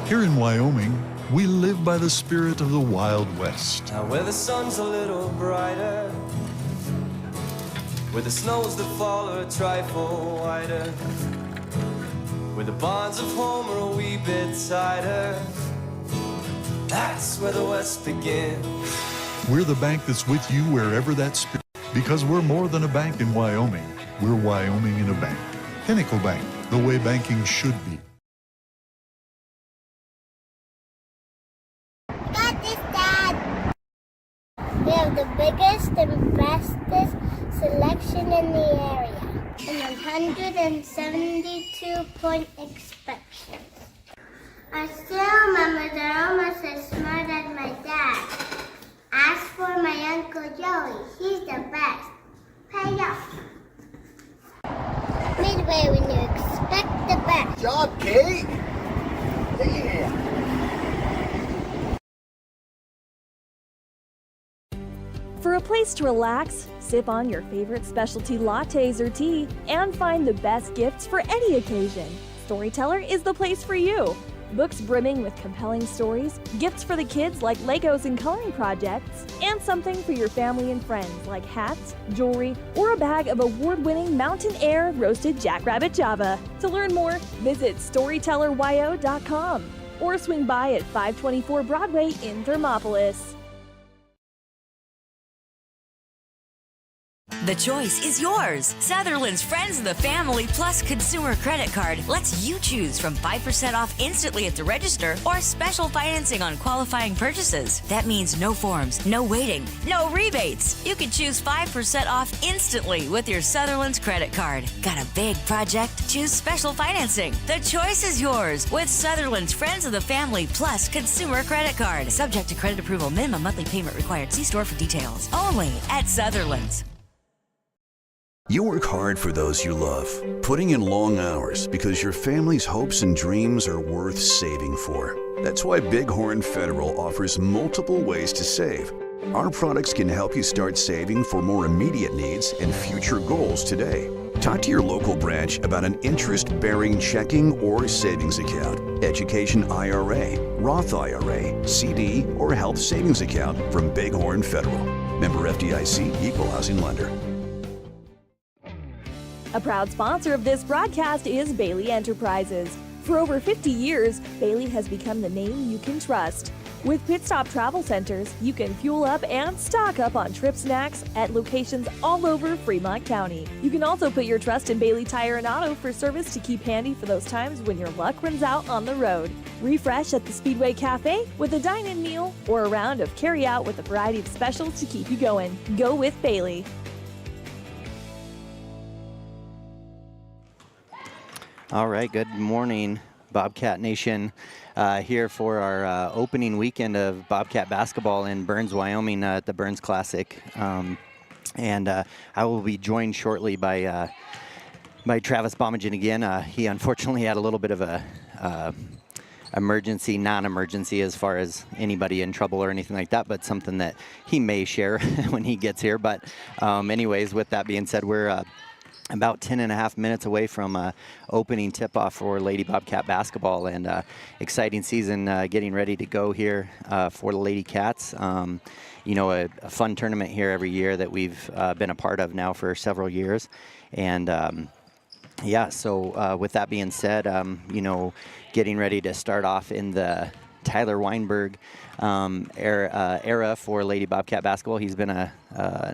Here in Wyoming, we live by the spirit of the Wild West. Now where the sun's a little brighter, where the snows that fall are a trifle wider, where the bonds of home are a wee bit tighter, that's where the West begins. We're the bank that's with you wherever that spirit, because we're more than a bank in Wyoming. We're Wyoming in a bank. Pinnacle Bank, the way banking should be. Got this, Dad. We have the biggest and bestest selection in the area, and 172-point inspections. I still remember they're almost as smart as my dad. Ask for my Uncle Joey. He's the best. Pay up. Midway when you expect the best. Good job, Kate. Yeah. For a place to relax, sip on your favorite specialty lattes or tea, and find the best gifts for any occasion, Storyteller is the place for you. Books brimming with compelling stories, gifts for the kids like Legos and coloring projects, and something for your family and friends like hats, jewelry, or a bag of award-winning Mountain Air roasted Jackrabbit Java. To learn more, visit StorytellerYO.com or swing by at 524 Broadway in Thermopolis. The choice is yours. Sutherland's Friends of the Family Plus Consumer Credit Card lets you choose from 5% off instantly at the register or special financing on qualifying purchases. That means no forms, no waiting, no rebates. You can choose 5% off instantly with your Sutherland's credit card. Got a big project? Choose special financing. The choice is yours with Sutherland's Friends of the Family Plus Consumer Credit Card. Subject to credit approval. Minimum monthly payment required. See store for details. Only at Sutherland's. You work hard for those you love, putting in long hours because your family's hopes and dreams are worth saving for. That's why Bighorn Federal offers multiple ways to save. Our products can help you start saving for more immediate needs and future goals today. Talk to your local branch about an interest-bearing checking or savings account, education IRA, Roth IRA, CD, or health savings account from Bighorn Federal. Member FDIC, Equal Housing Lender. A proud sponsor of this broadcast is Bailey Enterprises. For over 50 years, Bailey has become the name you can trust. With Pit Stop Travel Centers, you can fuel up and stock up on trip snacks at locations all over Fremont County. You can also put your trust in Bailey Tire and Auto for service to keep handy for those times when your luck runs out on the road. Refresh at the Speedway Cafe with a dine-in meal or a round of carry-out with a variety of specials to keep you going. Go with Bailey. All right, good morning, Bobcat Nation. Here for our opening weekend of Bobcat Basketball in Burns, Wyoming at the Burns Classic. And I will be joined shortly by Travis Bomagen again. He unfortunately had a little bit of a non-emergency as far as anybody in trouble or anything like that, but something that he may share when he gets here. But anyways, with that being said, we're about 10 and a half minutes away from opening tip-off for Lady Bobcat Basketball, and exciting season getting ready to go here for the Lady Cats. You know, a fun tournament here every year that we've been a part of now for several years. And yeah, so with that being said, you know, getting ready to start off in the Tyler Weinberg era for Lady Bobcat Basketball. He's been an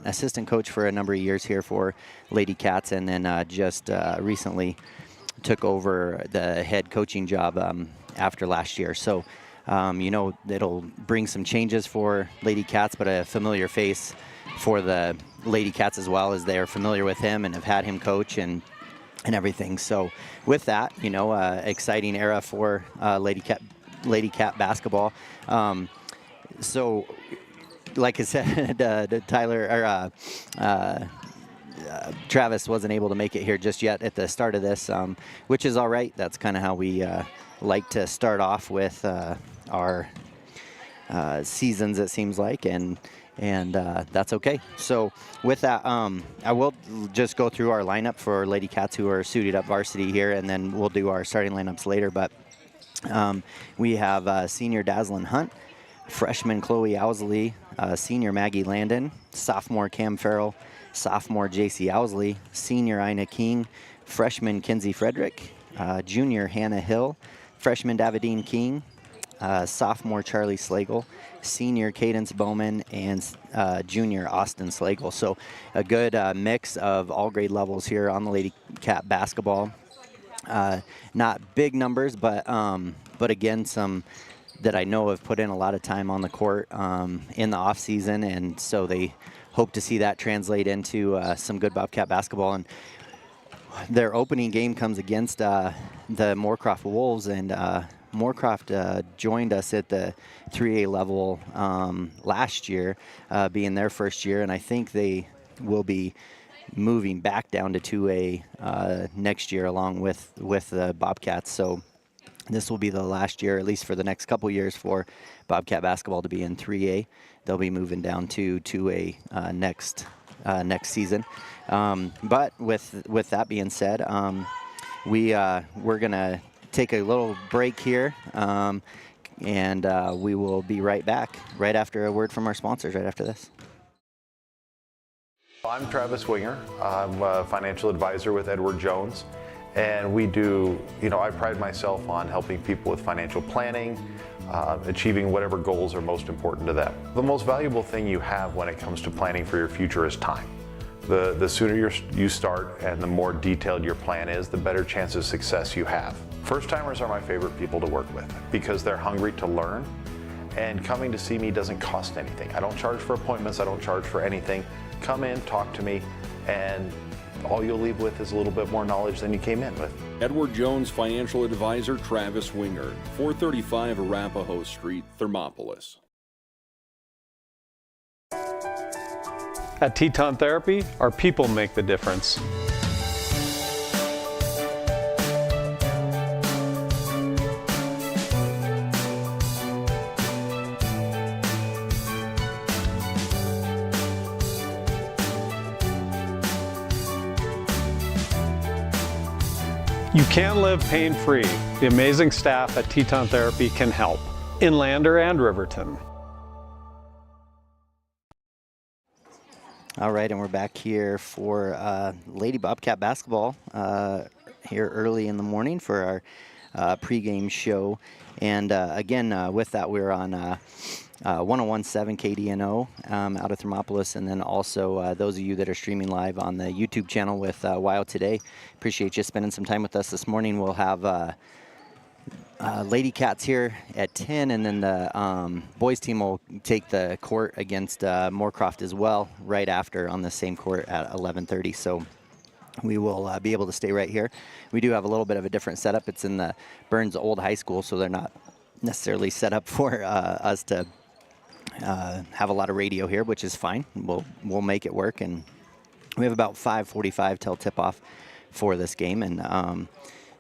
assistant coach for a number of years here for Lady Cats, and then just recently took over the head coaching job after last year. So, you know, it'll bring some changes for Lady Cats, but a familiar face for the Lady Cats as well, as they're familiar with him and have had him coach and everything. So with that, you know, exciting era for Lady Cat basketball. So, like I said, Travis wasn't able to make it here just yet at the start of this, which is all right. That's kind of how we like to start off with our seasons, it seems like, and that's okay. So with that, I will just go through our lineup for Lady Cats who are suited up varsity here, and then we'll do our starting lineups later. But We have senior Dazzlin Hunt, freshman Chloe Owsley, senior Maggie Landon, sophomore Cam Farrell, sophomore JC Owsley, senior Ina King, freshman Kinsey Frederick, junior Hannah Hill, freshman Davidine King, sophomore Charlie Slagle, senior Cadence Bowman, and junior Austin Slagle. So a good mix of all grade levels here on the Lady Cat basketball. Not big numbers, but again, some that I know have put in a lot of time on the court in the off season, and so they hope to see that translate into some good Bobcat basketball. And their opening game comes against the Moorcroft Wolves, and Moorcroft joined us at the 3A level last year, being their first year, and I think they will be moving back down to 2A next year along with the Bobcats. So this will be the last year, at least for the next couple years, for Bobcat basketball to be in 3A. They'll be moving down to 2A next season. But with that being said, we're gonna take a little break here, and we will be right back right after a word from our sponsors. Right after this. I'm Travis Winger. I'm a financial advisor with Edward Jones, and we do, I pride myself on helping people with financial planning, achieving whatever goals are most important to them. The most valuable thing you have when it comes to planning for your future is time. The sooner you start and the more detailed your plan is, the better chance of success you have. First-timers are my favorite people to work with because they're hungry to learn, and coming to see me doesn't cost anything. I don't charge for appointments, I don't charge for anything. Come in, talk to me, and all you'll leave with is a little bit more knowledge than you came in with. Edward Jones Financial Advisor Travis Winger, 435 Arapahoe Street, Thermopolis. At Teton Therapy, our people make the difference. You can live pain-free. The amazing staff at Teton Therapy can help. In Lander and Riverton. All right, and we're back here for Lady Bobcat basketball here early in the morning for our pregame show. And again, with that, we're on 101.7 KDNO out of Thermopolis, and then also those of you that are streaming live on the YouTube channel with WYO Today. Appreciate you spending some time with us this morning. We'll have Lady Cats here at 10, and then the boys team will take the court against Moorcroft as well right after on the same court at 11:30. So we will be able to stay right here. We do have a little bit of a different setup. It's in the Burns Old High School, so they're not necessarily set up for us to have a lot of radio here, which is fine. We'll make it work, and we have about 5:45 till tip-off for this game. And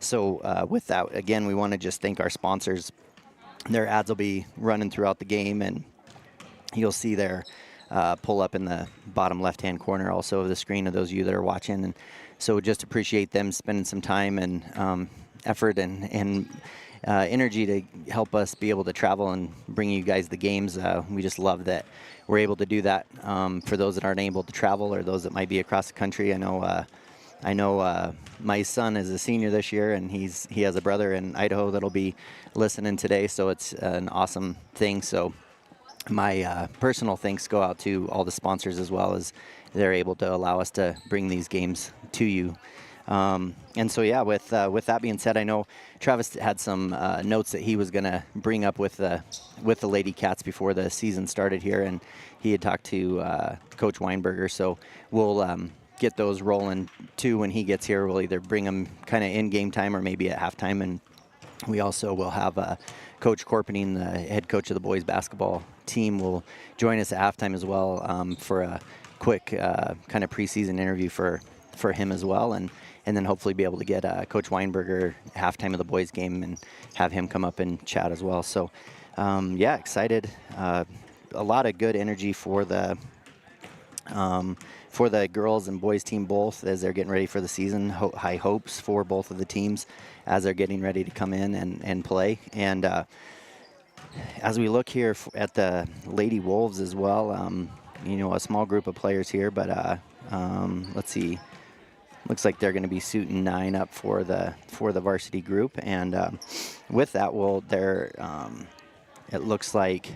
so with that, again, we want to just thank our sponsors. Their ads will be running throughout the game, and you'll see their pull up in the bottom left-hand corner also of the screen of those of you that are watching. And so just appreciate them spending some time and effort and energy to help us be able to travel and bring you guys the games. We just love that we're able to do that for those that aren't able to travel or those that might be across the country. I know my son is a senior this year, and he has a brother in Idaho that'll be listening today, so it's an awesome thing. So my personal thanks go out to all the sponsors as well, as they're able to allow us to bring these games to you. And so, yeah, with that being said, I know Travis had some notes that he was going to bring up with the Lady Cats before the season started here, and he had talked to Coach Weinberger. So we'll get those rolling too when he gets here. We'll either bring them kind of in game time or maybe at halftime, and we also will have Coach Corpening, the head coach of the boys basketball team, will join us at halftime as well for a quick kind of preseason interview for him as well, and then hopefully be able to get Coach Weinberger halftime of the boys game and have him come up and chat as well. So yeah, excited. A lot of good energy for the for the girls and boys team both, as they're getting ready for the season. High hopes for both of the teams as they're getting ready to come in and play. And as we look here at the Lady Wolves as well, a small group of players here, but let's see. Looks like they're going to be suiting 9 up for the varsity group, and with that, it looks like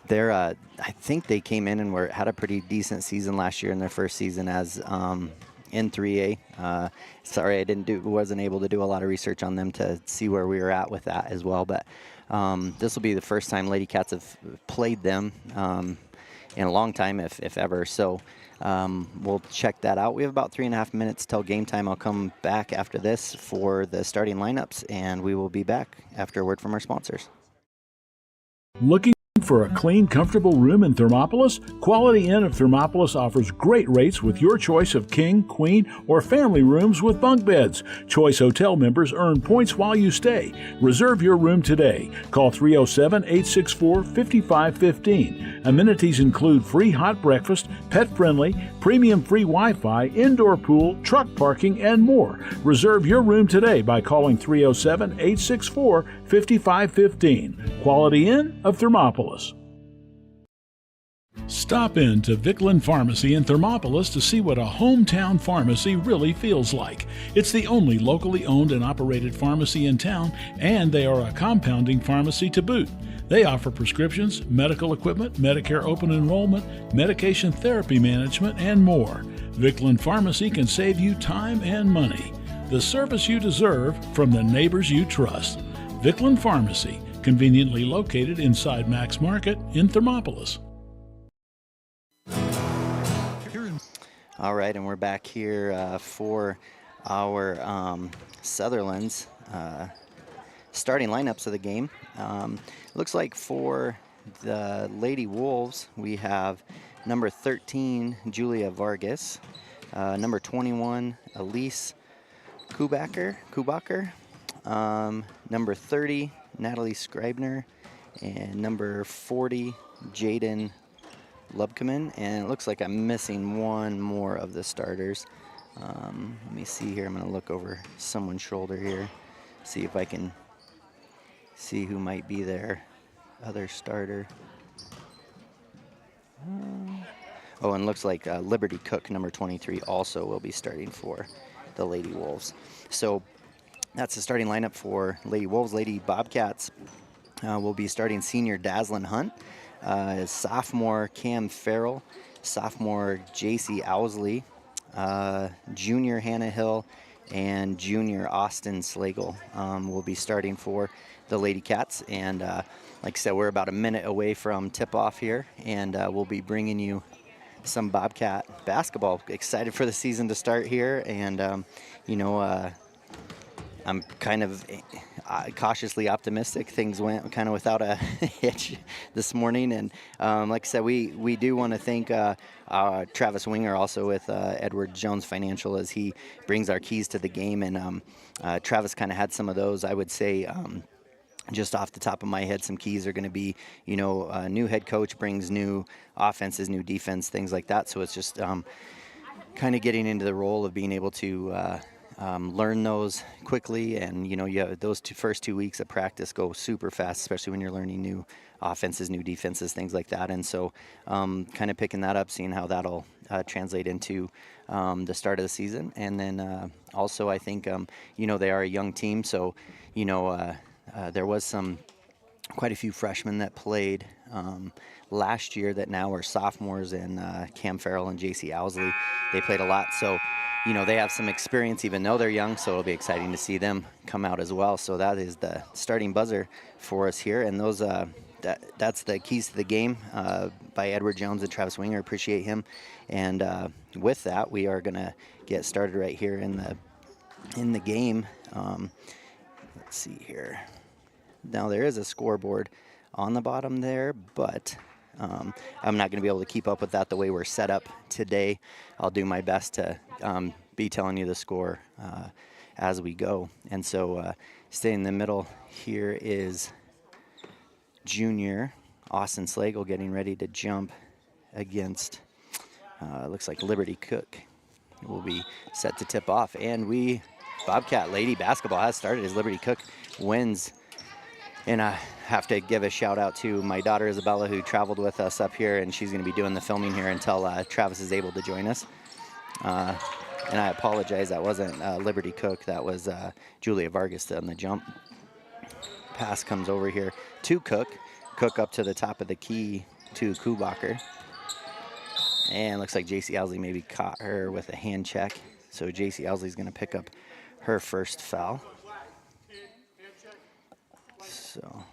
they're. I think they came in and had a pretty decent season last year in their first season as in 3A. Sorry, wasn't able to do a lot of research on them to see where we were at with that as well, but this will be the first time Lady Cats have played them in a long time, if ever. So we'll check that out. We have about 3.5 minutes till game time. I'll come back after this for the starting lineups, and we will be back after a word from our sponsors. Looking for a clean, comfortable room in Thermopolis? Quality Inn of Thermopolis offers great rates with your choice of king, queen, or family rooms with bunk beds. Choice Hotel members earn points while you stay. Reserve your room today. Call 307-864-5515. Amenities include free hot breakfast, pet-friendly, premium free Wi-Fi, indoor pool, truck parking, and more. Reserve your room today by calling 307-864-5515. Quality Inn of Thermopolis. Stop in to Vicklin Pharmacy in Thermopolis to see what a hometown pharmacy really feels like. It's the only locally owned and operated pharmacy in town, and they are a compounding pharmacy to boot. They offer prescriptions, medical equipment, Medicare open enrollment, medication therapy management, and more. Vicklin Pharmacy can save you time and money. The service you deserve from the neighbors you trust. Vicklin Pharmacy, conveniently located inside Max Market in Thermopolis. All right, and we're back here for our Sutherland's starting lineups of the game. Looks like for the Lady Wolves, we have number 13, Julia Vargas, number 21, Elise Kubacher, number 30, Natalie Scribner, and number 40, Jaden Lubkeman, and it looks like I'm missing one more of the starters. Let me see here. I'm going to look over someone's shoulder here, see if I can see who might be their other starter. Oh, and looks like Liberty Cook, number 23, also will be starting for the Lady Wolves. So that's the starting lineup for Lady Wolves. Lady Bobcats will be starting senior Dazzlin Hunt, sophomore Cam Farrell, sophomore JC Owsley, junior Hannah Hill, and junior Austin Slagle will be starting for the Lady Cats. And like I said, we're about a minute away from tip-off here, and we'll be bringing you some Bobcat basketball. Excited for the season to start here, and I'm kind of cautiously optimistic. Things went kind of without a hitch this morning, and like I said, we do want to thank Travis Winger also with Edward Jones Financial as he brings our keys to the game, and Travis kind of had some of those. I would say just off the top of my head, some keys are going to be, a new head coach brings new offenses, new defense, things like that. So it's just kind of getting into the role of being able to learn those quickly, and those first 2 weeks of practice go super fast, especially when you're learning new offenses, new defenses, things like that. And so kind of picking that up, seeing how that'll translate into the start of the season. And then also I think they are a young team, so there was quite a few freshmen that played last year that now are sophomores, and Cam Farrell and JC Owsley, they played a lot, so they have some experience even though they're young, so it'll be exciting to see them come out as well. So that is the starting buzzer for us here, and those that's the keys to the game by Edward Jones and Travis Winger. Appreciate him. And with that, we are going to get started right here in the game. Let's see here. Now there is a scoreboard on the bottom there, but I'm not going to be able to keep up with that the way we're set up today. I'll do my best to be telling you the score as we go. And so staying in the middle here is junior Austin Slagle getting ready to jump against Looks like Liberty Cook will be set to tip off. And Bobcat Lady Basketball has started as Liberty Cook wins. And I have to give a shout out to my daughter Isabella, who traveled with us up here, and she's going to be doing the filming here until Travis is able to join us. And I apologize, that wasn't Liberty Cook, that was Julia Vargas on the jump. Pass comes over here to Cook. Cook up to the top of the key to Kubacher. And looks like JC Owsley maybe caught her with a hand check. So JC Owsley's going to pick up her first foul. So,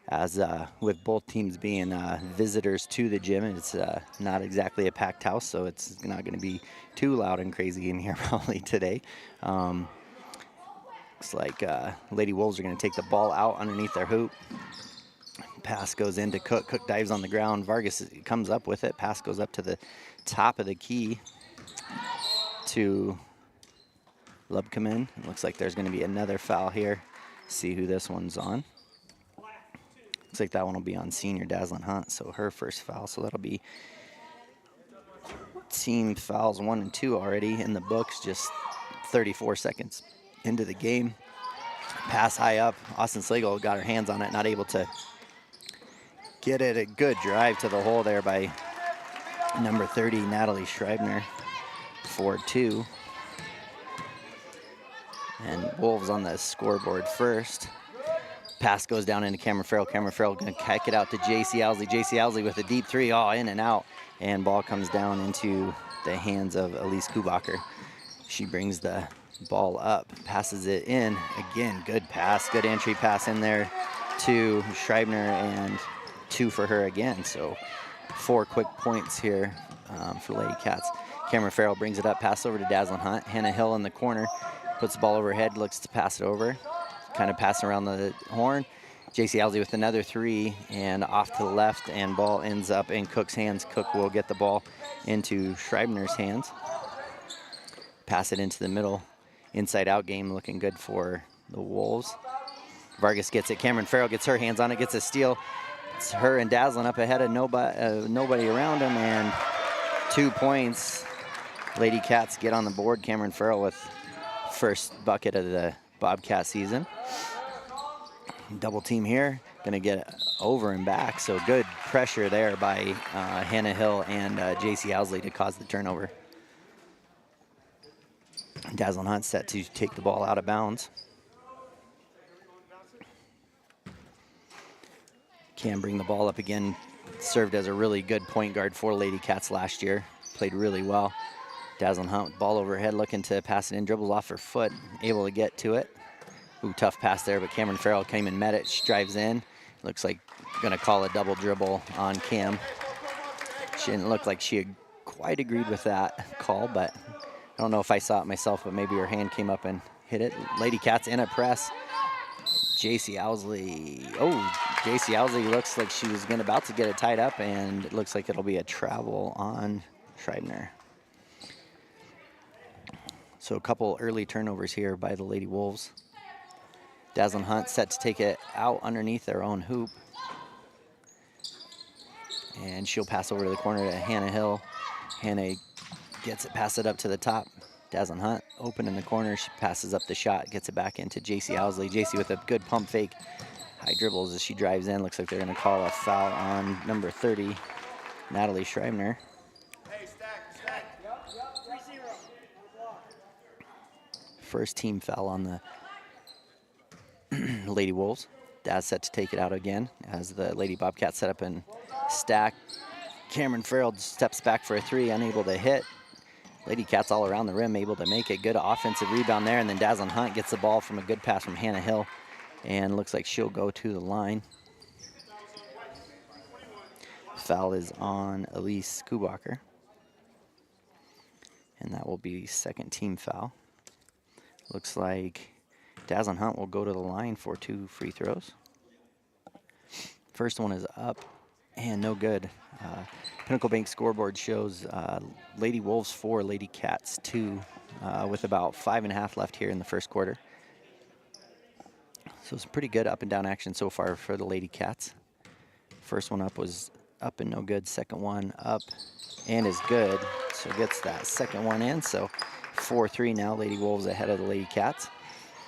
as with both teams being visitors to the gym, it's not exactly a packed house, so it's not going to be too loud and crazy in here probably today. Looks like Lady Wolves are going to take the ball out underneath their hoop. Pass goes into Cook. Cook dives on the ground. Vargas comes up with it. Pass goes up to the top of the key to Lubkaman. It looks like there's going to be another foul here. See who this one's on. Looks like that one will be on senior Dazzlin Hunt, so her first foul. So that'll be team fouls 1 and 2 already in the books, just 34 seconds into the game. Pass high up. Austin Slagle got her hands on it, not able to get it. A good drive to the hole there by number 30, Natalie Schreibner, for 2. And Wolves on the scoreboard first. Pass goes down into Cameron Farrell. Cameron Farrell going to kick it out to JC Owsley. JC Owsley with a deep 3, in and out. And ball comes down into the hands of Elise Kubacher. She brings the ball up, passes it in. Again, good pass, good entry pass in there to Schreibner, and 2 for her again. So 4 quick points here for Lady Cats. Cameron Farrell brings it up, pass over to Dazzlin Hunt. Hannah Hill in the corner, puts the ball overhead, looks to pass it over. Kind of passing around the horn. JC Owsley with another 3, and off to the left, and ball ends up in Cook's hands. Cook will get the ball into Schreibner's hands. Pass it into the middle. Inside out game looking good for the Wolves. Vargas gets it. Cameron Farrell gets her hands on it, gets a steal. It's her and Dazzlin up ahead of nobody around him, and 2 points. Lady Cats get on the board. Cameron Farrell with first bucket of the Bobcat season. Double team here, gonna get over and back, so good pressure there by Hannah Hill and JC Owsley to cause the turnover. Dazzlin Hunt set to take the ball out of bounds. Can bring the ball up again. Served as a really good point guard for Lady Cats last year. Played really well. Dazzlin Hunt, ball overhead, looking to pass it in, dribbles off her foot, able to get to it. Ooh, tough pass there, but Cameron Farrell came and met it. She drives in. Looks like gonna call a double dribble on Cam. She didn't look like she had quite agreed with that call, but I don't know if I saw it myself, but maybe her hand came up and hit it. Lady Cats in a press. JC Owsley. JC Owsley looks like she was about to get it tied up, and it looks like it'll be a travel on Schreibner. So a couple early turnovers here by the Lady Wolves. Dazzlin Hunt set to take it out underneath their own hoop. And she'll pass over to the corner to Hannah Hill. Hannah gets it, pass it up to the top. Dazzlin Hunt open in the corner. She passes up the shot, gets it back into JC Owsley. JC with a good pump fake. High dribbles as she drives in. Looks like they're going to call a foul on number 30, Natalie Schreibner. First team foul on the Lady Wolves. Daz set to take it out again as the Lady Bobcats set up and stack. Cameron Farrell steps back for a 3, unable to hit. Lady Cats all around the rim, able to make a good offensive rebound there, and then Dazzlin Hunt gets the ball from a good pass from Hannah Hill, and looks like she'll go to the line. Foul is on Elise Kubacher, and that will be second team foul. Looks like Dazzlin Hunt will go to the line for 2 free throws. First one is up and no good. Pinnacle Bank scoreboard shows Lady Wolves 4, Lady Cats 2, with about 5.5 left here in the first quarter. So it's pretty good up and down action so far for the Lady Cats. First one up was up and no good. Second one up and is good. So gets that second one in. So 4-3 now. Lady Wolves ahead of the Lady Cats.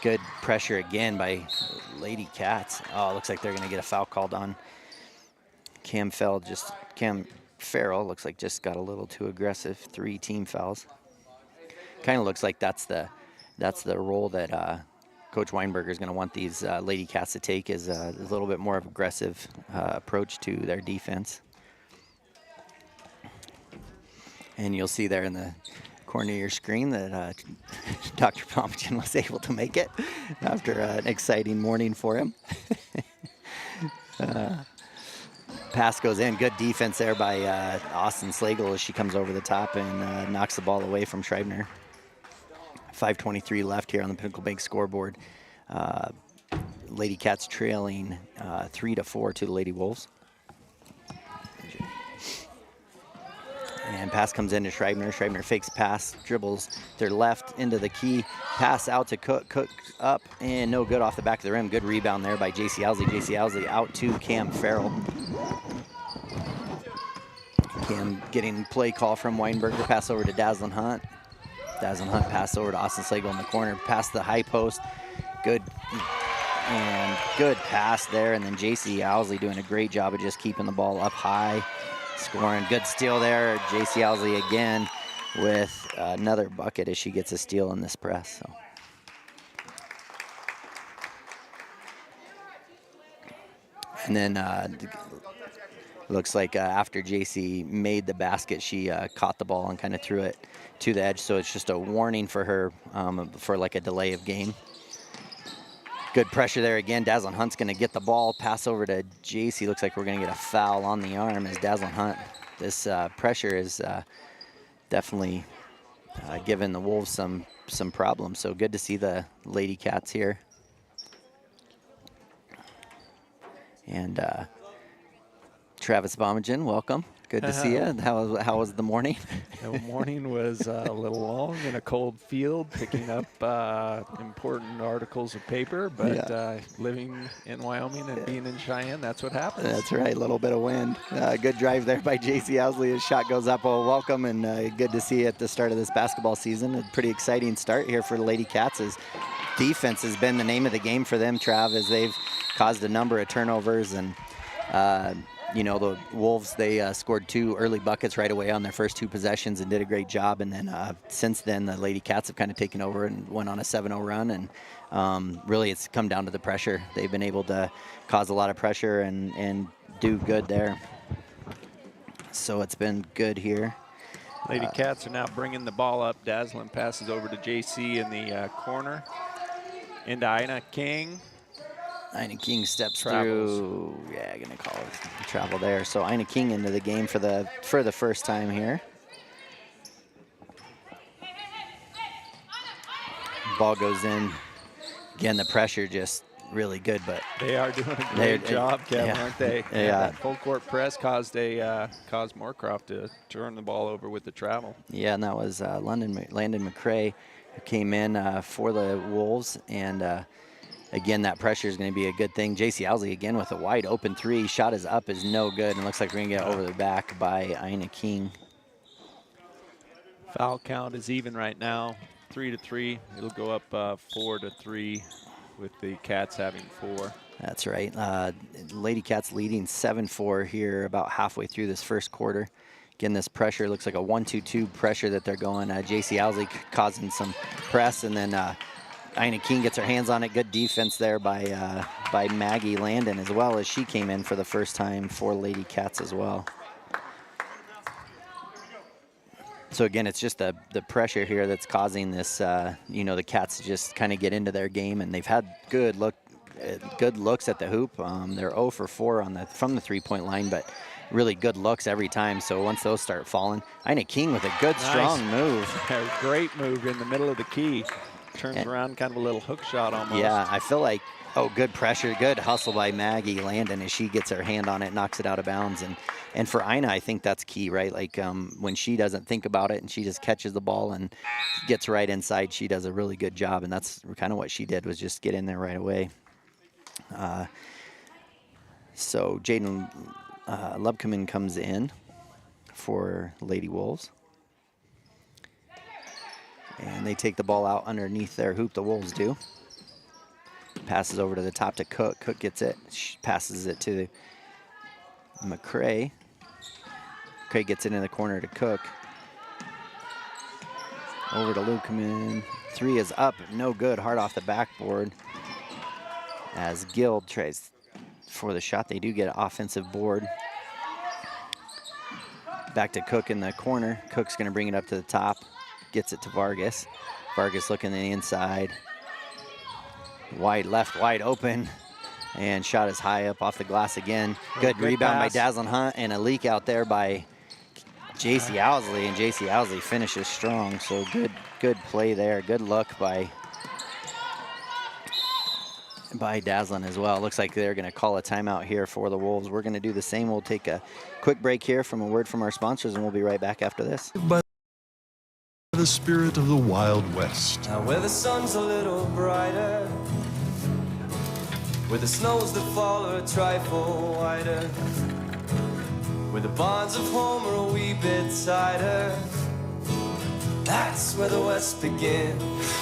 Good pressure again by Lady Cats. Oh, looks like they're going to get a foul called on Cam Farrell. Looks like just got a little too aggressive. 3 team fouls. Kind of looks like that's the role that Coach Weinberger is going to want these Lady Cats to take, is a little bit more of aggressive approach to their defense. And you'll see there in the corner of your screen that Dr. Pompton was able to make it after an exciting morning for him. Pass goes in. Good defense there by Austin Slagle as she comes over the top and knocks the ball away from Schreibner. 5:23 left here on the Pinnacle Bank scoreboard. Lady Cats trailing 3-4 to the Lady Wolves. And pass comes into Schreibner. Schreibner fakes pass, dribbles their left into the key. Pass out to Cook. Cook up and no good off the back of the rim. Good rebound there by J.C. Owsley. J.C. Owsley out to Cam Farrell. Cam getting play call from Weinberger. Pass over to Dazzlin Hunt. Dazzlin Hunt pass over to Austin Slagle in the corner. Past the high post. Good pass there. And then J.C. Owsley doing a great job of just keeping the ball up high. Scoring. Good steal there. J.C. Owsley again with another bucket as she gets a steal in this press. So. And then looks like after J.C. made the basket, she caught the ball and kind of threw it to the edge. So it's just a warning for her for like a delay of game. Good pressure there again. Dazzlin Hunt's going to get the ball. Pass over to J.C. Looks like we're going to get a foul on the arm as Dazzlin Hunt. This pressure is definitely giving the Wolves some problems. So good to see the Lady Cats here. And Travis Bomagen, welcome. Good to see you. How was the morning? The morning was a little long in a cold field, picking up important articles of paper, but living in Wyoming and being in Cheyenne, that's what happens. That's right, a little bit of wind. Good drive there by J.C. Owsley. His shot goes up. Well, welcome, and good to see you at the start of this basketball season. A pretty exciting start here for the Lady Cats, as defense has been the name of the game for them, Trav, as they've caused a number of turnovers. And you know, the Wolves, they scored 2 early buckets right away on their first 2 possessions and did a great job. And then since then, the Lady Cats have kind of taken over and went on a 7-0 run. And really, it's come down to the pressure. They've been able to cause a lot of pressure and do good there. So it's been good here. Lady Cats are now bringing the ball up. Dazzlin passes over to JC in the corner. Into Ina King. Ina King steps through. Yeah, gonna call it travel there. So Ina King into the game for the first time here. Ball goes in. Again, the pressure just really good, but they are doing a great job, Kevin, aren't they? Yeah. That full court press caused Moorcroft to turn the ball over with the travel. Yeah, and that was Landon McCrae who came in for the Wolves, and again, that pressure is going to be a good thing. J.C. Owsley again with a wide open 3. Shot is up, is no good, and looks like we're going to get over the back by Ina King. Foul count is even right now, 3-3. It'll go up 4-3 with the Cats having 4. That's right. Lady Cats leading 7-4 here about halfway through this first quarter. Again, this pressure looks like a 1-2-2 pressure that they're going. J.C. Owsley causing some press, and then Ina King gets her hands on it. Good defense there by Maggie Landon, as well as she came in for the first time for Lady Cats as well. So again, it's just the pressure here that's causing this, you know, the Cats to just kind of get into their game, and they've had good looks at the hoop. They're 0 for 4 from the 3-point line, but really good looks every time. So once those start falling, Ina King with a good, strong move. A great move in the middle of the key. Turns around, kind of a little hook shot almost. Yeah, I feel like, good pressure, good hustle by Maggie Landon as she gets her hand on it, knocks it out of bounds. And for Ina, I think that's key, right? Like when she doesn't think about it and she just catches the ball and gets right inside, she does a really good job. And that's kind of what she did, was just get in there right away. So Jaden Lubkeman comes in for Lady Wolves. And they take the ball out underneath their hoop, the Wolves do. Passes over to the top to Cook. Cook gets it, passes it to McCray. McCray gets it in the corner to Cook. Over to Lubkeman. 3 is up, no good, hard off the backboard. As Gill tries for the shot, they do get an offensive board. Back to Cook in the corner. Cook's gonna bring it up to the top. Gets it to Vargas. Vargas looking in the inside. Wide left, wide open. And shot is high up off the glass again. Good rebound by Dazzlin Hunt and a leak out there by J.C. Owsley. And J.C. Owsley finishes strong. So good play there. Good look by Dazzlin as well. Looks like they're going to call a timeout here for the Wolves. We're going to do the same. We'll take a quick break here from a word from our sponsors, and we'll be right back after this. By the spirit of the Wild West. Now where the sun's a little brighter, where the snows that fall are a trifle wider, where the bonds of home are a wee bit tighter, that's where the West begins.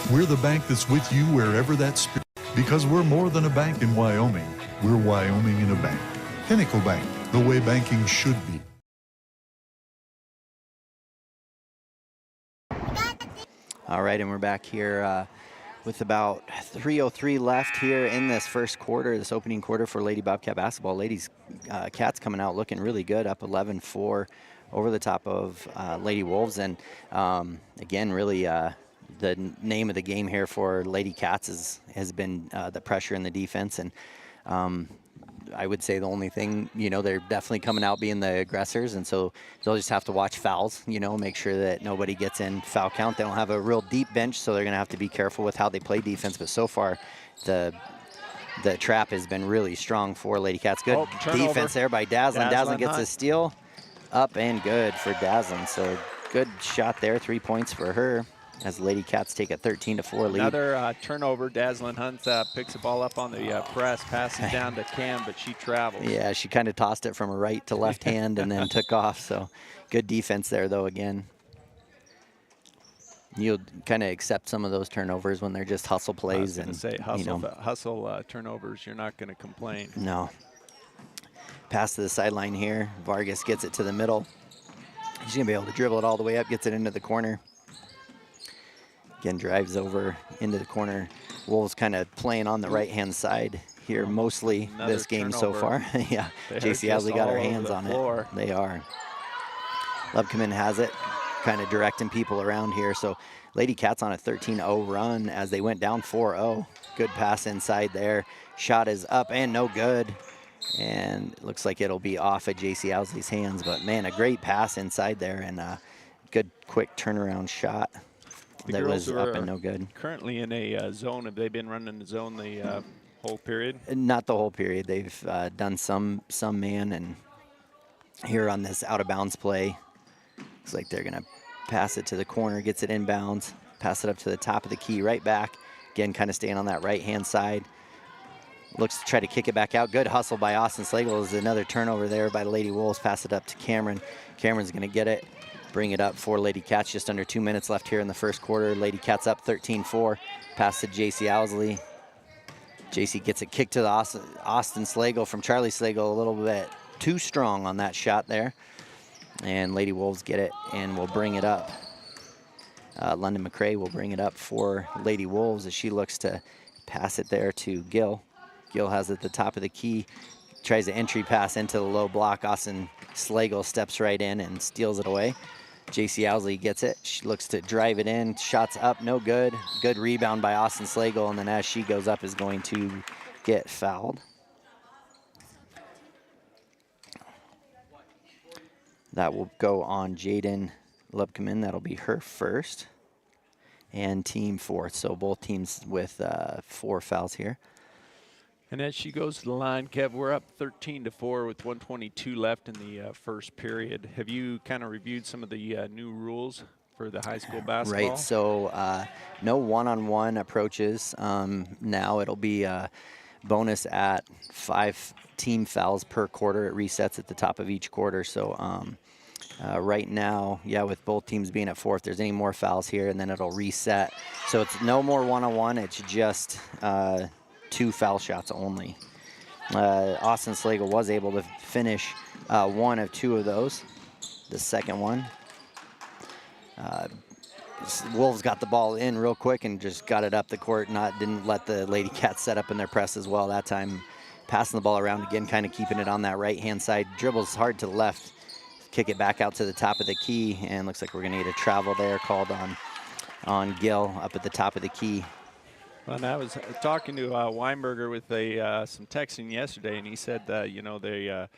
We're the bank that's with you wherever that spirit, because we're more than a bank in Wyoming. We're Wyoming in a bank. Pinnacle Bank, the way banking should be. All right, and we're back here with about 3:03 left here in this first quarter, this opening quarter for Lady Bobcat Basketball. Ladies, Cats coming out looking really good, up 11-4 over the top of Lady Wolves. And again, really the name of the game here for Lady Cats has been the pressure in the defense. And I would say the only thing, they're definitely coming out being the aggressors, and so they'll just have to watch fouls, make sure that nobody gets in foul count. They don't have a real deep bench, so they're going to have to be careful with how they play defense. But so far, the trap has been really strong for Lady Cats. Good defense there by Dazzlin. Dazzlin gets a steal, up and good for Dazzlin. So good shot there, 3 points for her, as the Lady Cats take a 13-4 lead. Another turnover. Dazzlin Hunt picks the ball up on the press, passes down to Cam, but she travels. Yeah, she kind of tossed it from her right to left hand and then took off. So good defense there, though, again. You'll kind of accept some of those turnovers when they're just hustle plays. I was going to say, hustle turnovers, you're not going to complain. No. Pass to the sideline here. Vargas gets it to the middle. She's going to be able to dribble it all the way up, gets it into the corner. Again, drives over into the corner. Wolves kind of playing on the right-hand side here mostly this game so far. Yeah, J.C. Owsley got her hands on it. They are. Lubkeman has it, kind of directing people around here. So Lady Cats on a 13-0 run as they went down 4-0. Good pass inside there. Shot is up and no good. And it looks like it'll be off of J.C. Owsley's hands. But, man, a great pass inside there and a good, quick turnaround shot. That was up and no good. Currently in a zone. Have they been running the zone the whole period? Not the whole period. They've done some man, and here on this out of bounds play, looks like they're gonna pass it to the corner, gets it inbounds, pass it up to the top of the key, right back. Again, kind of staying on that right hand side. Looks to try to kick it back out. Good hustle by Austin Slagle. Is another turnover there by the Lady Wolves. Pass it up to Cameron. Cameron's gonna get it. Bring it up for Lady Cats. Just under 2 minutes left here in the first quarter. Lady Cats up 13-4. Pass to J.C. Owsley. J.C. gets it kicked to the Austin Slagle from Charlie Slagle. A little bit too strong on that shot there. And Lady Wolves get it and will bring it up. London McCray will bring it up for Lady Wolves as she looks to pass it there to Gill. Gill has it at the top of the key. Tries an entry pass into the low block. Austin Slagle steps right in and steals it away. J.C. Owsley gets it. She looks to drive it in. Shots up, no good. Good rebound by Austin Slagle, and then as she goes up is going to get fouled. That will go on Jaden Lubkeman. That'll be her first. And team fourth. So both teams with 4 fouls here. And as she goes to the line, Kev, we're up 13-4 with 1:22 left in the first period. Have you kind of reviewed some of the new rules for the high school basketball? Right, so no one-on-one approaches. Now it'll be bonus at 5 team fouls per quarter. It resets at the top of each quarter. So right now, yeah, with both teams being at 4, if there's any more fouls here, and then it'll reset. So it's no more one-on-one. It's just 2 foul shots only. Austin Slagle was able to finish 1 of 2 of those. The second one. Wolves got the ball in real quick and just got it up the court. Didn't let the Lady Cats set up in their press as well that time. Passing the ball around again, kind of keeping it on that right-hand side. Dribbles hard to the left. Kick it back out to the top of the key, and looks like we're going to get a travel there called on Gill up at the top of the key. Well, and I was talking to Weinberger with some texting yesterday, and he said that, you know, the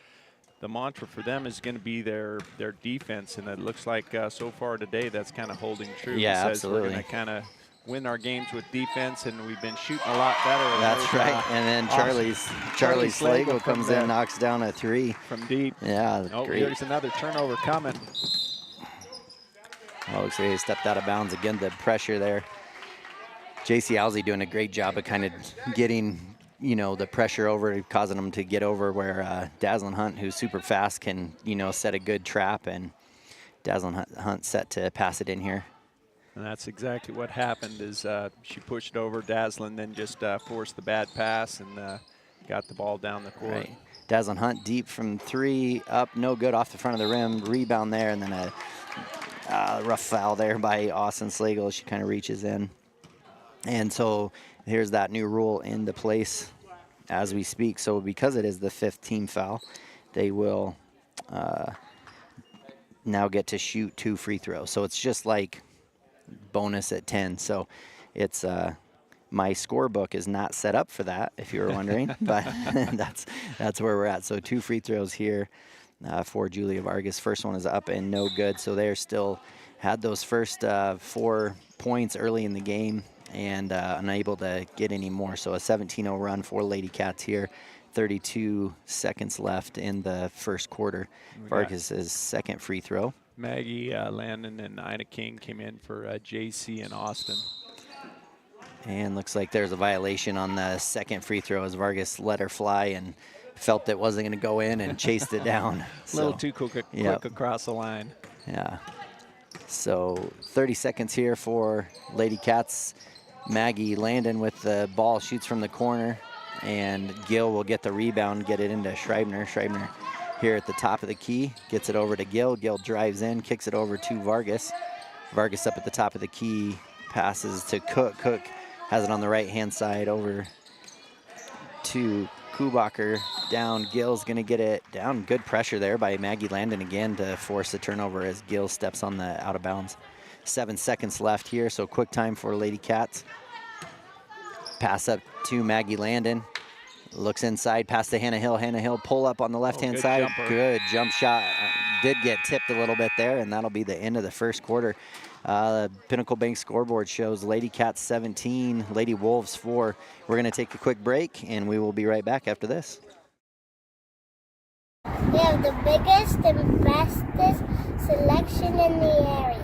mantra for them is going to be their defense, and it looks like so far today that's kind of holding true. Yeah, he says absolutely. We're going to kind of win our games with defense, and we've been shooting a lot better. That's right. And then Charlie Slagle comes in, knocks down a 3 from deep. Yeah, great. Here's another turnover coming. Oh, looks like he stepped out of bounds again. The pressure there. JC Owsley doing a great job of kind of getting, you know, the pressure over, causing them to get over where Dazzlin Hunt, who's super fast, can, you know, set a good trap, and Dazzlin Hunt set to pass it in here. And that's exactly what happened. Is she pushed over Dazzlin, then just forced the bad pass and got the ball down the court. Right. Dazzlin Hunt deep from 3, up, no good, off the front of the rim. Rebound there, and then a rough foul there by Austin Slagle. She kind of reaches in. And so here's that new rule into place as we speak. So because it is the 5th team foul, they will now get to shoot 2 free throws. So it's just like bonus at 10. So it's my scorebook is not set up for that, if you were wondering, but that's where we're at. So 2 free throws here for Julia Vargas. First one is up and no good. So they're still had those first 4 points early in the game and unable to get any more. So a 17-0 run for Lady Cats here. 32 seconds left in the first quarter. Vargas' second free throw. Maggie Landon and Ina King came in for JC and Austin. And looks like there's a violation on the second free throw as Vargas let her fly and felt it wasn't going to go in and chased it down. A little too quick across the line. Yeah. So 30 seconds here for Lady Cats. Maggie Landon with the ball, shoots from the corner, and Gill will get the rebound, get it into Schreibner. Schreibner here at the top of the key, gets it over to Gill. Gill drives in, kicks it over to Vargas. Vargas up at the top of the key, passes to Cook. Cook has it on the right-hand side over to Kubacher. Down, Gill's going to get it down. Good pressure there by Maggie Landon again to force the turnover as Gill steps on the out of bounds. 7 seconds left here, so quick time for Lady Cats. Pass up to Maggie Landon. Looks inside, pass to Hannah Hill. Hannah Hill pull up on the left-hand side. Jumper. Good jump shot. Did get tipped a little bit there, and that'll be the end of the first quarter. Pinnacle Bank scoreboard shows Lady Cats 17, Lady Wolves 4. We're going to take a quick break, and we will be right back after this. We have the biggest and bestest selection in the area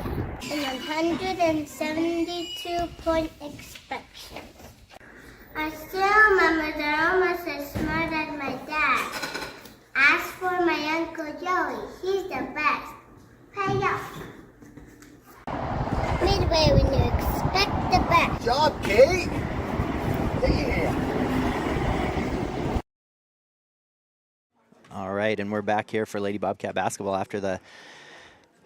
and 172-point inspection. I still remember they're almost as smart as my dad. As for my Uncle Joey, he's the best. Pay up. Midway when you expect the best. Good job, Kate. Yeah. All right, and we're back here for Lady Bobcat Basketball after the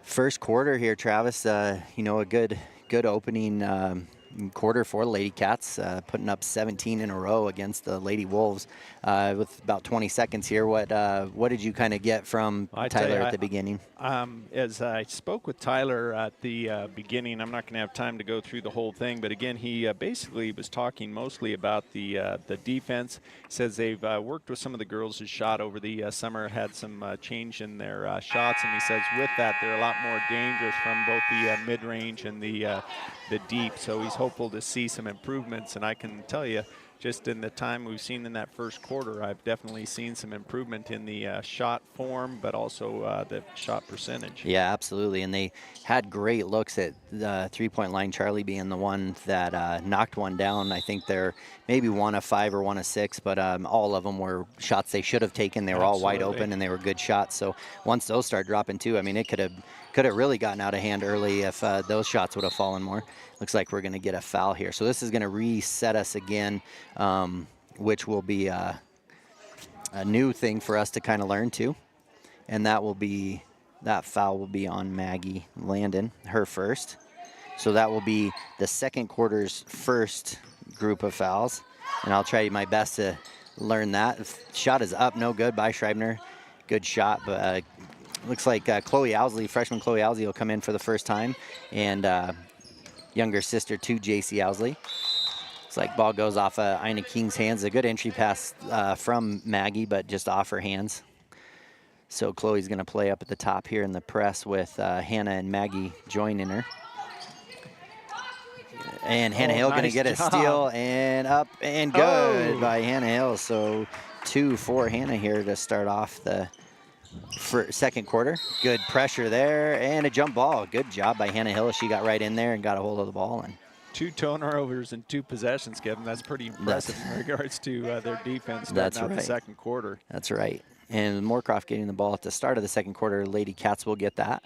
first quarter here, Travis. You know, a good opening quarter for Lady Cats, putting up 17 in a row against the Lady Wolves. With about 20 seconds here, what did you kind of get from Tyler at the beginning? As I spoke with Tyler at the beginning, I'm not going to have time to go through the whole thing, but again, he basically was talking mostly about the defense. He says they've worked with some of the girls who shot over the summer, had some change in their shots, and he says with that, they're a lot more dangerous from both the mid-range and the deep, so he's hopeful to see some improvements. And I can tell you, just in the time we've seen in that first quarter, I've definitely seen some improvement in the shot form, but also the shot percentage. Yeah, absolutely. And they had great looks at the three-point line, Charlie being the one that knocked one down. I think they're maybe 1 of 5 or 1 of 6, but all of them were shots they should have taken. They were all wide open, and they were good shots. So once those start dropping too, I mean, it could have really gotten out of hand early if those shots would have fallen more. Looks like we're going to get a foul here. So this is going to reset us again, which will be a new thing for us to kind of learn too. And that foul will be on Maggie Landon, her first. So that will be the second quarter's first group of fouls. And I'll try my best to learn that. Shot is up, no good by Schreibner. Good shot, but looks like Chloe Owsley, freshman Chloe Owsley will come in for the first time. And younger sister to JC Owsley. It's like ball goes off Ina King's hands. A good entry pass from Maggie, but just off her hands. So Chloe's going to play up at the top here in the press with Hannah and Maggie joining her. And Hannah Hill going to get a steal, and up and good by Hannah Hill. So 2 for Hannah here to start off the second quarter. Good pressure there, and a jump ball. Good job by Hannah Hill. She got right in there and got a hold of the ball. And 2 turnovers in 2 possessions, Kevin. That's pretty impressive in regards to their defense starting out the second quarter. That's right. And Moorcroft getting the ball at the start of the second quarter. Lady Cats will get that.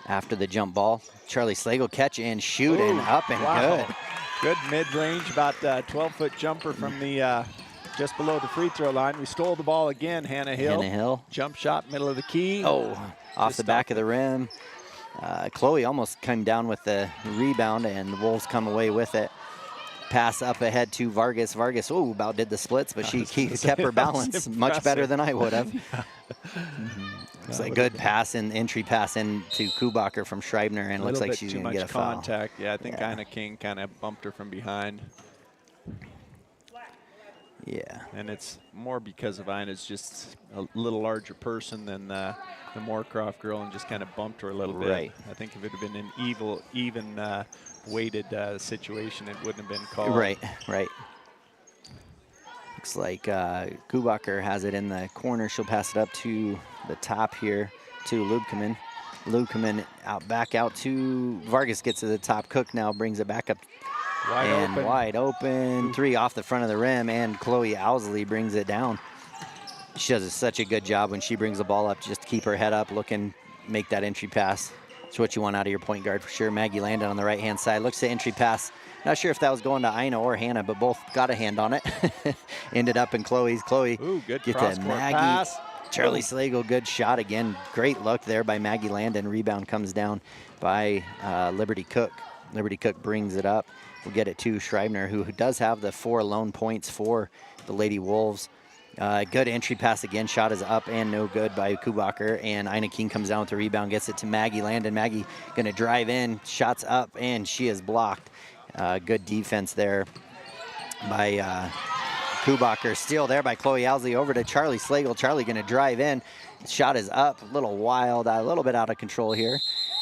After the jump ball, Charlie Slagle catch and shoot, and up and good. Good mid-range, about 12-foot jumper from the just below the free throw line. We stole the ball again, Hannah Hill. Hannah Hill. Jump shot, middle of the key. Off the back of the rim. Chloe almost came down with the rebound, and the Wolves come away with it. Pass up ahead to Vargas. Vargas, about did the splits, but she kept her balance much better than I would have. Looks like good pass and entry pass into Kubacher from Schreibner, and looks like she's going to get a foul. Contact. Yeah, I think Ina King kind of bumped her from behind. Yeah. And it's more because of Ina's just a little larger person than the Moorcroft girl, and just kind of bumped her a little bit. Right. I think if it had been an even weighted situation, it wouldn't have been called. Right. Looks like Kubacher has it in the corner. She'll pass it up to the top here to Lubkeman. Lubkeman back out to Vargas, gets to the top. Cook now brings it back up. Wide open. 3 off the front of the rim, and Chloe Owsley brings it down. She does such a good job when she brings the ball up, just to keep her head up, make that entry pass. It's what you want out of your point guard for sure. Maggie Landon on the right-hand side. Looks at entry pass. Not sure if that was going to Ina or Hannah, but both got a hand on it. Ended up in Chloe's. Chloe good get to Maggie. Pass. Charlie Slagle, good shot again. Great look there by Maggie Landon. Rebound comes down by Liberty Cook. Liberty Cook brings it up. We'll get it to Schreibner, who does have the 4 lone points for the Lady Wolves. Good entry pass again. Shot is up and no good by Kubacher. And Ina King comes down with the rebound, gets it to Maggie Landon. Maggie going to drive in. Shots up, and she is blocked. Good defense there by Kubacher. Steal there by Chloe Owsley over to Charlie Slagle. Charlie going to drive in. Shot is up. A little wild, a little bit out of control here.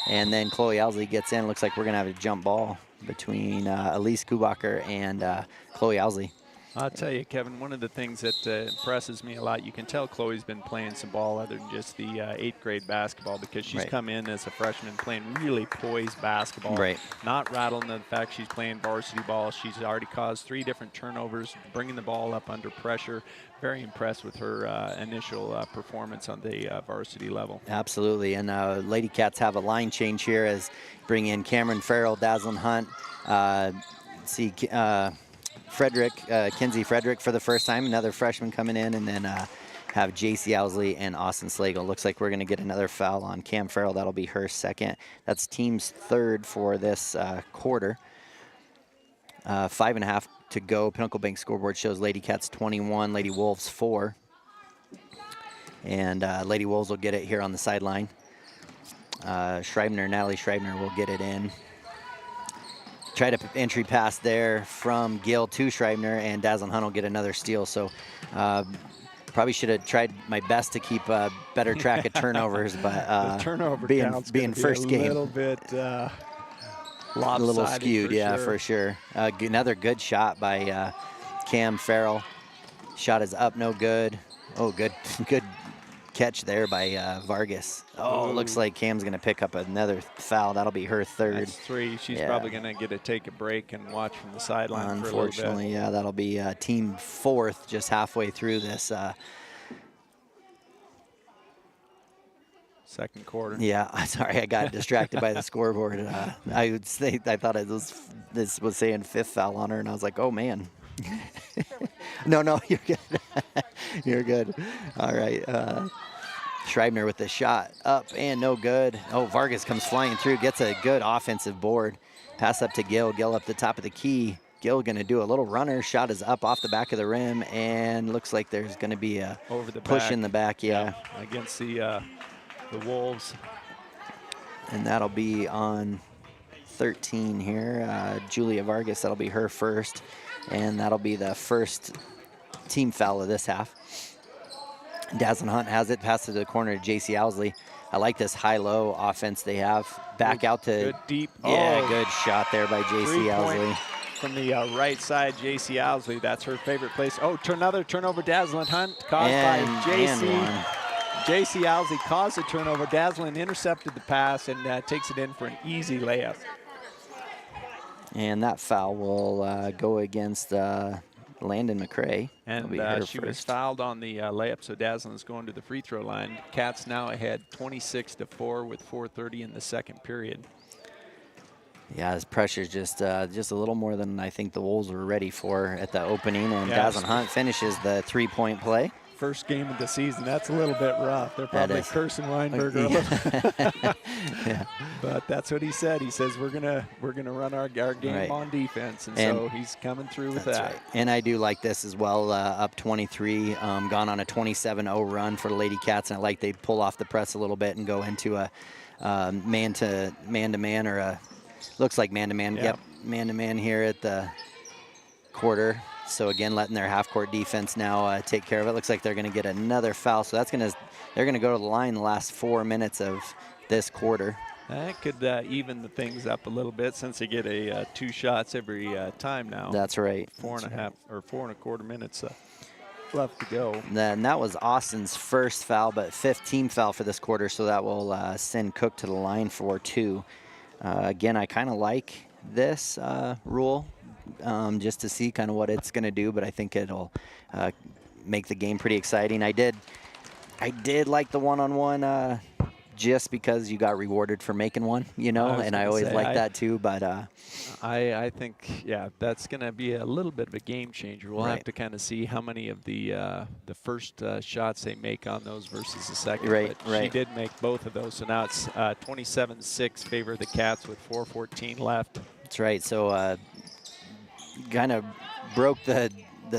And then Chloe Owsley gets in. Looks like we're going to have a jump ball between Elise Kubacher and Chloe Owsley. I'll tell you, Kevin, one of the things that impresses me a lot, you can tell Chloe's been playing some ball other than just the 8th grade basketball, because she's come in as a freshman playing really poised basketball. Not rattling the fact she's playing varsity ball. She's already caused 3 different turnovers, bringing the ball up under pressure. Very impressed with her initial performance on the varsity level. Absolutely, and Lady Cats have a line change here as bring in Cameron Farrell, Dazzlin Hunt, Kinsey Frederick for the first time, another freshman coming in, and then have JC Owsley and Austin Slagle. Looks like we're going to get another foul on Cam Farrell. That'll be her second. That's team's 3rd for this quarter. 5.5 to go. Pinnacle Bank scoreboard shows Lady Cats 21, Lady Wolves 4. And Lady Wolves will get it here on the sideline. Natalie Schreibner will get it in. Try to entry pass there from Gill to Schreibner, and Dazzlin Hunt will get another steal. So probably should have tried my best to keep better track of turnovers, but turnover being first game. A little bit lopsided. A little skewed, yeah, sure. for sure. Another good shot by Cam Farrell. Shot is up, no good. Oh, good catch there by Vargas. Oh, looks like Cam's going to pick up another foul. That'll be her third. That's 3. She's probably going to take a break and watch from the sideline for a little bit. Unfortunately, yeah, that'll be team 4th just halfway through this. Second quarter. Yeah, sorry, I got distracted by the scoreboard. I thought this was saying 5th foul on her, and I was like, oh man. No, you're good. You're good. All right. Schreibner with the shot up and no good. Oh, Vargas comes flying through, gets a good offensive board. Pass up to Gill. Gill up the top of the key. Gill going to do a little runner. Shot is up off the back of the rim, and looks like there's going to be a over the push back. in the back. Yeah. Against the Wolves. And that'll be on 13 here. Julia Vargas, that'll be her first. And that'll be the first team foul of this half. Dazzlin Hunt has it, passes to the corner to J.C. Owsley. I like this high-low offense they have. Back out to... Good deep. Yeah, good shot there by J.C. Owsley. From the right side, J.C. Owsley. That's her favorite place. Oh, another turnover, Dazzlin Hunt, caused by J.C. J.C. Owsley caused a turnover. Dazzlin intercepted the pass and takes it in for an easy layup. And that foul will go against Landon McCrae. And she was fouled on the layup, so Dazzlin's going to the free throw line. Cats now ahead 26-4 with 4:30 in the second period. Yeah, his pressure's just a little more than I think the Wolves were ready for at the opening. And Dazzlin Hunt finishes the 3-point play. First game of the season, that's a little bit rough. They're probably cursing Weinberger a little. Yeah. But that's what he said. He says we're gonna run our game on defense, and so he's coming through with that. Right. And I do like this as well. Up 23, gone on a 27-0 run for the Lady Cats, and I like they pull off the press a little bit and go into a man-to-man or a looks like man-to-man. Yep, man-to-man here at the quarter. So again, letting their half-court defense now take care of it. Looks like they're going to get another foul. So they're going to go to the line the last 4 minutes of this quarter. That could even the things up a little bit since they get 2 shots every time now. That's right. 4.5 or 4.25 minutes left to go. Then that was Austin's first foul, but 5th team foul for this quarter. So that will send Cook to the line for 2. Again, I kind of like this rule. Just to see kind of what it's going to do, but I think it'll make the game pretty exciting. I did like the one-on-one just because you got rewarded for making one, you know, and I always like that too. But I think, yeah, that's going to be a little bit of a game changer. We'll have to kind of see how many of the first shots they make on those versus the second. Right. She did make both of those, so now it's 27-6 favor of the Cats with 4:14 left. That's right. So kind of broke the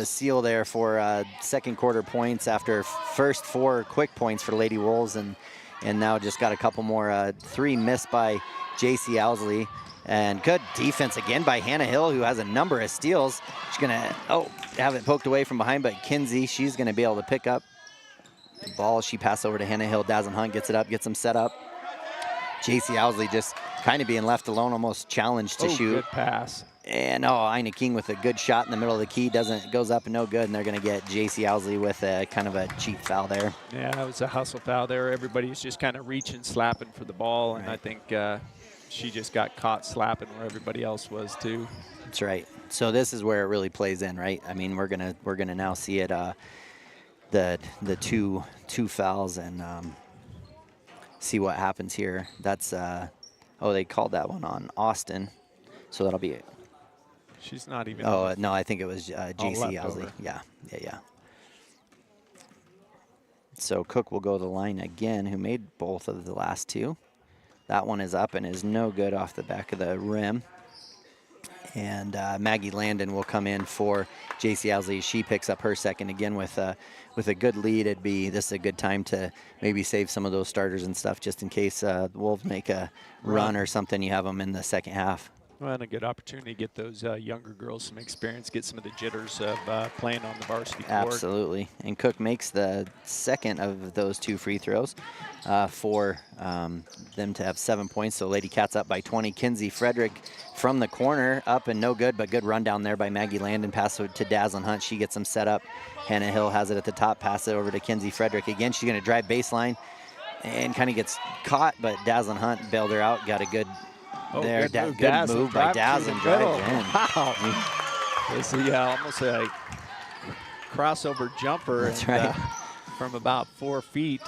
seal there for second quarter points after first 4 quick points for Lady Wolves, and now just got a couple more. 3 missed by J.C. Owsley, and good defense again by Hannah Hill, who has a number of steals. She's gonna have it poked away from behind, but Kinsey, she's gonna be able to pick up the ball. She passed over to Hannah Hill. Dazzlin Hunt gets it up, gets them set up. J.C. Owsley just kind of being left alone, almost challenged to shoot. Good pass. And Ina King with a good shot in the middle of the key, goes up and no good, and they're going to get J.C. Owsley with a kind of a cheap foul there. Yeah, it was a hustle foul there. Everybody's just kind of reaching, slapping for the ball, and I think she just got caught slapping where everybody else was too. That's right. So this is where it really plays in, right? I mean, we're gonna now see it the two fouls and see what happens here. That's they called that one on Austin, so that'll be it. She's not even. Oh, no, I think it was J.C. Owsley. Yeah. So Cook will go to the line again, who made both of the last 2. That one is up and is no good off the back of the rim. And Maggie Landon will come in for J.C. Owsley. She picks up her second again with a good lead. This is a good time to maybe save some of those starters and stuff just in case the Wolves make a run or something. You have them in the second half. Well, and a good opportunity to get those younger girls some experience, get some of the jitters of playing on the varsity court. Absolutely. And Cook makes the second of those 2 free throws for them to have 7 points. So Lady Cats up by 20. Kinsey Frederick from the corner, up and no good, but good run down there by Maggie Landon. Pass it to Dazzlin Hunt. She gets them set up. Hannah Hill has it at the top. Pass it over to Kinsey Frederick. Again, she's going to drive baseline and kind of gets caught, but Dazzlin Hunt bailed her out. Got a good there. Good move by Dazzlin. Drives in. Wow. It's almost a crossover jumper. That's right. From about 4 feet.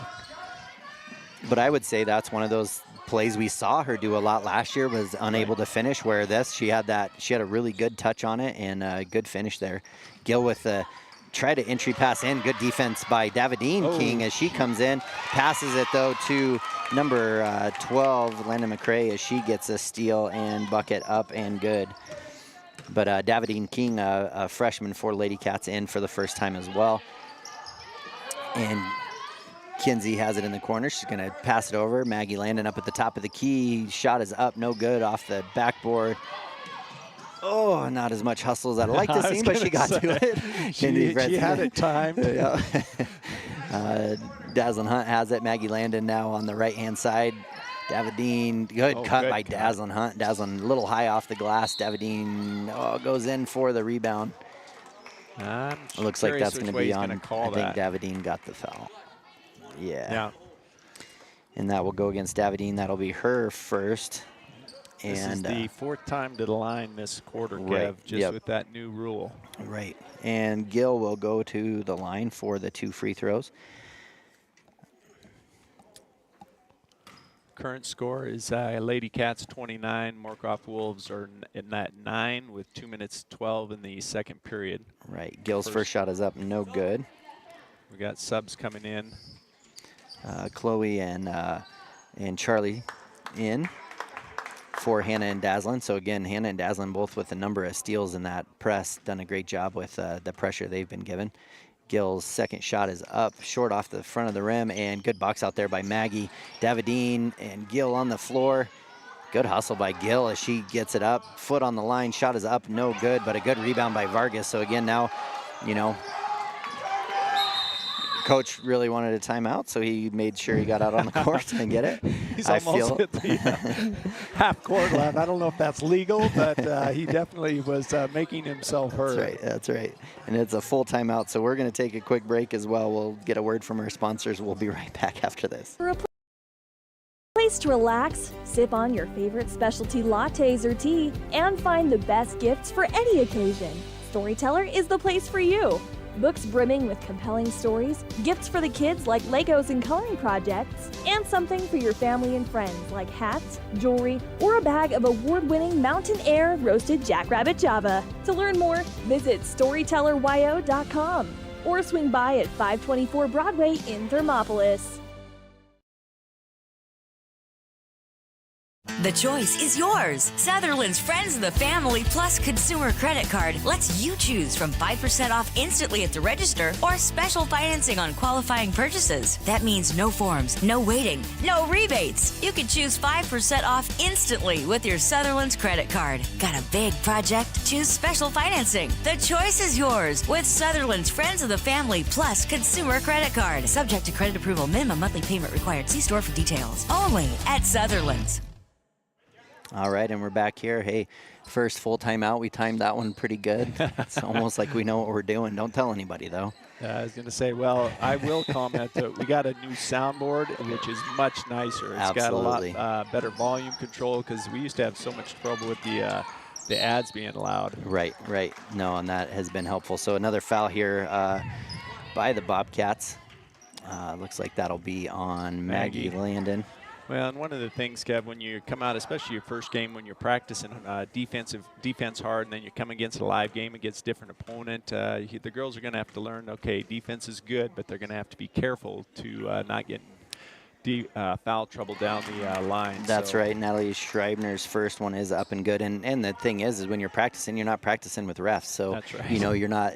But I would say that's one of those plays we saw her do a lot last year, was unable to finish, where she had a really good touch on it and a good finish there. Gill with the try to entry pass in. Good defense by Davidine King as she comes in. Passes it, though, to number 12, Landon McCrae, as she gets a steal and bucket up and good. But Davidine King, a freshman for Lady Cats, in for the first time as well. And Kinsey has it in the corner. She's going to pass it over. Maggie Landon up at the top of the key. Shot is up, no good, off the backboard. Oh, not as much hustle as I'd like to see, but she got to it. She had it timed. Dazzlin Hunt has it. Maggie Landon now on the right-hand side. Davidine, good cut by Dazzlin Hunt. Dazzlin a little high off the glass. Davidine goes in for the rebound. It looks like that's going to be on. I think Davidine got the foul. Yeah. And that will go against Davidine. That'll be her first. This is the 4th time to the line this quarter, Kev, just with that new rule. Right. And Gill will go to the line for the 2 free throws. Current score is Lady Cats 29, Moorcroft Wolves are in that 9 with 2 minutes 12 in the second period. Right. Gill's first shot is up, no good. We got subs coming in. Chloe and Charlie in for Hannah and Dazzlin. So again, Hannah and Dazzlin both with a number of steals in that press. Done a great job with the pressure they've been given. Gill's second shot is up, short off the front of the rim, and good box out there by Maggie. Davidine and Gill on the floor. Good hustle by Gill as she gets it up. Foot on the line, shot is up, no good, but a good rebound by Vargas. So again, now, Coach really wanted a timeout, so he made sure he got out on the court and get it. He's almost at the half court left. I don't know if that's legal, but he definitely was making himself heard. That's right. And it's a full timeout, so we're going to take a quick break as well. We'll get a word from our sponsors. We'll be right back after this. For a place to relax, sip on your favorite specialty lattes or tea, and find the best gifts for any occasion, Storyteller is the place for you. Books brimming with compelling stories, gifts for the kids like Legos and coloring projects, and something for your family and friends like hats, jewelry, or a bag of award-winning Mountain Air roasted Jackrabbit Java. To learn more, visit StorytellerYO.com or swing by at 524 Broadway in Thermopolis. The choice is yours. Sutherland's Friends of the Family Plus Consumer Credit Card lets you choose from 5% off instantly at the register or special financing on qualifying purchases. That means no forms, no waiting, no rebates. You can choose 5% off instantly with your Sutherland's credit card. Got a big project? Choose special financing. The choice is yours with Sutherland's Friends of the Family Plus Consumer Credit Card. Subject to credit approval. Minimum monthly payment required. See store for details. Only at Sutherland's. All right, and we're back here. Hey, first full timeout. We timed that one pretty good. It's almost like we know what we're doing. Don't tell anybody, though. I was going to say, well, I will comment that we got a new soundboard, which is much nicer. It's got a lot better volume control because we used to have so much trouble with the ads being loud. Right. No, and that has been helpful. So another foul here by the Bobcats. Looks like that'll be on Maggie Landon. Well, and one of the things, Kev, when you come out, especially your first game, when you're practicing defense hard, and then you come against a live game against a different opponent, the girls are going to have to learn, okay, defense is good, but they're going to have to be careful to not get foul trouble down the line. That's right. Natalie Schreibner's first one is up and good. And the thing is when you're practicing, you're not practicing with refs. So, that's right. You're not,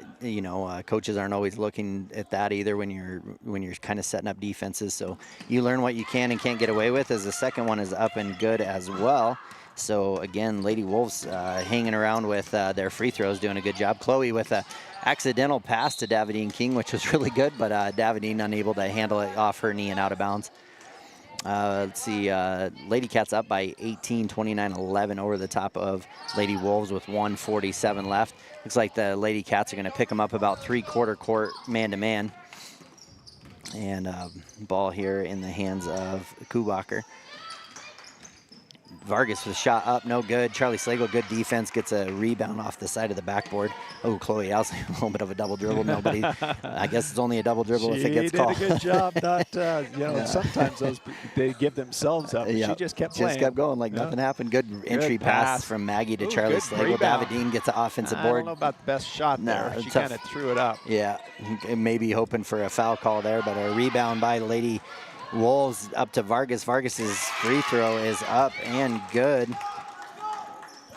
coaches aren't always looking at that either when you're kind of setting up defenses. So you learn what you can and can't get away with, as the second one is up and good as well. So again, Lady Wolves hanging around with their free throws, doing a good job. Chloe with a accidental pass to Davidine King, which was really good, but Davidine unable to handle it off her knee and out of bounds. Let's see, Lady Cats up by 18, 29-11 over the top of Lady Wolves with 1:47 left. Looks like the Lady Cats are going to pick them up about three-quarter court man-to-man. And ball here in the hands of Kubacher. Vargas with a shot up, no good. Charlie Slagle, good defense, gets a rebound off the side of the backboard. Oh, Chloe Owsley, a little bit of a double dribble. Nobody, I guess it's only a double dribble if it gets called. She did a good job. Not, sometimes they give themselves up. She just kept playing. Just kept going like nothing happened. Good entry pass from Maggie to Charlie Slagle. Davidine gets an offensive board. I don't know about the best shot there. She kind of threw it up. Yeah, maybe hoping for a foul call there, but a rebound by Lady Wolves up to Vargas. Vargas's free throw is up and good.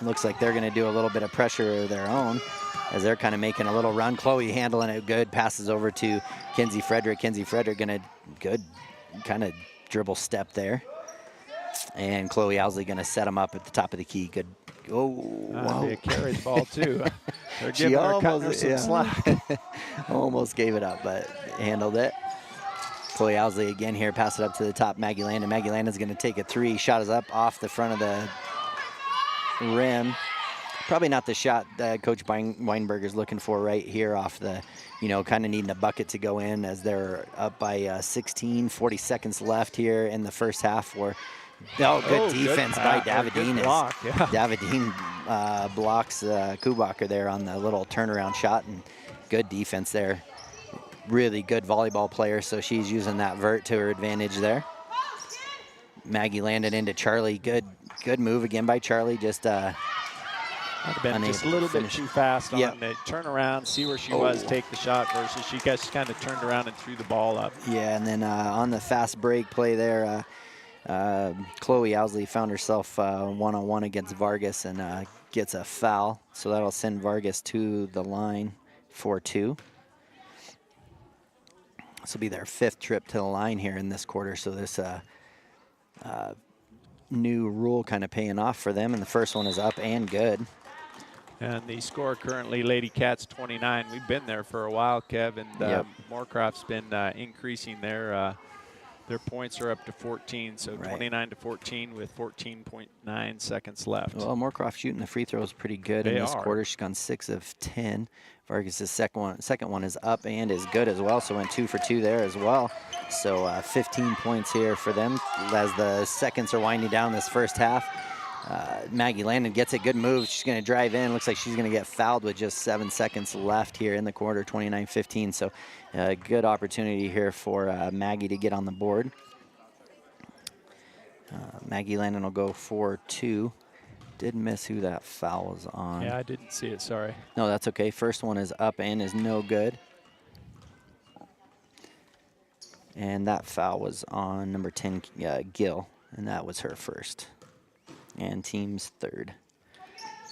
Looks like they're going to do a little bit of pressure of their own as they're kind of making a little run. Chloe handling it good. Passes over to Kinsey Frederick. Kinsey Frederick going to good kind of dribble step there. And Chloe Owsley going to set them up at the top of the key. Good. Oh, wow. They carried the ball too. They're giving her some slack. Almost gave it up, but handled it. Chloe Owsley again here, pass it up to the top, Maggie Landon. Maggie Landon's going to take a three. Shot is up off the front of the rim. Probably not the shot that Coach Weinberger's looking for right here off the, kind of needing a bucket to go in as they're up by 16, 40 seconds left here in the first half. Good defense by Davidine. Block, Davidine blocks Kubacher there on the little turnaround shot, and good defense there. Really good volleyball player, so she's using that vert to her advantage there. Maggie landed into Charlie. Good move again by Charlie. Just might have been just a little bit too fast on the turnaround, see where she was, take the shot versus she just kind of turned around and threw the ball up. Yeah, and then on the fast break play there, Chloe Owsley found herself one-on-one against Vargas and gets a foul. So that'll send Vargas to the line for 2. This will be their 5th trip to the line here in this quarter, so this new rule kind of paying off for them, and the first one is up and good. And the score currently, Lady Cats 29. We've been there for a while, Kev, and Moorcroft's been increasing their points are up to 14, so 29-14 with 14.9 seconds left. Well, Moorcroft shooting the free throws pretty good in this quarter. She's gone 6 of 10. Vargas' second one is up and is good as well, so went 2 for 2 there as well. So 15 points here for them as the seconds are winding down this first half. Maggie Landon gets a good move. She's going to drive in. Looks like she's going to get fouled with just 7 seconds left here in the quarter, 29-15. So a good opportunity here for Maggie to get on the board. Maggie Landon will go for 2. Did miss who that foul was on. Yeah, I didn't see it, sorry. No, that's okay. First one is up and is no good. And that foul was on number 10, Gill, and that was her first. And team's 3rd.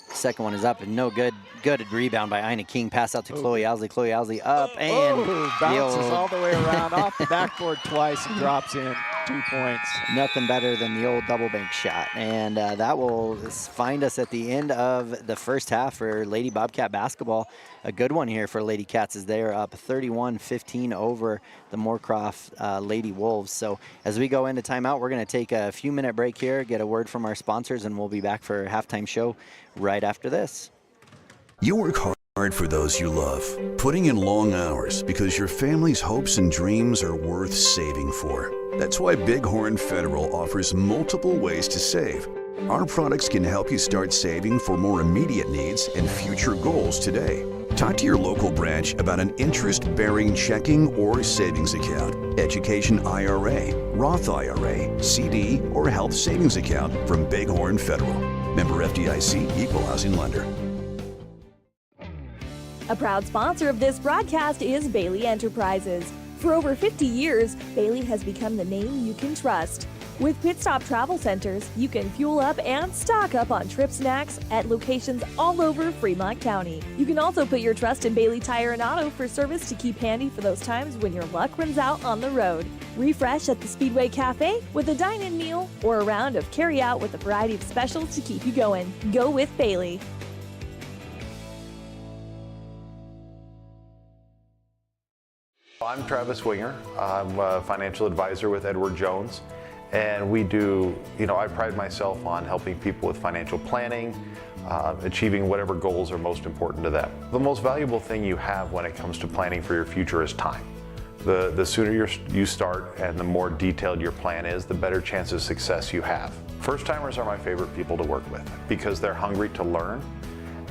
Second one is up and no good. Good rebound by Ina King. Pass out to Chloe Owsley. Chloe Owsley up and bounces all the way around off the backboard twice and drops in 2 points. Nothing better than the old double bank shot. And that will find us at the end of the first half for Lady Bobcat Basketball. A good one here for Lady Cats as they are up 31-15 over the Moorcroft Lady Wolves. So as we go into timeout, we're going to take a few minute break here, get a word from our sponsors, and we'll be back for a halftime show right after this. You work hard for those you love, putting in long hours because your family's hopes and dreams are worth saving for. That's why Bighorn Federal offers multiple ways to save. Our products can help you start saving for more immediate needs and future goals today. Talk to your local branch about an interest-bearing checking or savings account, education IRA, Roth IRA, CD, or health savings account from Bighorn Federal. Member FDIC, Equal Housing Lender. A proud sponsor of this broadcast is Bailey Enterprises. For over 50 years, Bailey has become the name you can trust. With Pit Stop Travel Centers, you can fuel up and stock up on trip snacks at locations all over Fremont County. You can also put your trust in Bailey Tire and Auto for service to keep handy for those times when your luck runs out on the road. Refresh at the Speedway Cafe with a dine-in meal or a round of carry-out with a variety of specials to keep you going. Go with Bailey. I'm Travis Winger. I'm a financial advisor with Edward Jones, and we do, I pride myself on helping people with financial planning, achieving whatever goals are most important to them. The most valuable thing you have when it comes to planning for your future is time. The sooner you start and the more detailed your plan is, the better chance of success you have. First-timers are my favorite people to work with because they're hungry to learn,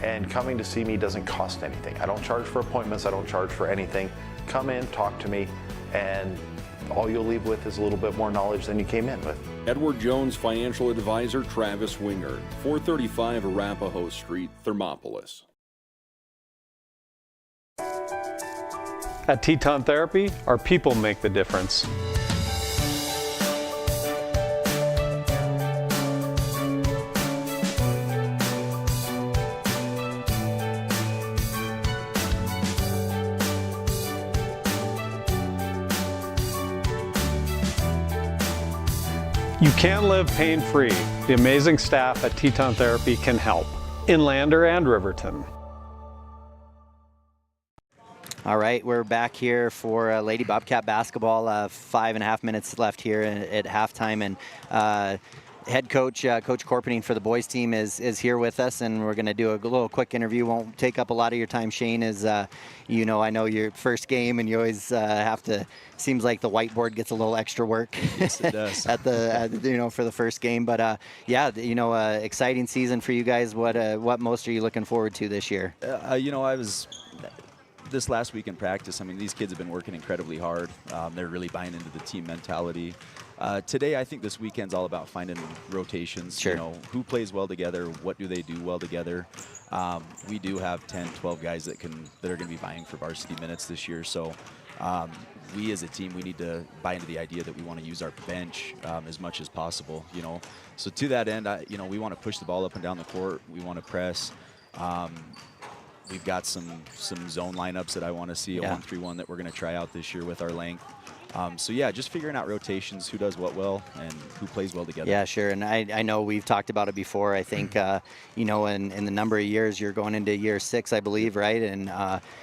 and coming to see me doesn't cost anything. I don't charge for appointments, I don't charge for anything. Come in, talk to me, and all you'll leave with is a little bit more knowledge than you came in with. Edward Jones financial advisor Travis Winger, 435 Arapahoe Street, Thermopolis. At Teton Therapy, our people make the difference. You can live pain-free. The amazing staff at Teton Therapy can help. In Lander and Riverton. All right, we're back here for Lady Bobcat Basketball. 5.5 minutes left here at halftime, and head coach, Coach Corpening for the boys team is here with us, and we're going to do a little quick interview. Won't take up a lot of your time, Shane, as I know your first game, and you always have to, seems like the whiteboard gets a little extra work. Yes, it does. For the first game, but exciting season for you guys. What most are you looking forward to this year? This last week in practice, these kids have been working incredibly hard. They're really buying into the team mentality. Today, I think this weekend's all about finding rotations. Sure. Who plays well together, what do they do well together. We do have 10, 12 guys that are going to be vying for varsity minutes this year. So we as a team, we need to buy into the idea that we want to use our bench as much as possible. So to that end, we want to push the ball up and down the court. We want to press. We've got some zone lineups that I want to see, a 1-3-1 that we're going to try out this year with our length. Just figuring out rotations, who does what well, and who plays well together. Yeah, sure. And I know we've talked about it before. I think, in the number of years, you're going into year 6, I believe, right? And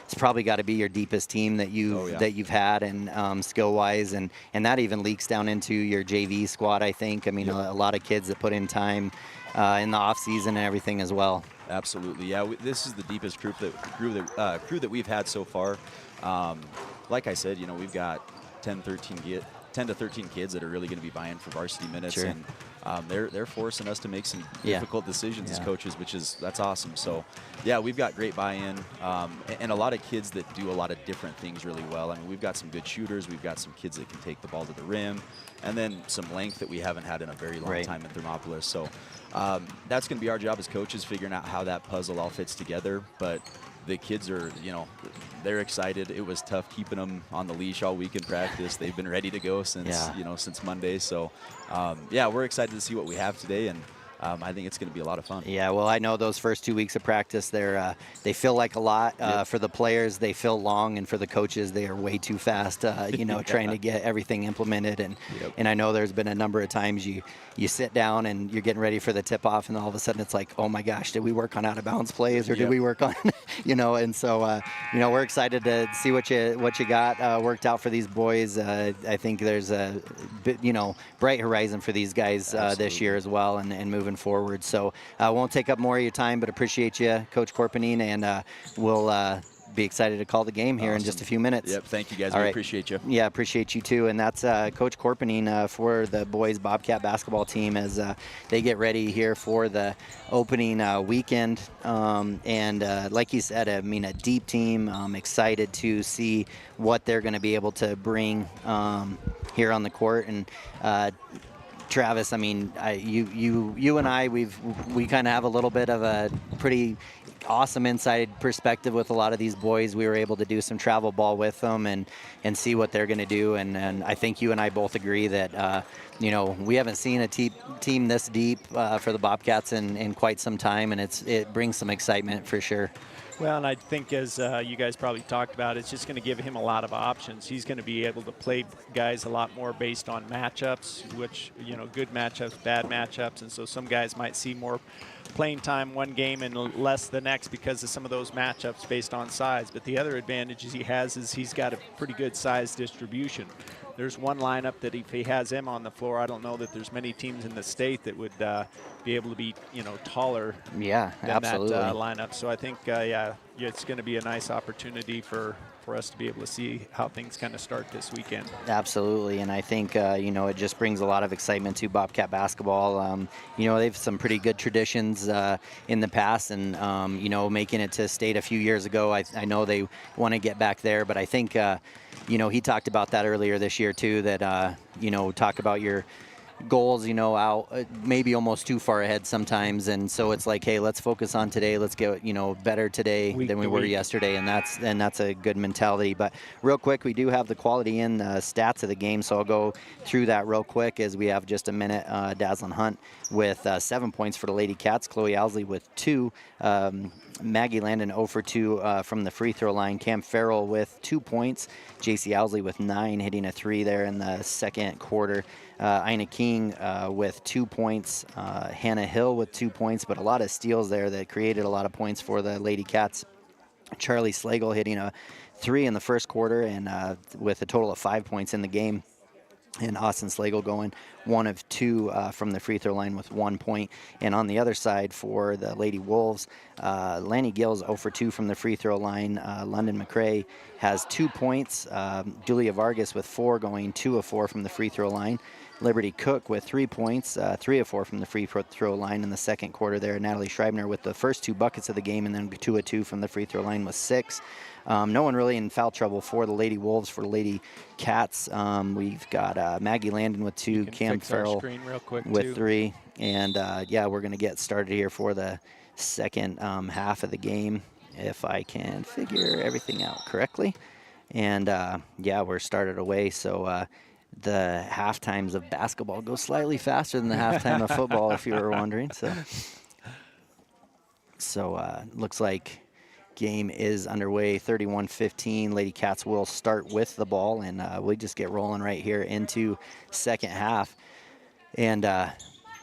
it's probably got to be your deepest team that you've had, and skill-wise, and that even leaks down into your JV squad, I think. A lot of kids that put in time in the off season and everything as well. Absolutely, yeah. This is the deepest crew that we've had so far. Like I said, we've got 10 to 13 kids that are really going to be vying for varsity minutes, sure. And they're forcing us to make some difficult decisions as coaches, that's awesome. So, yeah, we've got great buy-in, and a lot of kids that do a lot of different things really well. We've got some good shooters, we've got some kids that can take the ball to the rim, and then some length that we haven't had in a very long time in Thermopolis. So that's going to be our job as coaches, figuring out how that puzzle all fits together. But the kids are, they're excited. It was tough keeping them on the leash all week in practice. They've been ready to go since Monday. So, we're excited to see what we have today, and I think it's going to be a lot of fun. Yeah, well, I know those first 2 weeks of practice, they feel like a lot. For the players, they feel long, and for the coaches, they are way too fast, trying to get everything implemented. And I know there's been a number of times you sit down and you're getting ready for the tip-off, and all of a sudden it's like, oh my gosh, did we work on out-of-bounds plays, or did we work on, and so, we're excited to see what you got worked out for these boys. I think there's a bit, bright horizon for these guys this year as well, and moving forward. So I won't take up more of your time, but appreciate you, Coach Corpening, and we'll be excited to call the game here in just a few minutes. Yep, thank you guys. All we right. appreciate you. Yeah, appreciate you too. And that's Coach Corpening for the boys Bobcat basketball team as they get ready here for the opening weekend. And like you said, a deep team. I'm excited to see what they're going to be able to bring here on the court. And Travis, you and I, we kind of have a little bit of a pretty awesome inside perspective with a lot of these boys. We were able to do some travel ball with them and see what they're going to do. And I think you and I both agree that, we haven't seen a team this deep for the Bobcats in quite some time, and it brings some excitement for sure. Well, and I think as you guys probably talked about, it's just going to give him a lot of options. He's going to be able to play guys a lot more based on matchups, which, good matchups, bad matchups. And so some guys might see more playing time one game and less the next because of some of those matchups based on size. But the other advantages he has is he's got a pretty good size distribution. There's one lineup that if he has him on the floor, I don't know that there's many teams in the state that would be able to be, taller than absolutely. that lineup. So I think, it's going to be a nice opportunity for us to be able to see how things kind of start this weekend. Absolutely, and I think, it just brings a lot of excitement to Bobcat basketball. They've some pretty good traditions in the past, and, making it to state a few years ago, I know they want to get back there, but I think, he talked about that earlier this year too, that, talk about your goals, out maybe almost too far ahead sometimes, and so it's like, hey, let's focus on today. Let's get better today than we were yesterday, and that's a good mentality. But real quick, we do have the quality in stats of the game, so I'll go through that real quick as we have just a minute. Dazzlin Hunt with 7 points for the Lady Cats. Chloe Owsley with 2. Maggie Landon 0 for 2 from the free throw line. Cam Farrell with 2 points. JC Owsley with 9, hitting a 3 there in the second quarter. Ina King with 2 points. Hannah Hill with 2 points, but a lot of steals there that created a lot of points for the Lady Cats. Charlie Slagle hitting a 3 in the first quarter and with a total of 5 points in the game. And Austin Slagle going 1 of 2 from the free throw line with 1 point. And on the other side for the Lady Wolves, Lanny Gills 0 for 2 from the free throw line. London McCrae has 2 points. Julia Vargas with 4, going 2 of 4 from the free throw line. Liberty Cook with 3 points, 3 of 4 from the free throw line in the second quarter there. Natalie Schreibner with the first 2 buckets of the game, and then 2 of 2 from the free throw line with 6. No one really in foul trouble for the Lady Wolves. For the Lady Cats, we've got Maggie Landon with 2, Cam Farrell with 3. And, we're going to get started here for the second half of the game, if I can figure everything out correctly. And, we're started away, so the half times of basketball go slightly faster than the halftime of football, if you were wondering. So looks like game is underway, 31-15. Lady Cats will start with the ball, and we just get rolling right here into second half. And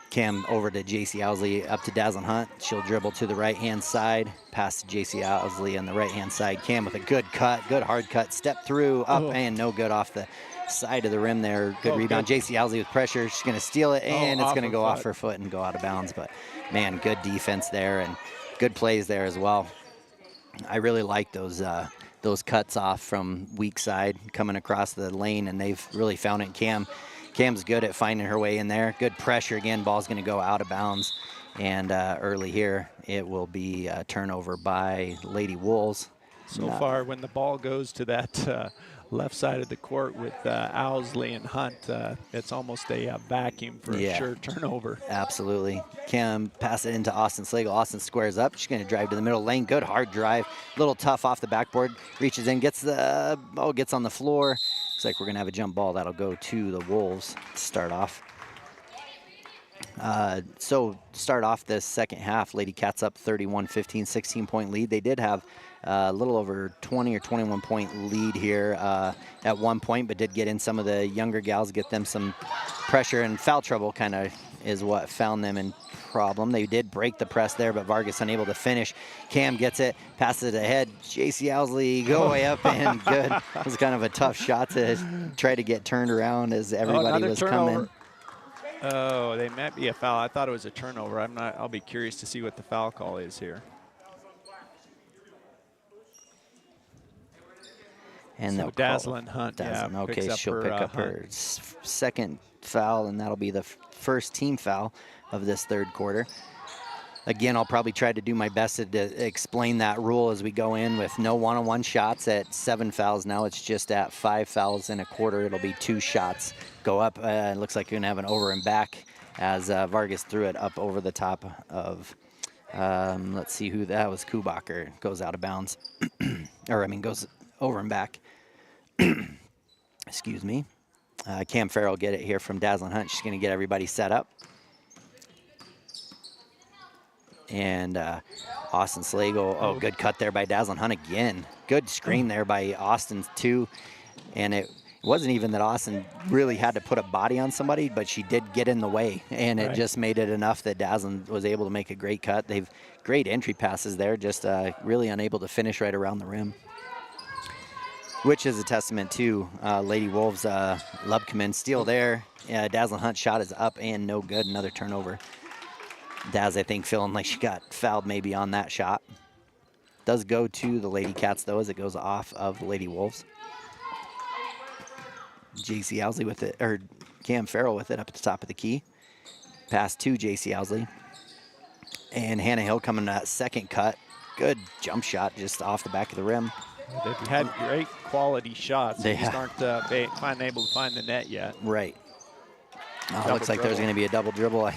Cam over to JC Owsley, up to Dazzlin Hunt. She'll dribble to the right-hand side, pass to JC Owsley on the right-hand side. Cam with a good cut, good hard cut, step through, up, and no good off the side of the rim there. Good rebound. JC Owsley with pressure. She's going to steal it, and it's going to go off her foot and go out of bounds. But, man, good defense there and good plays there as well. I really like those cuts off from weak side coming across the lane, and they've really found it. Cam's good at finding her way in there. Good pressure again. Ball's going to go out of bounds. And early here, it will be a turnover by Lady Wolves. So far, when the ball goes to that left side of the court with Owsley and Hunt, it's almost a vacuum for a sure turnover. Absolutely. Cam pass it into Austin Slagle. Austin squares up. She's going to drive to the middle lane. Good hard drive. A little tough off the backboard. Reaches in, gets on the floor. Looks like we're going to have a jump ball that'll go to the Wolves to start off. So start off this second half, Lady Cats up 31-15, 16-point lead. They did have a little over 20 or 21-point lead here at one point, but did get in some of the younger gals, get them some pressure, and foul trouble kind of is what found them in problem. They did break the press there, but Vargas unable to finish. Cam gets it, passes it ahead. JC Owsley go way up and good. It was kind of a tough shot to try to get turned around as everybody was coming. Oh, they might be a foul. I thought it was a turnover. I'll be curious to see what the foul call is here. And so Dazzlin Hunt, okay, she'll pick up her second foul, and that'll be the first team foul of this third quarter. Again, I'll probably try to do my best to explain that rule as we go in with no one-on-one shots at 7 fouls. Now it's just at 5 fouls in a quarter. It'll be 2 shots go up. It looks like you're going to have an over and back as Vargas threw it up over the top of, let's see who that was, Kubacher. Goes out of bounds. Goes over and back. Excuse me. Cam Farrell get it here from Dazzlin Hunt. She's going to get everybody set up. And Austin Slagle, oh, good cut there by Dazzlin Hunt again. Good screen there by Austin, too. And it wasn't even that Austin really had to put a body on somebody, but she did get in the way. And it just made it enough that Dazzlin was able to make a great cut. They've great entry passes there, just really unable to finish right around the rim. Which is a testament to Lady Wolves. Lubkeman steal there. Dazzlin Hunt shot is up and no good. Another turnover. Daz, I think, feeling like she got fouled maybe on that shot. Does go to the Lady Cats, though, as it goes off of the Lady Wolves. J.C. Owsley with it, or Cam Farrell with it up at the top of the key. Pass to J.C. Owsley. And Hannah Hill coming to that second cut. Good jump shot just off the back of the rim. They've had great quality shots. They just aren't able to find the net yet. Right. Looks like there's going to be a double dribble.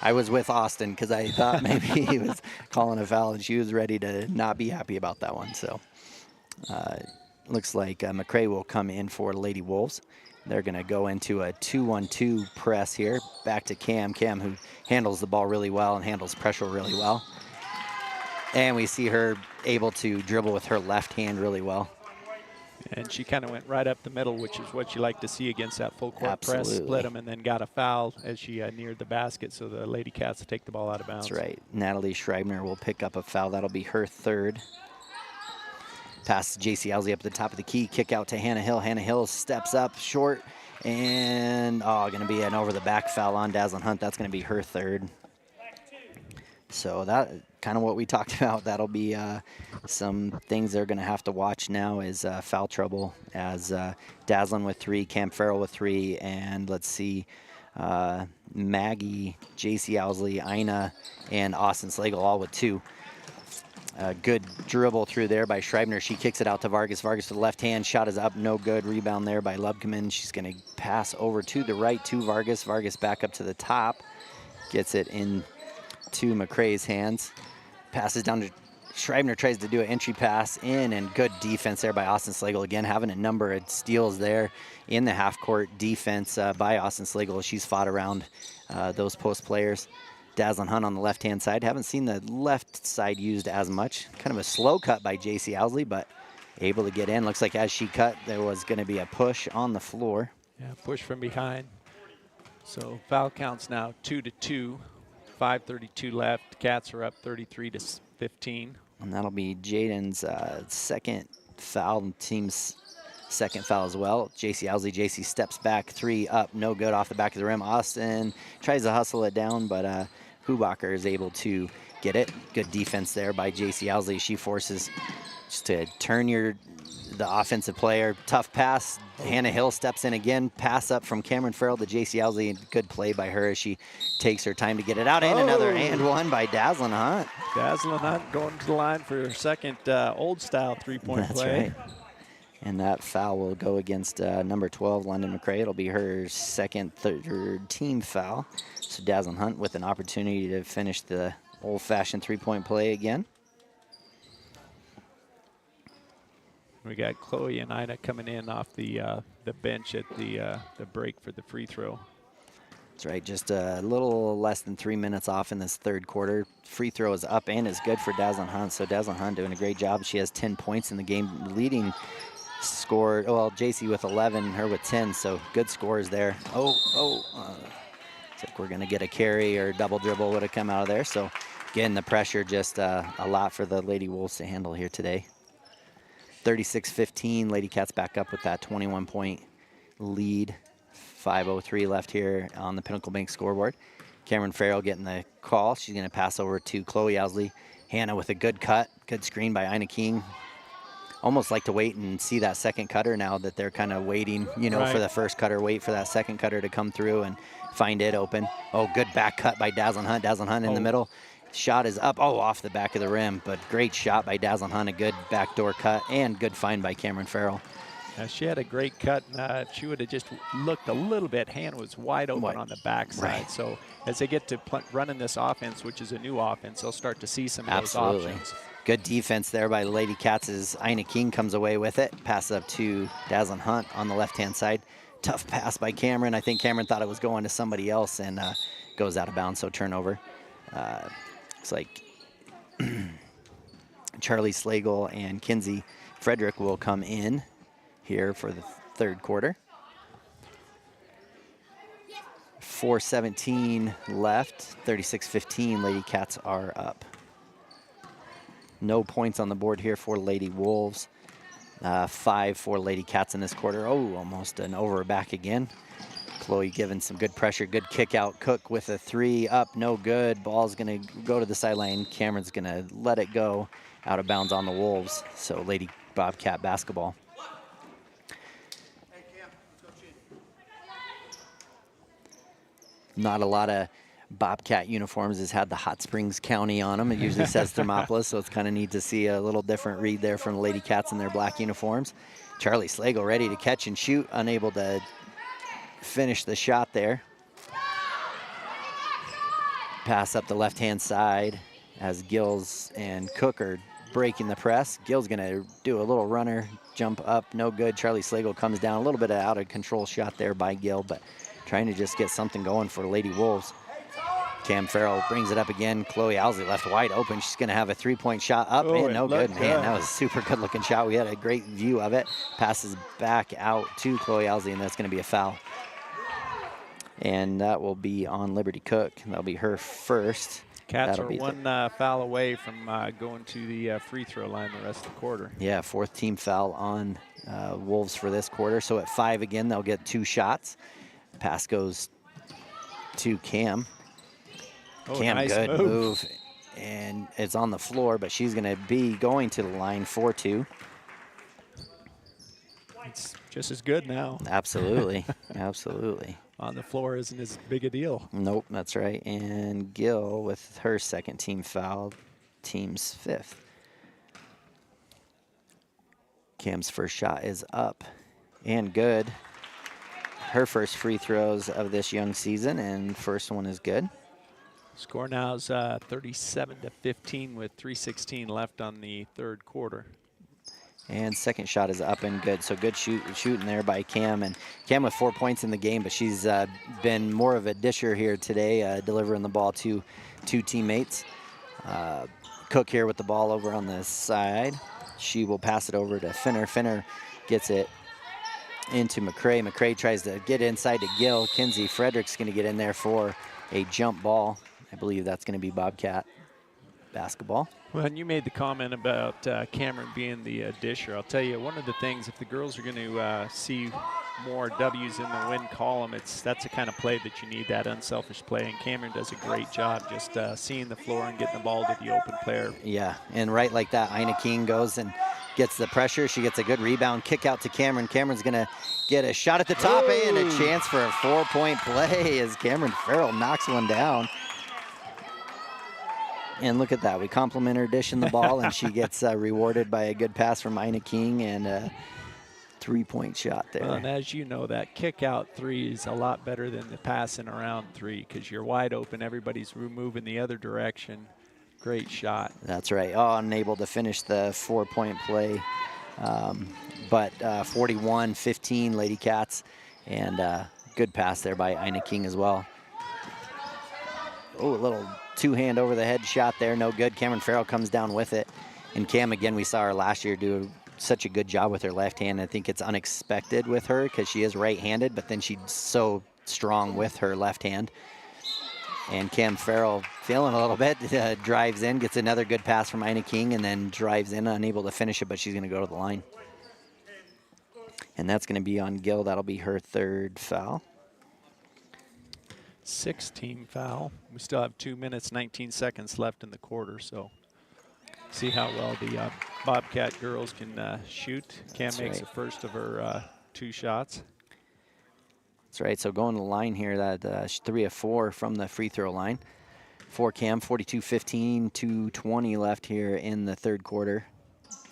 I was with Austin because I thought maybe he was calling a foul, and she was ready to not be happy about that one. So looks like McCray will come in for Lady Wolves. They're going to go into a 2-1-2 press here. Back to Cam. Cam, who handles the ball really well and handles pressure really well. And we see her able to dribble with her left hand really well. And she kind of went right up the middle, which is what you like to see against that full court press. Split them and then got a foul as she neared the basket, so the Lady Cats take the ball out of bounds. That's right. Natalie Schreibner will pick up a foul. That'll be her third. Pass to J.C. Owsley up at the top of the key. Kick out to Hannah Hill. Hannah Hill steps up short. And, going to be an over-the-back foul on Dazzlin Hunt. That's going to be her third. So that kind of what we talked about. That'll be some things they're going to have to watch now is foul trouble as Dazzlin with 3, Cam Farrell with 3, and let's see, Maggie, J.C. Owsley, Ina, and Austin Slagle all with 2. Good dribble through there by Schreibner. She kicks it out to Vargas. Vargas to the left hand. Shot is up. No good. Rebound there by Lubkeman. She's going to pass over to the right to Vargas. Vargas back up to the top. Gets it in to McCray's hands. Passes down to Schreibner. Tries to do an entry pass in, and good defense there by Austin Slagle. Again, having a number of steals there in the half-court defense by Austin Slagle. She's fought around those post players. Dazzlin Hunt on the left-hand side. Haven't seen the left side used as much. Kind of a slow cut by J.C. Owsley, but able to get in. Looks like as she cut, there was going to be a push on the floor. Yeah, push from behind. So foul counts now 2-2. 5:32 left. Cats are up 33-15. And that'll be Jaden's second foul, and team's second foul as well. J.C. Owsley, J.C. steps back, 3 up, no good off the back of the rim. Austin tries to hustle it down, but Hubacher is able to get it. Good defense there by J.C. Owsley. She forces just to turn the offensive player. Tough pass. Hannah Hill steps in again. Pass up from Cameron Farrell to J.C. Owsley. Good play by her as she takes her time to get it out. And another and one by Dazzlin Hunt. Dazzlin Hunt going to the line for her second old-style three-point play. That's right. And that foul will go against number 12, London McCray. It'll be her second, third team foul. So Dazzlin Hunt with an opportunity to finish the old-fashioned three-point play again. We got Chloe and Ina coming in off the bench at the break for the free throw. That's right, just a little less than 3 minutes off in this third quarter. Free throw is up and is good for Dazzlin Hunt. So Dazzlin Hunt doing a great job. She has 10 points in the game, leading score. Well, JC with 11, her with 10. So good scores there. Looks like we're going to get a carry or double dribble would have come out of there. So again, the pressure just a lot for the Lady Wolves to handle here today. 36-15, Lady Cats back up with that 21-point lead. 5:03 left here on the Pinnacle Bank scoreboard. Cameron Farrell getting the call. She's going to pass over to Chloe Owsley. Hannah with a good cut. Good screen by Ina King. Almost like to wait and see that second cutter now that they're kind of waiting, for the first cutter. Wait for that second cutter to come through and find it open. Oh, good back cut by Dazzlin Hunt. Dazzlin Hunt in the middle. Shot is up. Off the back of the rim. But great shot by Dazzlin Hunt. A good backdoor cut and good find by Cameron Farrell. She had a great cut. If she would have just looked a little bit, Hannah was wide open on the backside. Right. So as they get to running this offense, which is a new offense, they'll start to see some of those options. Good defense there by the Lady Cats as Ina King comes away with it. Pass up to Dazzlin Hunt on the left-hand side. Tough pass by Cameron. I think Cameron thought it was going to somebody else and goes out of bounds, so turnover. Looks like Charlie Slagle and Kinsey Frederick will come in here for the third quarter. 4:17 left, 36-15, Lady Cats are up. No points on the board here for Lady Wolves. 5 for Lady Cats in this quarter. Oh, almost an over back again. Chloe giving some good pressure, good kick out. Cook with a 3 up, no good. Ball's gonna go to the sideline. Cameron's gonna let it go out of bounds on the Wolves. So Lady Bobcat basketball. Not a lot of Bobcat uniforms has had the Hot Springs County on them. It usually says Thermopolis, so it's kind of neat to see a little different read there from the Lady Cats in their black uniforms. Charlie Slagle ready to catch and shoot, unable to finish the shot there. Pass up the left-hand side as Gills and Cook are breaking the press. Gills gonna do a little runner, jump up, no good. Charlie Slagle comes down, a little bit of out of control shot there by Gill, but trying to just get something going for Lady Wolves. Cam Farrell brings it up again. Chloe Owsley left wide open. She's going to have a three-point shot up. Man, no good. Man, that was a super good-looking shot. We had a great view of it. Passes back out to Chloe Owsley, and that's going to be a foul. And that will be on Liberty Cook. That'll be her first. Cats are one foul away from going to the free throw line the rest of the quarter. Yeah, 4th team foul on Wolves for this quarter. So at 5 again, they'll get 2 shots. Pass goes to Cam. Oh, Cam, nice good move. And it's on the floor, but she's going to be going to the line for 2. It's just as good now. Absolutely, absolutely. On the floor isn't as big a deal. Nope, that's right. And Gill with her 2nd team foul, team's 5th. Cam's first shot is up and good. Her first free throws of this young season, and first one is good. Score now is 37-15 with 3:16 left on the third quarter. And second shot is up and good. So good shooting there by Cam. And Cam with 4 points in the game, but she's been more of a disher here today, delivering the ball to 2 teammates. Cook here with the ball over on the side. She will pass it over to Finner. Finner gets it into McCray. McCray tries to get inside to Gill. Kinsey Frederick's going to get in there for a jump ball. I believe that's going to be Bobcat basketball. Well, and you made the comment about Cameron being the disher. I'll tell you, one of the things, if the girls are going to see more W's in the win column, that's the kind of play that you need, that unselfish play. And Cameron does a great job just seeing the floor and getting the ball to the open player. Yeah, and right like that, Ina King goes and gets the pressure. She gets a good rebound, kick out to Cameron. Cameron's going to get a shot at the top and a chance for a 4-point play as Cameron Farrell knocks one down. And look at that. We compliment her dishing the ball, and she gets rewarded by a good pass from Ina King and a 3-point shot there. Well, and as you know, that kick-out 3 is a lot better than the passing around 3 because you're wide open. Everybody's moving the other direction. Great shot. That's right. Oh, unable to finish the 4-point play. But 41-15 Lady Cats. And good pass there by Ina King as well. Oh, a little two-hand over the head shot there. No good. Cameron Farrell comes down with it. And Cam, again, we saw her last year do such a good job with her left hand. I think it's unexpected with her because she is right-handed, but then she's so strong with her left hand. And Cam Farrell feeling a little bit, drives in, gets another good pass from Ina King, and then drives in, unable to finish it, but she's going to go to the line. And that's going to be on Gill. That'll be her 3rd foul. 6-team foul. We still have 2 minutes, 19 seconds left in the quarter, so see how well the Bobcat girls can shoot. Cam makes the first of her 2 shots. That's right. So going to the line here, that 3 of 4 from the free throw line. For Cam, 42-15, 2:20 left here in the 3rd quarter.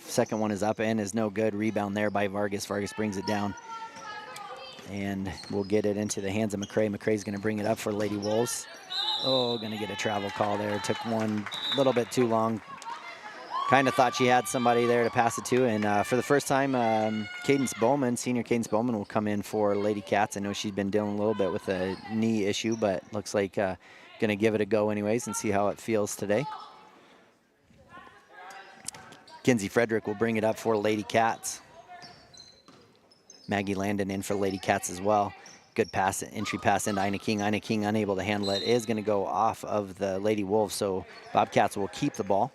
Second one is up and is no good. Rebound there by Vargas. Vargas brings it down. And we'll get it into the hands of McCray. McCray's going to bring it up for Lady Wolves. Oh, going to get a travel call there. Took one a little bit too long. Kind of thought she had somebody there to pass it to. And for the first time, Cadence Bowman, senior Cadence Bowman, will come in for Lady Cats. I know she's been dealing a little bit with a knee issue, but looks like going to give it a go anyways and see how it feels today. Kinsey Frederick will bring it up for Lady Cats. Maggie Landon in for Lady Cats as well. Good pass, entry pass into Ina King. Ina King unable to handle it. Is going to go off of the Lady Wolves, so Bobcats will keep the ball.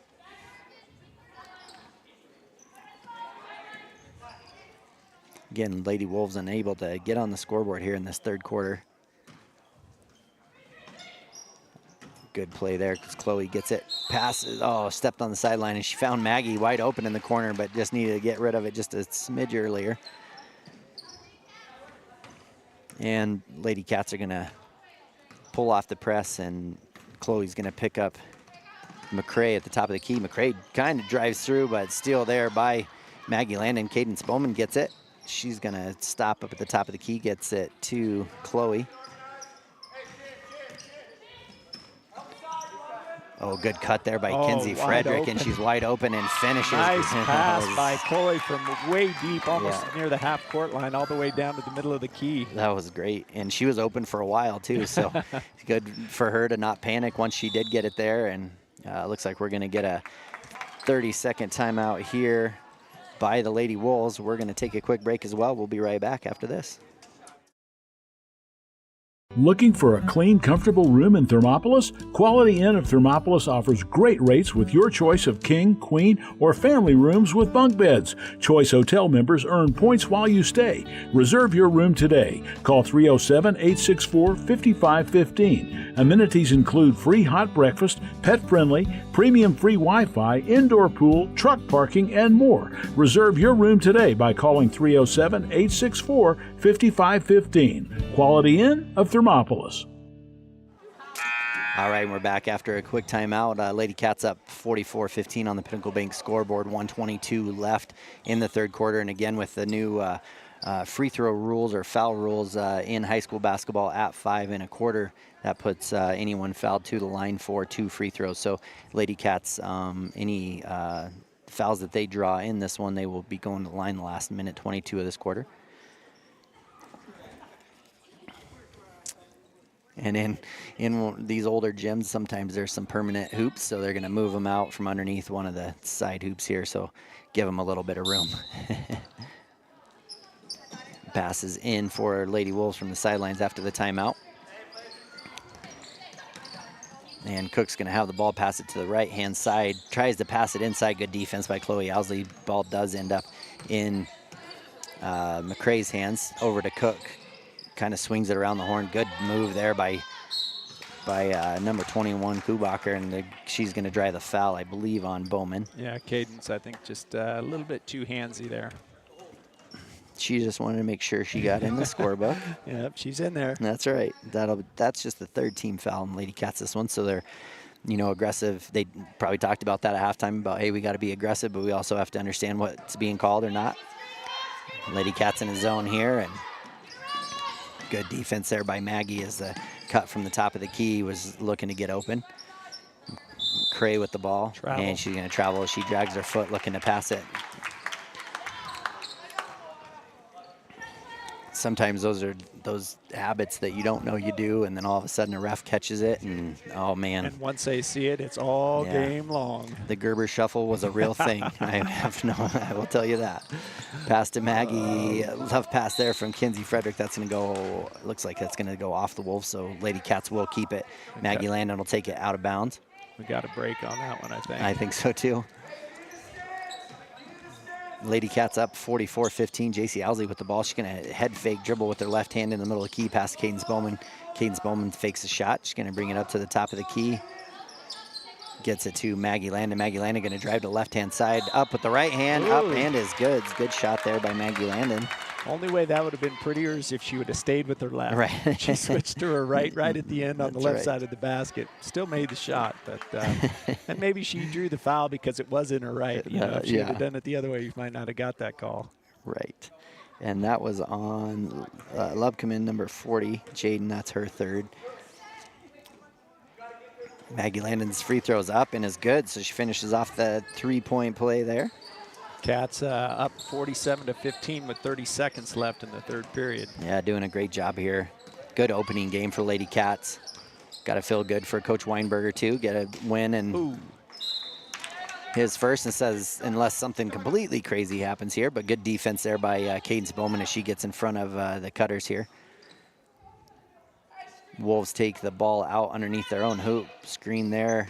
Again, Lady Wolves unable to get on the scoreboard here in this third quarter. Good play there because Chloe gets it. Passes, stepped on the sideline, and she found Maggie wide open in the corner, but just needed to get rid of it just a smidge earlier. And Lady Cats are going to pull off the press, and Chloe's going to pick up McCrae at the top of the key. McCrae kind of drives through, but still there by Maggie Landon. Cadence Bowman gets it. She's going to stop up at the top of the key, gets it to Chloe. Oh, good cut there by Kinsey Frederick, and she's wide open and finishes. Nice pass by Chloe from way deep, almost near the half-court line, all the way down to the middle of the key. That was great, and she was open for a while, too, so good for her to not panic once she did get it there, and looks like we're going to get a 30-second timeout here by the Lady Wolves. We're going to take a quick break as well. We'll be right back after this. Looking for a clean, comfortable room in Thermopolis? Quality Inn of Thermopolis offers great rates with your choice of king, queen, or family rooms with bunk beds. Choice Hotel members earn points while you stay. Reserve your room today. Call 307-864-5515. Amenities include free hot breakfast, pet-friendly, premium free Wi-Fi, indoor pool, truck parking, and more. Reserve your room today by calling 307-864-5515. Quality Inn of Thermopolis. All right, we're back after a quick timeout. Lady Cats up 44-15 on the Pinnacle Bank scoreboard. 1:22 left in the third quarter. And again, with the new free throw rules or foul rules in high school basketball at 5 1/4, that puts anyone fouled to the line for 2 free throws. So Lady Cats, any fouls that they draw in this one, they will be going to the line the last minute 22 of this quarter. And in these older gyms, sometimes there's some permanent hoops, so they're going to move them out from underneath one of the side hoops here, so give them a little bit of room. Passes in for Lady Wolves from the sidelines after the timeout. And Cook's going to have the ball, pass it to the right-hand side. Tries to pass it inside. Good defense by Chloe Owsley. Ball does end up in McCrae's hands. Over to Cook. Kind of swings it around the horn. Good move there by number 21, Kubacher, and she's going to drive the foul, I believe, on Bowman. Yeah, Cadence, I think, just a little bit too handsy there. She just wanted to make sure she got in the scorebook. Yep, she's in there. That's right. That's just the third team foul in Lady Cats this one, so they're, aggressive. They probably talked about that at halftime about, hey, we got to be aggressive, but we also have to understand what's being called or not. Lady Cats in a zone here, and good defense there by Maggie as the cut from the top of the key was looking to get open. Cray with the ball, and she's going to travel. She drags her foot looking to pass it. Sometimes those are those habits that you don't know you do, and then all of a sudden a ref catches it, and oh man. And once they see it, it's all game long. The Gerber shuffle was a real thing. I will tell you that. Pass to Maggie, tough pass there from Kinsey Frederick. That's going to go, looks like that's going to go off the Wolves, so Lady Cats will keep it. Okay. Maggie Landon will take it out of bounds. We got a break on that one, I think. I think so too. Lady Cats up 44-15. JC Owsley with the ball. She's going to head fake, dribble with her left hand in the middle of the key, past Cadence Bowman. Cadence Bowman fakes a shot. She's going to bring it up to the top of the key. Gets it to Maggie Landon. Maggie Landon going to drive to the left-hand side. Up with the right hand. Up and is good. Good shot there by Maggie Landon. Only way that would have been prettier is if she would have stayed with her left. Right. She switched to her right at the end on the left side of the basket. Still made the shot, but and maybe she drew the foul because it was in her right. If she had done it the other way, you might not have got that call. Right. And that was on Lubkeman, number 40. Jaden, that's her third. Maggie Landon's free throw's up and is good, so she finishes off the three-point play there. Cats up 47-15 with 30 seconds left in the third period. Yeah, doing a great job here. Good opening game for Lady Cats. Got to feel good for Coach Weinberger, too. Get a win and his first, and says unless something completely crazy happens here, but good defense there by Cadence Bowman as she gets in front of the Cutters here. Wolves take the ball out underneath their own hoop. Screen there.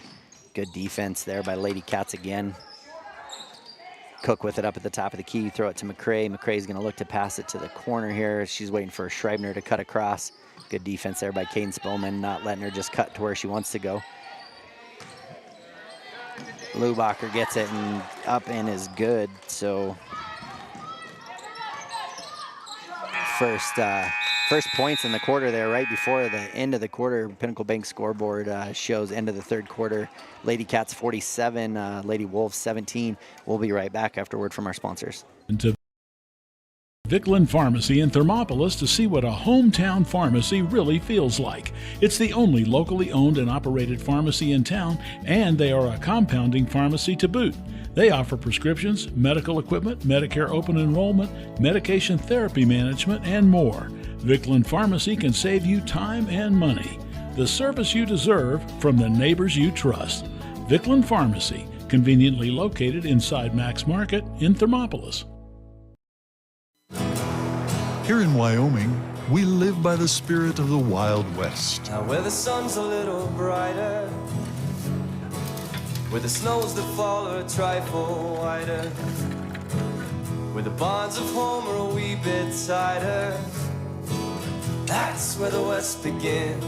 Good defense there by Lady Cats again. Cook with it up at the top of the key. Throw it to McCray. McCray's going to look to pass it to the corner here. She's waiting for Schreibner to cut across. Good defense there by Cadence Bowman, not letting her just cut to where she wants to go. Lubacher gets it and up and is good. So first points in the quarter there, right before the end of the quarter. Pinnacle Bank scoreboard shows end of the third quarter. Lady Cats 47, Lady Wolves 17. We'll be right back after word from our sponsors. To Vicklin Pharmacy in Thermopolis to see what a hometown pharmacy really feels like. It's the only locally owned and operated pharmacy in town, and they are a compounding pharmacy to boot. They offer prescriptions, medical equipment, Medicare open enrollment, medication therapy management, and more. Vicklin Pharmacy can save you time and money. The service you deserve from the neighbors you trust. Vicklin Pharmacy, conveniently located inside Max Market in Thermopolis. Here in Wyoming, we live by the spirit of the Wild West. Now where the sun's a little brighter, where the snows that fall are a trifle whiter, where the bonds of home are a wee bit tighter, that's where the West begins.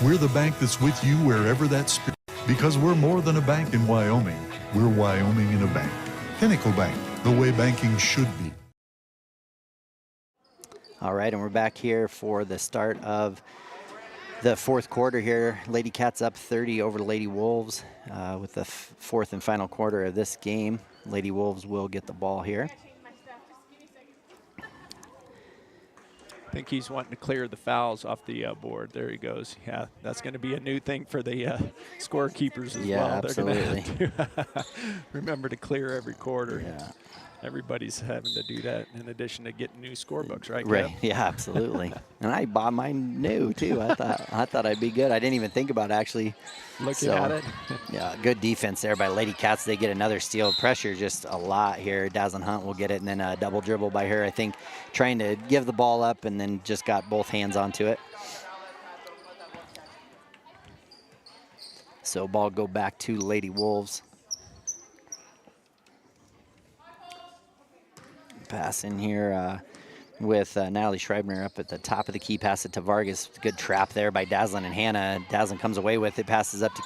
We're the bank that's with you wherever that spirit, because we're more than a bank in Wyoming. We're Wyoming in a bank. Pinnacle Bank, the way banking should be. All right, and we're back here for the start of the fourth quarter here. Lady Cats up 30 over the Lady Wolves with the fourth and final quarter of this game. Lady Wolves will get the ball here. I think he's wanting to clear the fouls off the board. There he goes. Yeah, that's going to be a new thing for the scorekeepers as well. Absolutely. They're going to have to remember to clear every quarter. Yeah. Everybody's having to do that in addition to getting new scorebooks, right? Right. Kev? Yeah, absolutely. And I bought mine new too. I thought I'd be good. I didn't even think about actually looking at it. Yeah, good defense there by Lady Cats. They get another steal. Pressure just a lot here. Dazzlin Hunt will get it, and then a double dribble by her, I think, trying to give the ball up and then just got both hands onto it. So ball go back to Lady Wolves. Pass in here with Natalie Schreibner up at the top of the key. Pass it to Vargas. Good trap there by Dazzlin and Hannah. Dazzlin comes away with it. Passes up to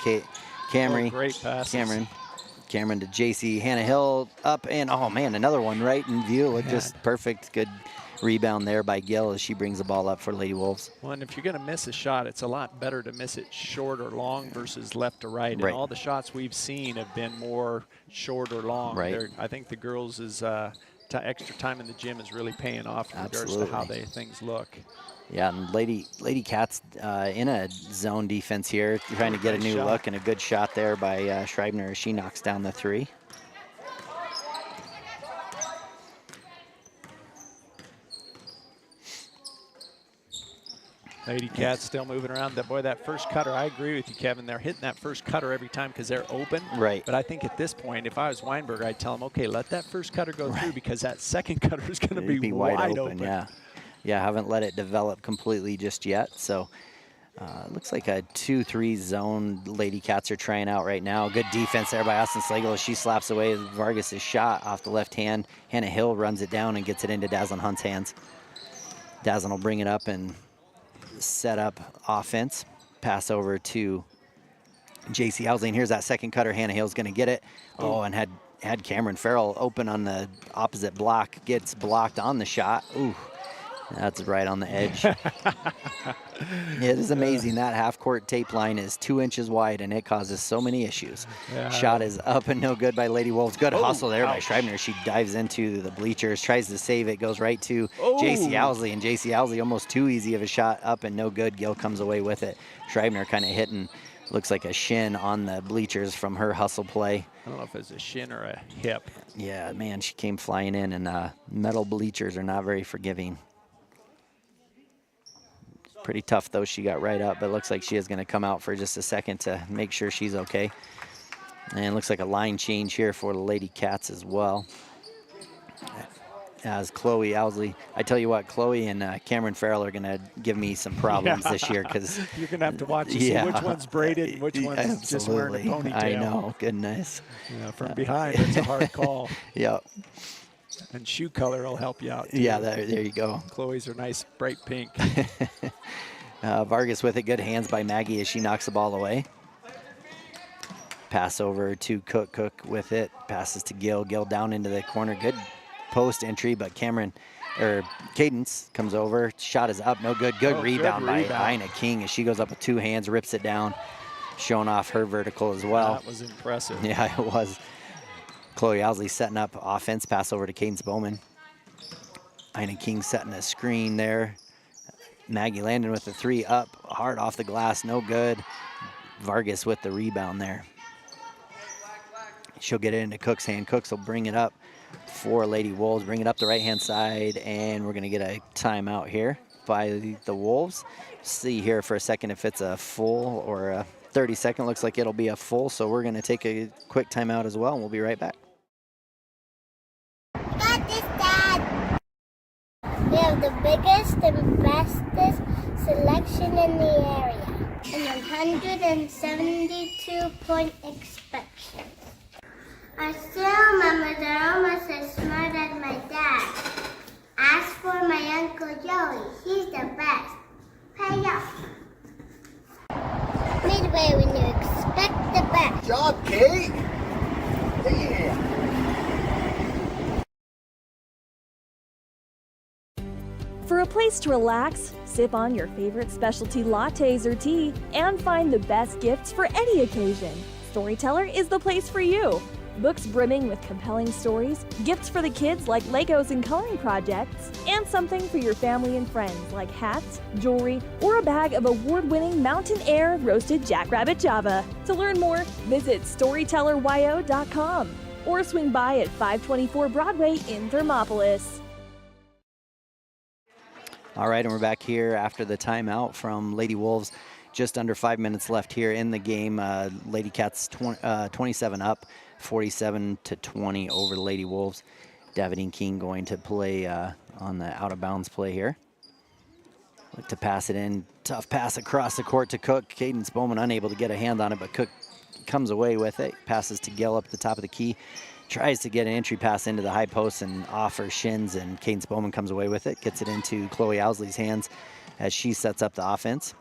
Camry. Oh, great passes. Cameron to JC. Hannah Hill up and, oh man, another one right in view. Looked just perfect. Good rebound there by Gill as she brings the ball up for Lady Wolves. Well, and if you're going to miss a shot, it's a lot better to miss it short or long versus left or right. And all the shots we've seen have been more short or long. Right. I think the girls is extra time in the gym is really paying off in regards to how things look. Yeah, and Lady Cats in a zone defense here, trying to get a new look, and a good shot there by Schreibner as she knocks down the three. Lady Cats still moving around. That first cutter, I agree with you, Kevin. They're hitting that first cutter every time because they're open. Right. But I think at this point, if I was Weinberg, I'd tell them, okay, let that first cutter go through because that second cutter is going to be wide open. Yeah, haven't let it develop completely just yet. So looks like a 2-3 zone Lady Cats are trying out right now. Good defense there by Austin Slagle as she slaps away Vargas' shot off the left hand. Hannah Hill runs it down and gets it into Dazzlin Hunt's hands. Dazzlin will bring it up and set up offense. Pass over to JC Housley. Here's that second cutter. Hannah Hill's going to get it. Oh, and had Cameron Farrell open on the opposite block. Gets blocked on the shot. Ooh, that's right on the edge. It is amazing. That half-court tape line is 2 inches wide, and it causes so many issues. Shot is up and no good by Lady Wolves. Good hustle there by Schreibner. She dives into the bleachers, tries to save it, goes right to JC Housley, and JC Housley almost too easy of a shot, up and no good. Gill comes away with it. Schreibner kind of hitting, looks like a shin on the bleachers from her hustle play. I don't know if it's a shin or a hip. Yeah, man, she came flying in, and metal bleachers are not very forgiving. Pretty tough, though. She got right up, but it looks like she is going to come out for just a second to make sure she's okay. And looks like a line change here for the Lady Cats as well. As Chloe Owsley, I tell you what, Chloe and Cameron Farrell are going to give me some problems this year because you're going to have to watch to see which one's braided and which one's just wearing a ponytail. I know, goodness. Yeah, from behind, it's a hard call. Yep. And shoe color will help you out, too. Yeah, there you go. Chloe's are nice, bright pink. Vargas with it, good hands by Maggie as she knocks the ball away. Pass over to Cook. Cook with it, passes to Gill. Gill down into the corner, good post entry, but Cadence comes over. Shot is up, no good. Good rebound by Ina King as she goes up with two hands, rips it down, showing off her vertical as well. That was impressive. Yeah, it was. Chloe Owsley setting up offense, pass over to Cadence Bowman. Ina King setting a screen there. Maggie Landon with the three up, hard off the glass, no good. Vargas with the rebound there. She'll get it into Cook's hand. Cooks will bring it up for Lady Wolves, bring it up the right-hand side, and we're going to get a timeout here by the Wolves. See here for a second if it's a full or a 30-second. Looks like it'll be a full, so we're going to take a quick timeout as well, and we'll be right back. Got this, Dad. We have the biggest and bestest selection in the area. And 172-point inspection. I still remember they're almost as smart as my dad. Ask for my Uncle Joey. He's the best. Pay up. Midway when you expect the best. Good job, Kate. Yeah. For a place to relax, sip on your favorite specialty lattes or tea, and find the best gifts for any occasion, Storyteller is the place for you. Books brimming with compelling stories, gifts for the kids like Legos and coloring projects, and something for your family and friends like hats, jewelry, or a bag of award-winning Mountain Air roasted jackrabbit Java. To learn more, visit StorytellerYO.com or swing by at 524 Broadway in Thermopolis. All right, and we're back here after the timeout from Lady Wolves. Just under 5 minutes left here in the game. Lady Cats 27 up, 47-20 over the Lady Wolves. Davidine King going to play on the out-of-bounds play here. Look to pass it in. Tough pass across the court to Cook. Cadence Bowman unable to get a hand on it, but Cook comes away with it. Passes to Gill up the top of the key. Tries to get an entry pass into the high post and off her shins, and Cadence Bowman comes away with it. Gets it into Chloe Owsley's hands as she sets up the offense.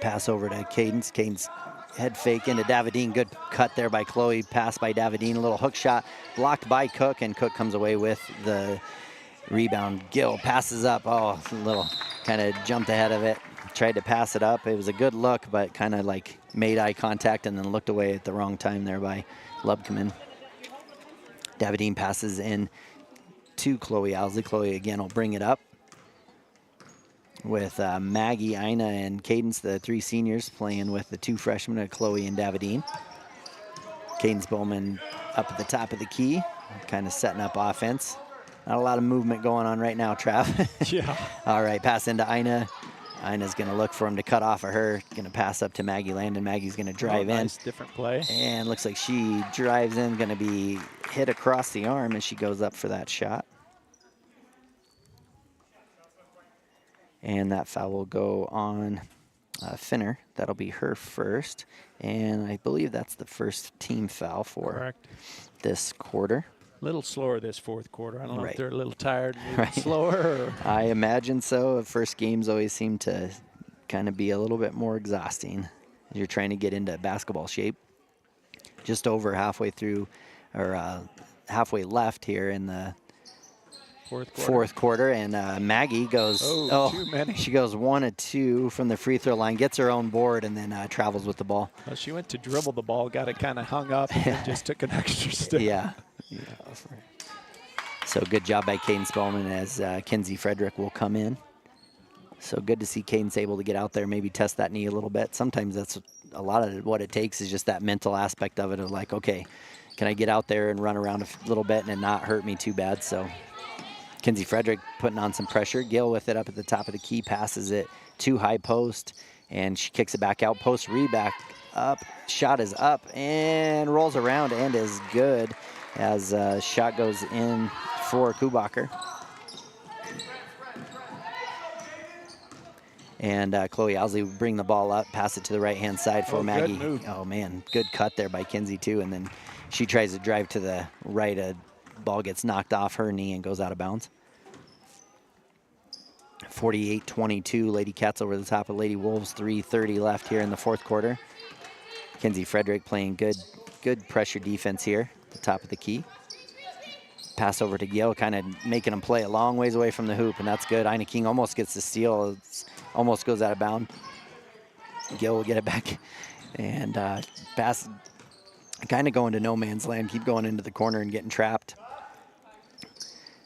Pass over to Cadence. Cadence head fake into Davidine. Good cut there by Chloe. Pass by Davidine. A little hook shot blocked by Cook, and Cook comes away with the rebound. Gill passes up. Oh, a little kind of jumped ahead of it. Tried to pass it up. It was a good look, but kind of like made eye contact and then looked away at the wrong time there by Lubkeman. Davidine passes in to Chloe Owsley. Chloe again will bring it up with Maggie, Ina, and Cadence, the three seniors, playing with the two freshmen, Chloe and Davidine. Cadence Bowman up at the top of the key, kind of setting up offense. Not a lot of movement going on right now, Trav. Yeah. All right, pass into Ina. Ina's going to look for him to cut off of her. Going to pass up to Maggie Landon. Maggie's going to drive in. Nice different play. And looks like she drives in, going to be hit across the arm as she goes up for that shot. And that foul will go on Finner. That'll be her first. And I believe that's the first team foul for this quarter. A little slower this fourth quarter. I don't know Right. if they're a little tired, slower. Or I imagine so. First games always seem to kind of be a little bit more exhausting. You're trying to get into basketball shape. Just over halfway through, or halfway left here in the fourth quarter, and Maggie goes, too many. She goes 1 of 2 from the free throw line, gets her own board, and then travels with the ball. Well, she went to dribble the ball, got it kind of hung up, and then just took an extra step. Yeah. So good job by Cadence Bowman as Kenzie Frederick will come in. So good to see Cadence able to get out there, maybe test that knee a little bit. Sometimes that's a lot of what it takes, is just that mental aspect of it, of like, okay, can I get out there and run around a little bit and it not hurt me too bad? So Kenzie Frederick putting on some pressure. Gill with it up at the top of the key, passes it to high post, and she kicks it back out. Post up. Shot is up and rolls around and is good as shot goes in for Kubacher. And Chloe Owsley will bring the ball up, pass it to the right-hand side for Maggie. Good move. Oh, man, good cut there by Kinsey, too. And then she tries to drive to the right. A ball gets knocked off her knee and goes out of bounds. 48-22, Lady Cats over the top of Lady Wolves. 3:30 left here in the fourth quarter. Kinsey Frederick playing good pressure defense here at the top of the key. Pass over to Gil, kind of making them play a long ways away from the hoop, and that's good. Ina King almost gets the steal. Almost goes out of bounds. Gil will get it back. And pass kind of going to no man's land. Keep going into the corner and getting trapped.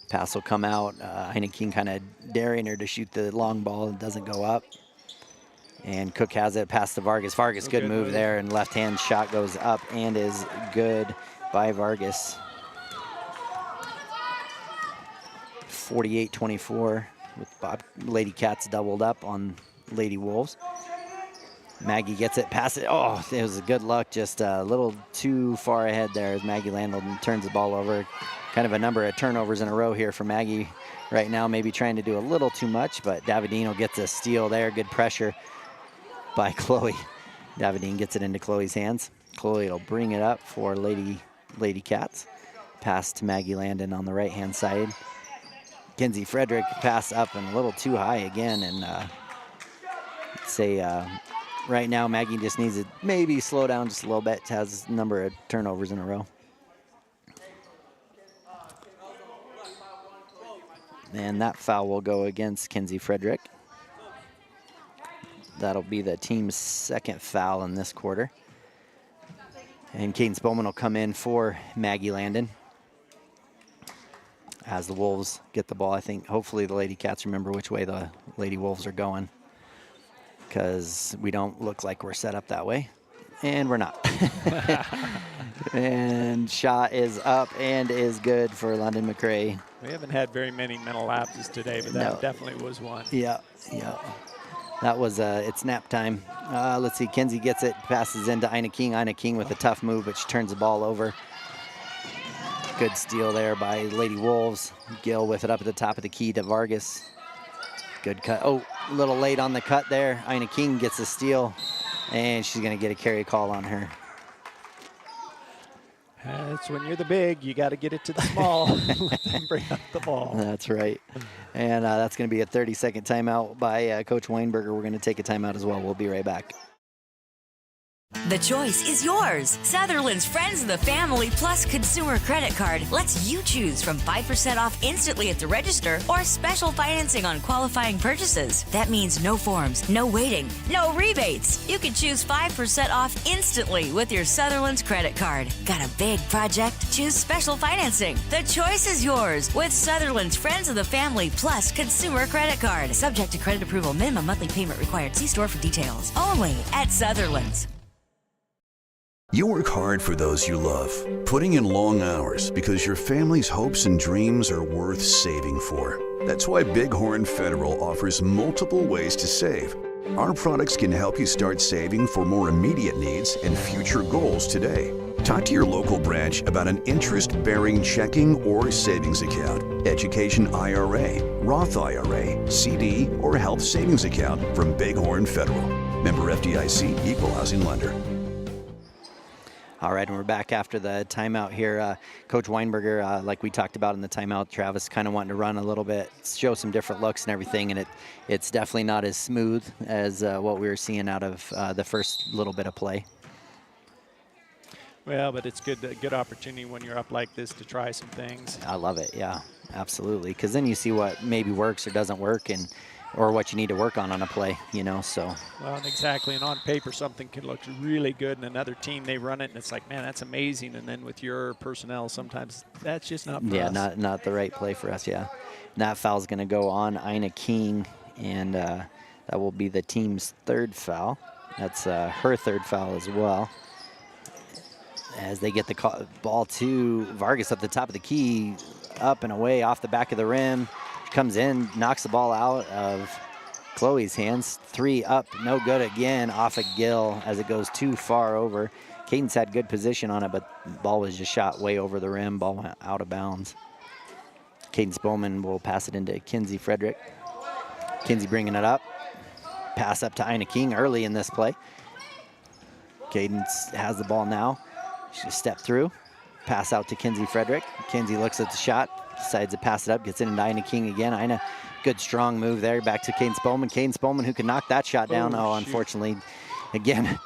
Pass will come out. Ina King kind of daring her to shoot the long ball. It doesn't go up. And Cook has it past to Vargas. Vargas, good move there. And left-hand shot goes up and is good by Vargas. 48-24 with Lady Cats doubled up on Lady Wolves. Maggie gets it, pass it. Oh, it was a good luck, just a little too far ahead there as Maggie Landel turns the ball over. Kind of a number of turnovers in a row here for Maggie right now, maybe trying to do a little too much, but Davidino gets a steal there. Good pressure by Chloe. Davidine gets it into Chloe's hands. Chloe will bring it up for Lady Cats. Pass to Maggie Landon on the right-hand side. Kinsey Frederick pass up and a little too high again, and right now Maggie just needs to maybe slow down just a little bit. Has a number of turnovers in a row. And that foul will go against Kinsey Frederick. That'll be the team's second foul in this quarter. And Cadence Bowman will come in for Maggie Landon. As the Wolves get the ball, I think hopefully the Lady Cats remember which way the Lady Wolves are going, because we don't look like we're set up that way, and we're not. And shot is up and is good for London McRae. We haven't had very many mental lapses today, but that definitely was one. Yeah. That was it's nap time. Let's see, Kinsey gets it, passes into Ina King. Ina King with a tough move, but she turns the ball over. Good steal there by Lady Wolves. Gill with it up at the top of the key to Vargas. Good cut. Oh, a little late on the cut there. Ina King gets a steal, and she's going to get a carry call on her. That's when you're the big, you got to get it to the small. Let them bring up the ball. That's right. And that's going to be a 30-second timeout by Coach Weinberger. We're going to take a timeout as well. We'll be right back. The choice is yours. Sutherland's Friends of the Family Plus Consumer Credit Card lets you choose from 5% off instantly at the register or special financing on qualifying purchases. That means no forms, no waiting, no rebates. You can choose 5% off instantly with your Sutherland's credit card. Got a big project? Choose special financing. The choice is yours with Sutherland's Friends of the Family Plus Consumer Credit Card. Subject to credit approval. Minimum monthly payment required. See store for details. Only at Sutherland's. You work hard for those you love, putting in long hours because your family's hopes and dreams are worth saving for. That's why Bighorn Federal offers multiple ways to save. Our products can help you start saving for more immediate needs and future goals today. Talk to your local branch about an interest-bearing checking or savings account, education IRA, Roth IRA, CD, or health savings account from Bighorn Federal. Member FDIC, Equal Housing Lender. All right, and we're back after the timeout here. Coach Weinberger, like we talked about in the timeout, Travis kind of wanting to run a little bit, show some different looks and everything, and it's definitely not as smooth as what we were seeing out of the first little bit of play. Well, but it's good opportunity when you're up like this to try some things. I love it, yeah, absolutely, because then you see what maybe works or doesn't work, or what you need to work on a play, so. Well, exactly, and on paper something can look really good, and another team, they run it, and it's like, man, that's amazing, and then with your personnel, sometimes that's just not for us. Yeah, not the right play for us, yeah. And that foul's going to go on Ina King, and that will be the team's third foul. That's her third foul as well. As they get the ball to Vargas up the top of the key, up and away off the back of the rim. Comes in, knocks the ball out of Chloe's hands. 3 up, no good again, off of Gill as it goes too far over. Cadence had good position on it, but the ball was just shot way over the rim. Ball went out of bounds. Cadence Bowman will pass it into Kinsey Frederick. Kinsey bringing it up. Pass up to Ina King early in this play. Cadence has the ball now. She stepped through. Pass out to Kinsey Frederick. Kinsey looks at the shot, decides to pass it up, gets it into Ina King again. Ina, good strong move there. Back to Cadence Bowman. Cadence Bowman who can knock that shot down. Oh, unfortunately, again,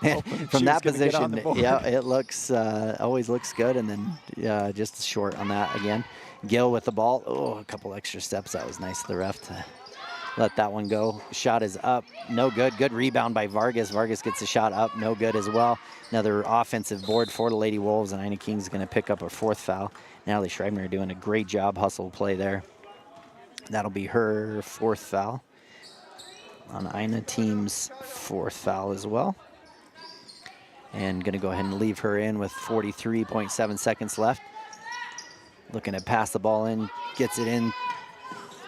from that position, yeah, it looks, always looks good, and then just short on that again. Gill with the ball. Oh, a couple extra steps. That was nice of the ref to let that one go. Shot is up, no good. Good rebound by Vargas. Vargas gets the shot up, no good as well. Another offensive board for the Lady Wolves, and Ina King's going to pick up her 4th foul. Natalie Schreibner doing a great job, hustle play there. That'll be her 4th foul. On Ina team's 4th foul as well. And going to go ahead and leave her in with 43.7 seconds left. Looking to pass the ball in, gets it in,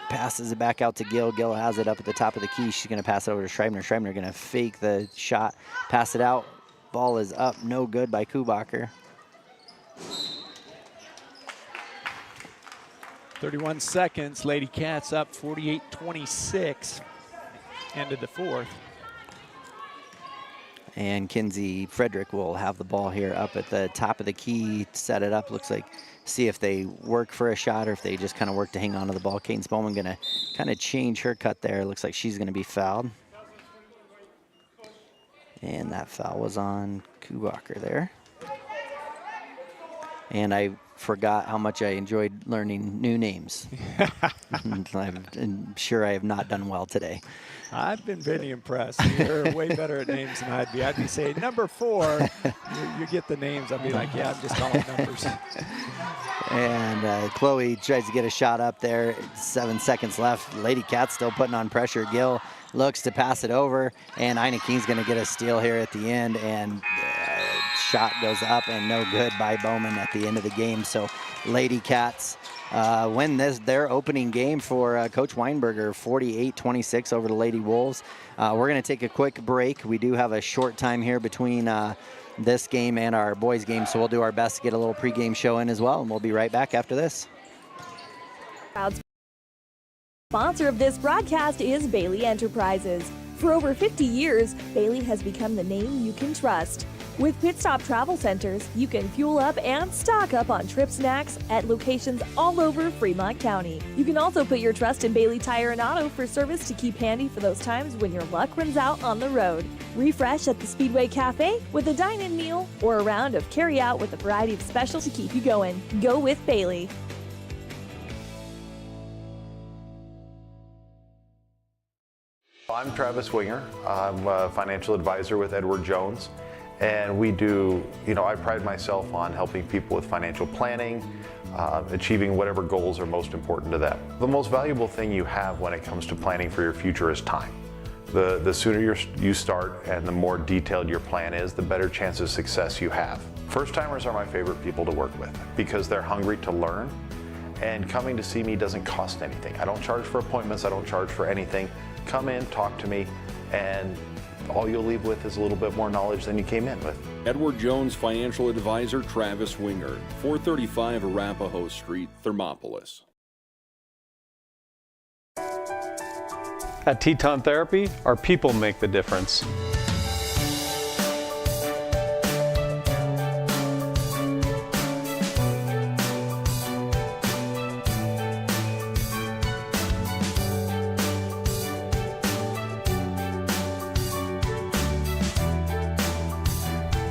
passes it back out to Gill. Gill has it up at the top of the key. She's going to pass it over to Schreibner. Schreibner going to fake the shot, pass it out. Ball is up, no good by Kubacher. 31 seconds. Lady Cats up 48-26. End of the 4th. And Kinsey Frederick will have the ball here up at the top of the key, set it up. Looks like, see if they work for a shot or if they just kind of work to hang on to the ball. Cadence Bowman going to kind of change her cut there. Looks like she's going to be fouled. And that foul was on Kubacher there. And I forgot how much I enjoyed learning new names. I'm sure I have not done well today. I've been very impressed. You're way better at names than I'd be. I'd be saying number 4. You get the names. I'd be like, yeah, I'm just calling numbers. And Chloe tries to get a shot up there. 7 seconds left. Lady Cat still putting on pressure. Gill looks to pass it over, and Ina King's going to get a steal here at the end, and shot goes up and no good by Bowman at the end of the game. So Lady Cats win their opening game for Coach Weinberger, 48-26 over the Lady Wolves. We're going to take a quick break. We do have a short time here between this game and our boys game, so we'll do our best to get a little pregame show in as well, and we'll be right back after this. Sponsor of this broadcast is Bailey Enterprises. For over 50 years, Bailey has become the name you can trust. With Pit Stop Travel Centers, you can fuel up and stock up on trip snacks at locations all over Fremont County. You can also put your trust in Bailey Tire and Auto for service to keep handy for those times when your luck runs out on the road. Refresh at the Speedway Cafe with a dine-in meal or a round of carry-out with a variety of specials to keep you going. Go with Bailey. I'm Travis Winger. I'm a financial advisor with Edward Jones. And we do, I pride myself on helping people with financial planning, achieving whatever goals are most important to them. The most valuable thing you have when it comes to planning for your future is time. The sooner you start and the more detailed your plan is, the better chance of success you have. First-timers are my favorite people to work with because they're hungry to learn, and coming to see me doesn't cost anything. I don't charge for appointments, I don't charge for anything. Come in, talk to me, and all you'll leave with is a little bit more knowledge than you came in with. Edward Jones financial advisor Travis Winger, 435 Arapahoe Street, Thermopolis. At Teton Therapy, our people make the difference.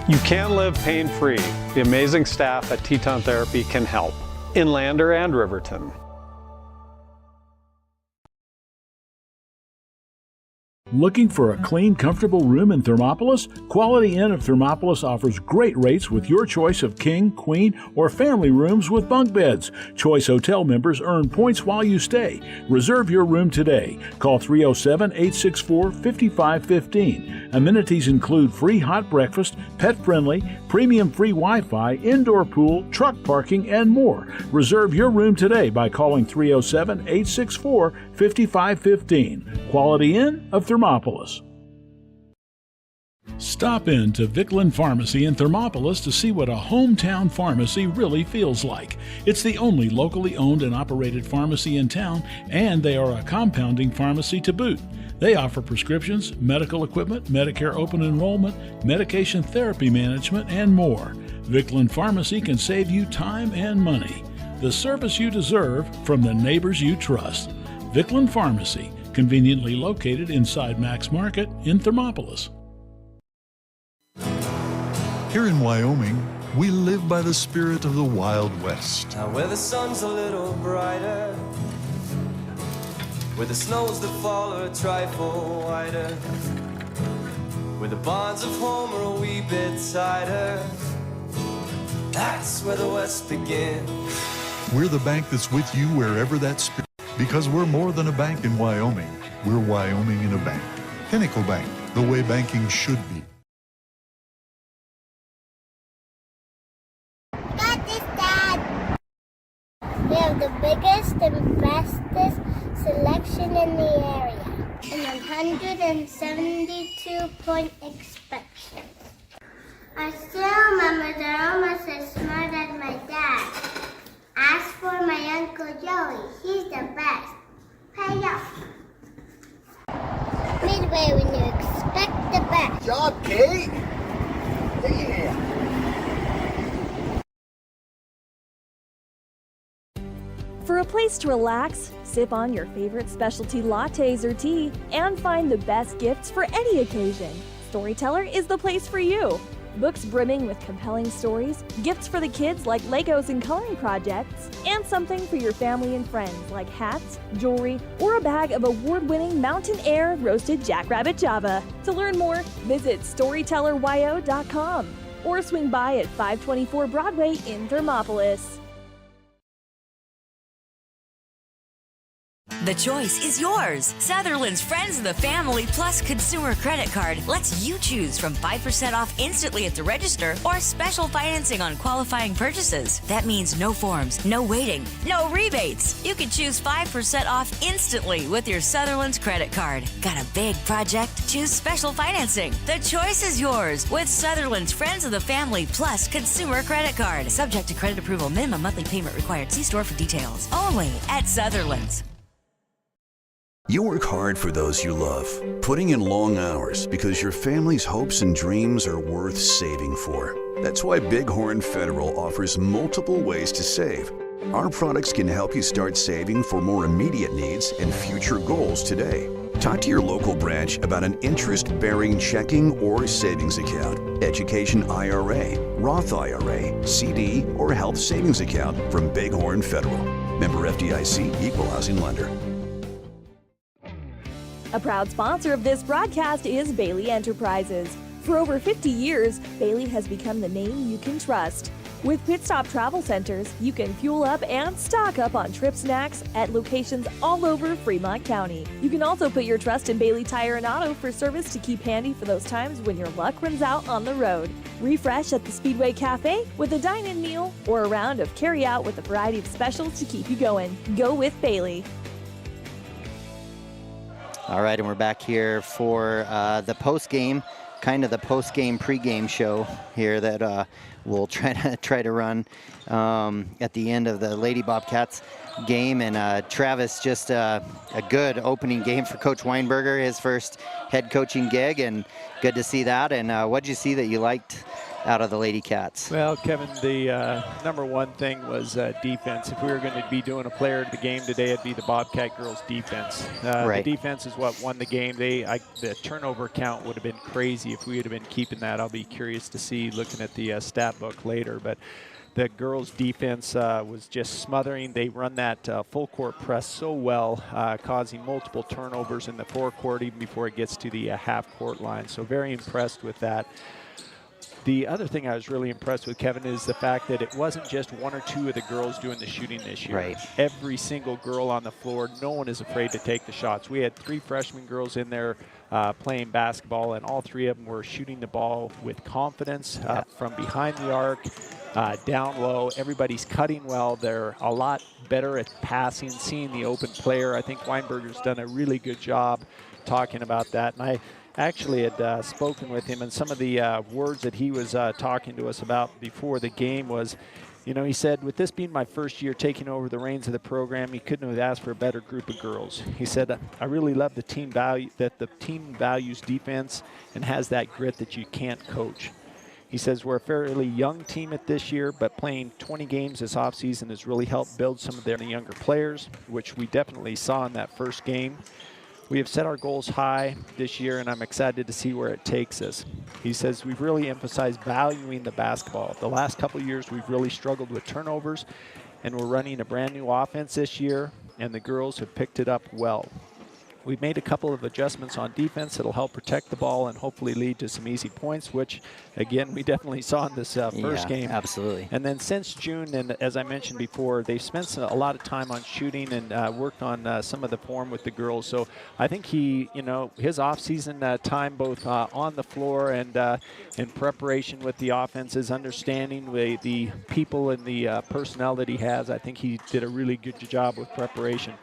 You can live pain-free. The amazing staff at Teton Therapy can help. In Lander and Riverton. Looking for a clean, comfortable room in Thermopolis? Quality Inn of Thermopolis offers great rates with your choice of king, queen, or family rooms with bunk beds. Choice Hotel members earn points while you stay. Reserve your room today. Call 307-864-5515. Amenities include free hot breakfast, pet-friendly, premium free Wi-Fi, indoor pool, truck parking, and more. Reserve your room today by calling 307-864-5515. Quality Inn of Thermopolis. Stop in to Vickland Pharmacy in Thermopolis to see what a hometown pharmacy really feels like. It's the only locally owned and operated pharmacy in town, and they are a compounding pharmacy to boot. They offer prescriptions, medical equipment, Medicare open enrollment, medication therapy management, and more. Vickland Pharmacy can save you time and money. The service you deserve from the neighbors you trust. Vickland Pharmacy, conveniently located inside Max Market in Thermopolis. Here in Wyoming, we live by the spirit of the Wild West. Now where the sun's a little brighter, where the snows that fall are a trifle whiter, where the bonds of home are a wee bit tighter, that's where the West begins. We're the bank that's with you wherever that spirit, because we're more than a bank in Wyoming. We're Wyoming in a bank. Pinnacle Bank, the way banking should be. Got this, Dad. We have the biggest and bestest selection in the area and 172-point inspections. I still remember they're almost as smart as my dad. Ask for my Uncle Joey. He's the best. Pay up. Midway when you expect the best. Good job, Kate. Yeah. For a place to relax, sip on your favorite specialty lattes or tea, and find the best gifts for any occasion, Storyteller is the place for you. Books brimming with compelling stories, gifts for the kids like Legos and coloring projects, and something for your family and friends like hats, jewelry, or a bag of award-winning Mountain Air roasted jackrabbit java. To learn more, visit StorytellerYO.com or swing by at 524 Broadway in Thermopolis. The choice is yours. Sutherland's Friends of the Family Plus Consumer Credit Card lets you choose from 5% off instantly at the register or special financing on qualifying purchases. That means no forms, no waiting, no rebates. You can choose 5% off instantly with your Sutherland's credit card. Got a big project? Choose special financing. The choice is yours with Sutherland's Friends of the Family Plus Consumer Credit Card. Subject to credit approval. Minimum monthly payment required. See store for details. Only at Sutherland's. You work hard for those you love, putting in long hours because your family's hopes and dreams are worth saving for. That's why Bighorn Federal offers multiple ways to save. Our products can help you start saving for more immediate needs and future goals today. Talk to your local branch about an interest-bearing checking or savings account, education IRA, Roth IRA, CD, or health savings account from Bighorn Federal. Member FDIC, Equal Housing Lender. A proud sponsor of this broadcast is Bailey Enterprises. For over 50 years, Bailey has become the name you can trust. With Pit Stop Travel Centers, you can fuel up and stock up on trip snacks at locations all over Fremont County. You can also put your trust in Bailey Tire and Auto for service to keep handy for those times when your luck runs out on the road. Refresh at the Speedway Cafe with a dine-in meal or a round of carry-out with a variety of specials to keep you going. Go with Bailey. All right, and we're back here for the post-game, kind of the post-game, pre-game show here that we'll try to run at the end of the Lady Bobcats game. And Travis, just a good opening game for Coach Weinberger, his first head coaching gig, and good to see that. And what did you see that you liked out of the Lady Cats? Well, Kevin, the number one thing was defense. If we were going to be doing a player of the game today, it'd be the Bobcat girls' defense. Right. The defense is what won the game. The turnover count would have been crazy if we would have been keeping that. I'll be curious to see, looking at the stat book later. But the girls' defense was just smothering. They run that full court press so well, causing multiple turnovers in the forecourt even before it gets to the half court line. So very impressed with that. The other thing I was really impressed with, Kevin, is the fact that it wasn't just one or two of the girls doing the shooting this year. Right. Every single girl on the floor, no one is afraid to take the shots. We had 3 freshman girls in there playing basketball, and all 3 of them were shooting the ball with confidence from behind the arc, down low. Everybody's cutting well. They're a lot better at passing, seeing the open player. I think Weinberger's done a really good job talking about that. And I actually had spoken with him, and some of the words that he was talking to us about before the game was, you know, he said, with this being my first year taking over the reins of the program, he couldn't have asked for a better group of girls. He said, I really love the team value, that the team values defense and has that grit that you can't coach. He says, we're a fairly young team at this year, but playing 20 games this offseason has really helped build some of their younger players, which we definitely saw in that first game. We have set our goals high this year, and I'm excited to see where it takes us. He says we've really emphasized valuing the basketball. The last couple of years, we've really struggled with turnovers, and we're running a brand new offense this year, and the girls have picked it up well. We've made a couple of adjustments on defense that'll help protect the ball and hopefully lead to some easy points, which, again, we definitely saw in this first game. Absolutely. And then since June, and as I mentioned before, they've spent a lot of time on shooting and worked on some of the form with the girls. So I think he, you know, his off-season time both on the floor and in preparation with the offense, his understanding the people and the personnel that he has, I think he did a really good job with preparation.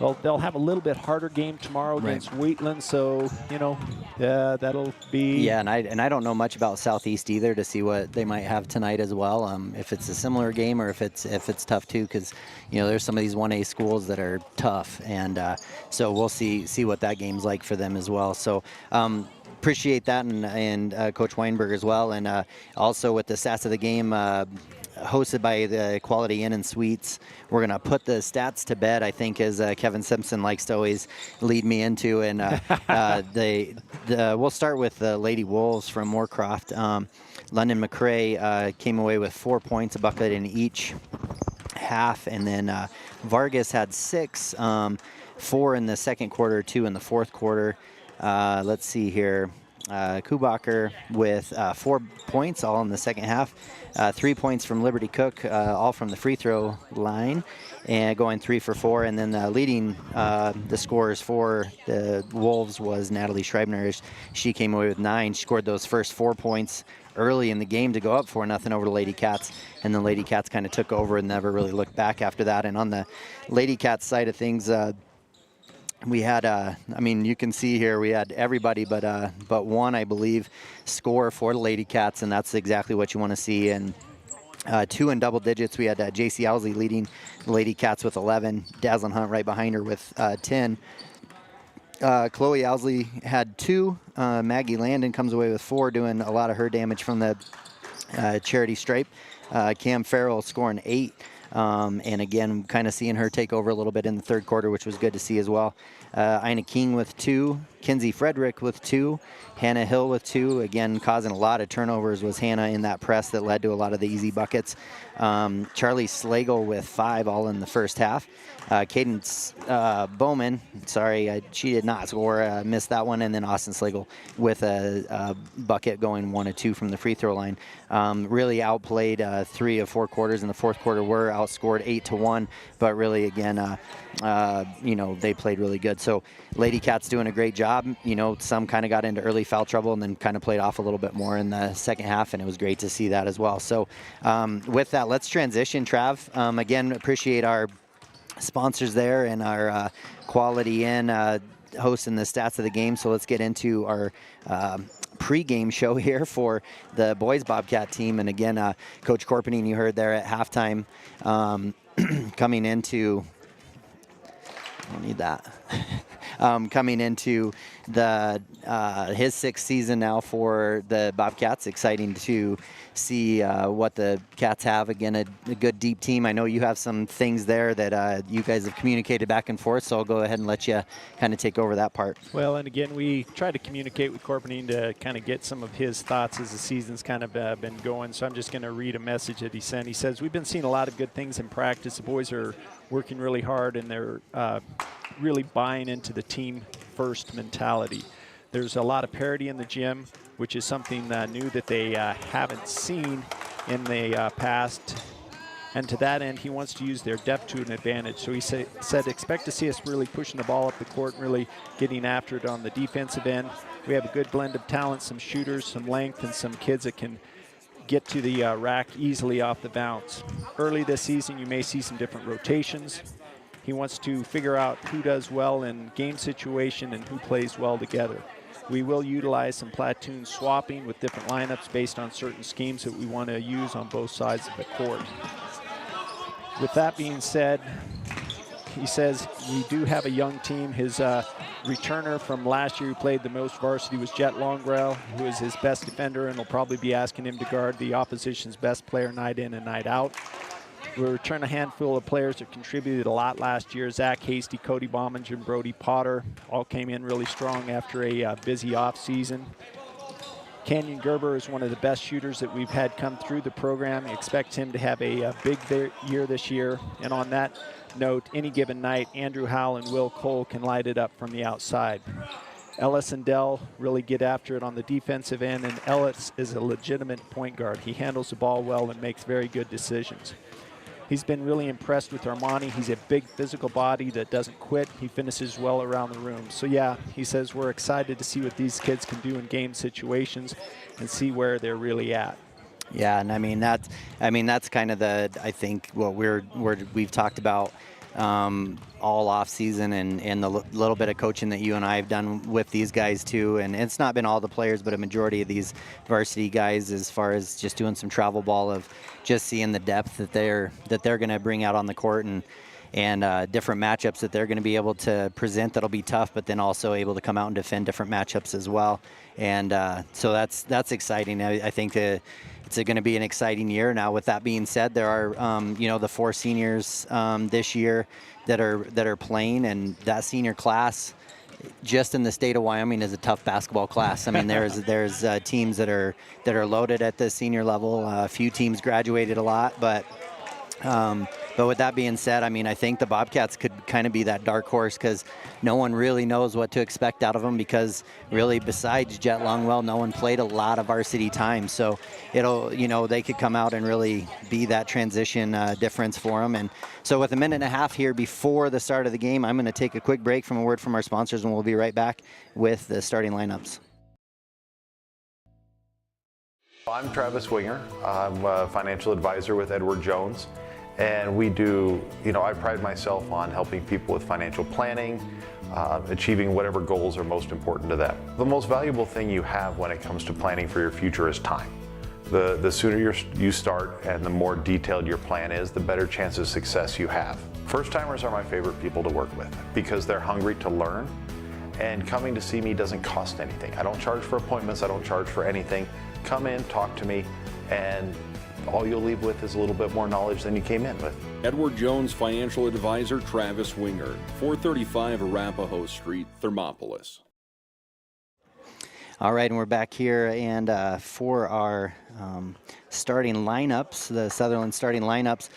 Well, they'll have a little bit harder game tomorrow against Wheatland, so, you know, that'll be... Yeah, and I don't know much about Southeast either to see what they might have tonight as well, if it's a similar game or if it's tough too, because, you know, there's some of these 1A schools that are tough, and so we'll see what that game's like for them as well. So appreciate that, and Coach Weinberg as well, and also with the stats of the game, hosted by the Quality Inn and Suites. We're going to put the stats to bed, I think, as Kevin Simpson likes to always lead me into. And we'll start with the Lady Wolves from Moorcroft. London McCrae came away with 4 points, a bucket in each half. And then Vargas had 6, 4 in the second quarter, 2 in the fourth quarter. Let's see here. Kubacher with 4 points, all in the second half. 3 points from Liberty Cook, all from the free throw line, and going 3 for 4. And then leading the scores for the Wolves was Natalie Schreibner. She came away with 9. She scored those first 4 points early in the game to go up 4-0 over the Lady Cats, and then Lady Cats kind of took over and never really looked back after that. And on the Lady Cats side of things, we had, I mean, you can see here we had everybody but one, I believe, score for the Lady Cats, and that's exactly what you want to see. And 2 in double digits. We had J.C. Owsley leading the Lady Cats with 11, Dazzlin Hunt right behind her with 10. Chloe Owsley had 2. Maggie Landon comes away with 4, doing a lot of her damage from the charity stripe. Cam Farrell scoring 8. And again, kind of seeing her take over a little bit in the third quarter, which was good to see as well. Ina King with 2, Kinsey Frederick with 2, Hannah Hill with 2. Again, causing a lot of turnovers was Hannah in that press that led to a lot of the easy buckets. Charlie Slagle with 5, all in the first half. Cadence Bowman, sorry, she did not score, missed that one. And then Austin Slagle with a bucket going 1 of 2 from the free throw line. Really outplayed 3 of 4 quarters. In the fourth quarter, were outscored 8-1, but really, again, you know, they played really good. So Lady Cats doing a great job. You know, some kind of got into early foul trouble and then kind of played off a little bit more in the second half, and it was great to see that as well. So with that, let's transition, Trav. Again, appreciate our sponsors there and our Quality Inn hosting the stats of the game. So let's get into our pre-game show here for the boys Bobcat team. And again, Coach Corpening, you heard there at halftime, coming into, I don't need that. coming into the his 6th season now for the Bobcats. Exciting to see what the Cats have. Again, a good deep team. I know you have some things there that you guys have communicated back and forth, so I'll go ahead and let you kind of take over that part. Well, and again, we try to communicate with Corpenine to kind of get some of his thoughts as the season's kind of been going. So I'm just going to read a message that he sent. He says, "We've been seeing a lot of good things in practice. The boys are working really hard, and they're really buying into the team first mentality. There's a lot of parity in the gym, which is something new that they haven't seen in the past. And to that end, he wants to use their depth to an advantage. So he said, expect to see us really pushing the ball up the court and really getting after it on the defensive end. We have a good blend of talent, some shooters, some length, and some kids that can get to the rack easily off the bounce. Early this season, you may see some different rotations. He wants to figure out who does well in game situation and who plays well together. We will utilize some platoon swapping with different lineups based on certain schemes that we want to use on both sides of the court." With that being said, he says we do have a young team. His returner from last year who played the most varsity was Jet Longrell, who is his best defender, and will probably be asking him to guard the opposition's best player night in and night out. We'll return a handful of players that contributed a lot last year. Zach Hasty, Cody Bombage, and Brody Potter all came in really strong after a busy offseason. Canyon Gerber is one of the best shooters that we've had come through the program. He expects him to have a big year this year. And on that note, any given night, Andrew Howell and Will Cole can light it up from the outside. Ellis and Dell really get after it on the defensive end, and Ellis is a legitimate point guard. He handles the ball well and makes very good decisions. He's been really impressed with Armani. He's a big physical body that doesn't quit. He finishes well around the room. So yeah, he says we're excited to see what these kids can do in game situations and see where they're really at. Yeah, and I mean that's kind of I think what we've talked about all off season and the little bit of coaching that you and I have done with these guys too. And it's not been all the players, but a majority of these varsity guys, as far as just doing some travel ball of just seeing the depth that they're going to bring out on the court and different matchups that they're going to be able to present that'll be tough, but then also able to come out and defend different matchups as well. And so that's exciting. I think it's going to be an exciting year. Now, with that being said, there are the 4 seniors this year that are playing, and that senior class just in the state of Wyoming is a tough basketball class. I mean, there's teams that are loaded at the senior level. A few teams graduated a lot, but with that being said, I mean, I think the Bobcats could kind of be that dark horse because no one really knows what to expect out of them because really besides Jet Longwell, no one played a lot of varsity time. So they could come out and really be that transition difference for them. And so with a minute and a half here before the start of the game, I'm going to take a quick break from a word from our sponsors and we'll be right back with the starting lineups. I'm Travis Winger. I'm a financial advisor with Edward Jones. And we do, I pride myself on helping people with financial planning, achieving whatever goals are most important to them. The most valuable thing you have when it comes to planning for your future is time. The sooner you start and the more detailed your plan is, the better chance of success you have. First-timers are my favorite people to work with because they're hungry to learn, and coming to see me doesn't cost anything. I don't charge for appointments, I don't charge for anything. Come in, talk to me, and all you'll leave with is a little bit more knowledge than you came in with. Edward Jones Financial Advisor Travis Winger, 435 Arapahoe Street, Thermopolis. All right, and we're back here, and for our starting lineups, the Sutherland starting lineups,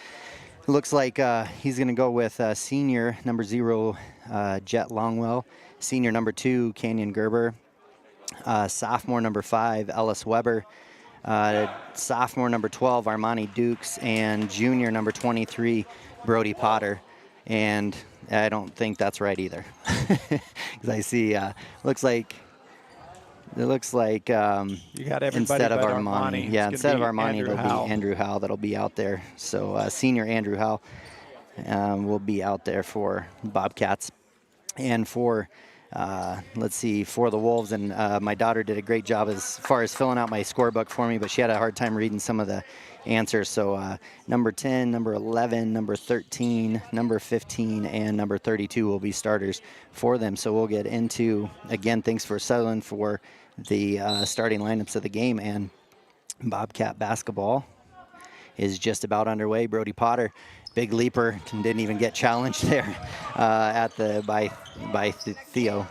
it looks like he's going to go with senior number 0, Jet Longwell, senior number 2, Canyon Gerber, sophomore number 5, Ellis Weber, sophomore number 12, Armani Dukes, and junior number 23, Brody Potter. And I don't think that's right either. Because I see, looks like you got everybody instead of but Armani. Yeah, instead of Armani, it'll be Andrew Howell that'll be out there. So senior Andrew Howell will be out there for Bobcats. And for let's see, for the Wolves. And my daughter did a great job as far as filling out my scorebook for me, but she had a hard time reading some of the answers. So number 10, number 11, number 13, number 15, and number 32 will be starters for them. So we'll get into, again, thanks for Sutherland for the starting lineups of the game. And Bobcat Basketball is just about underway. Brody Potter, big leaper, didn't even get challenged there by Theo.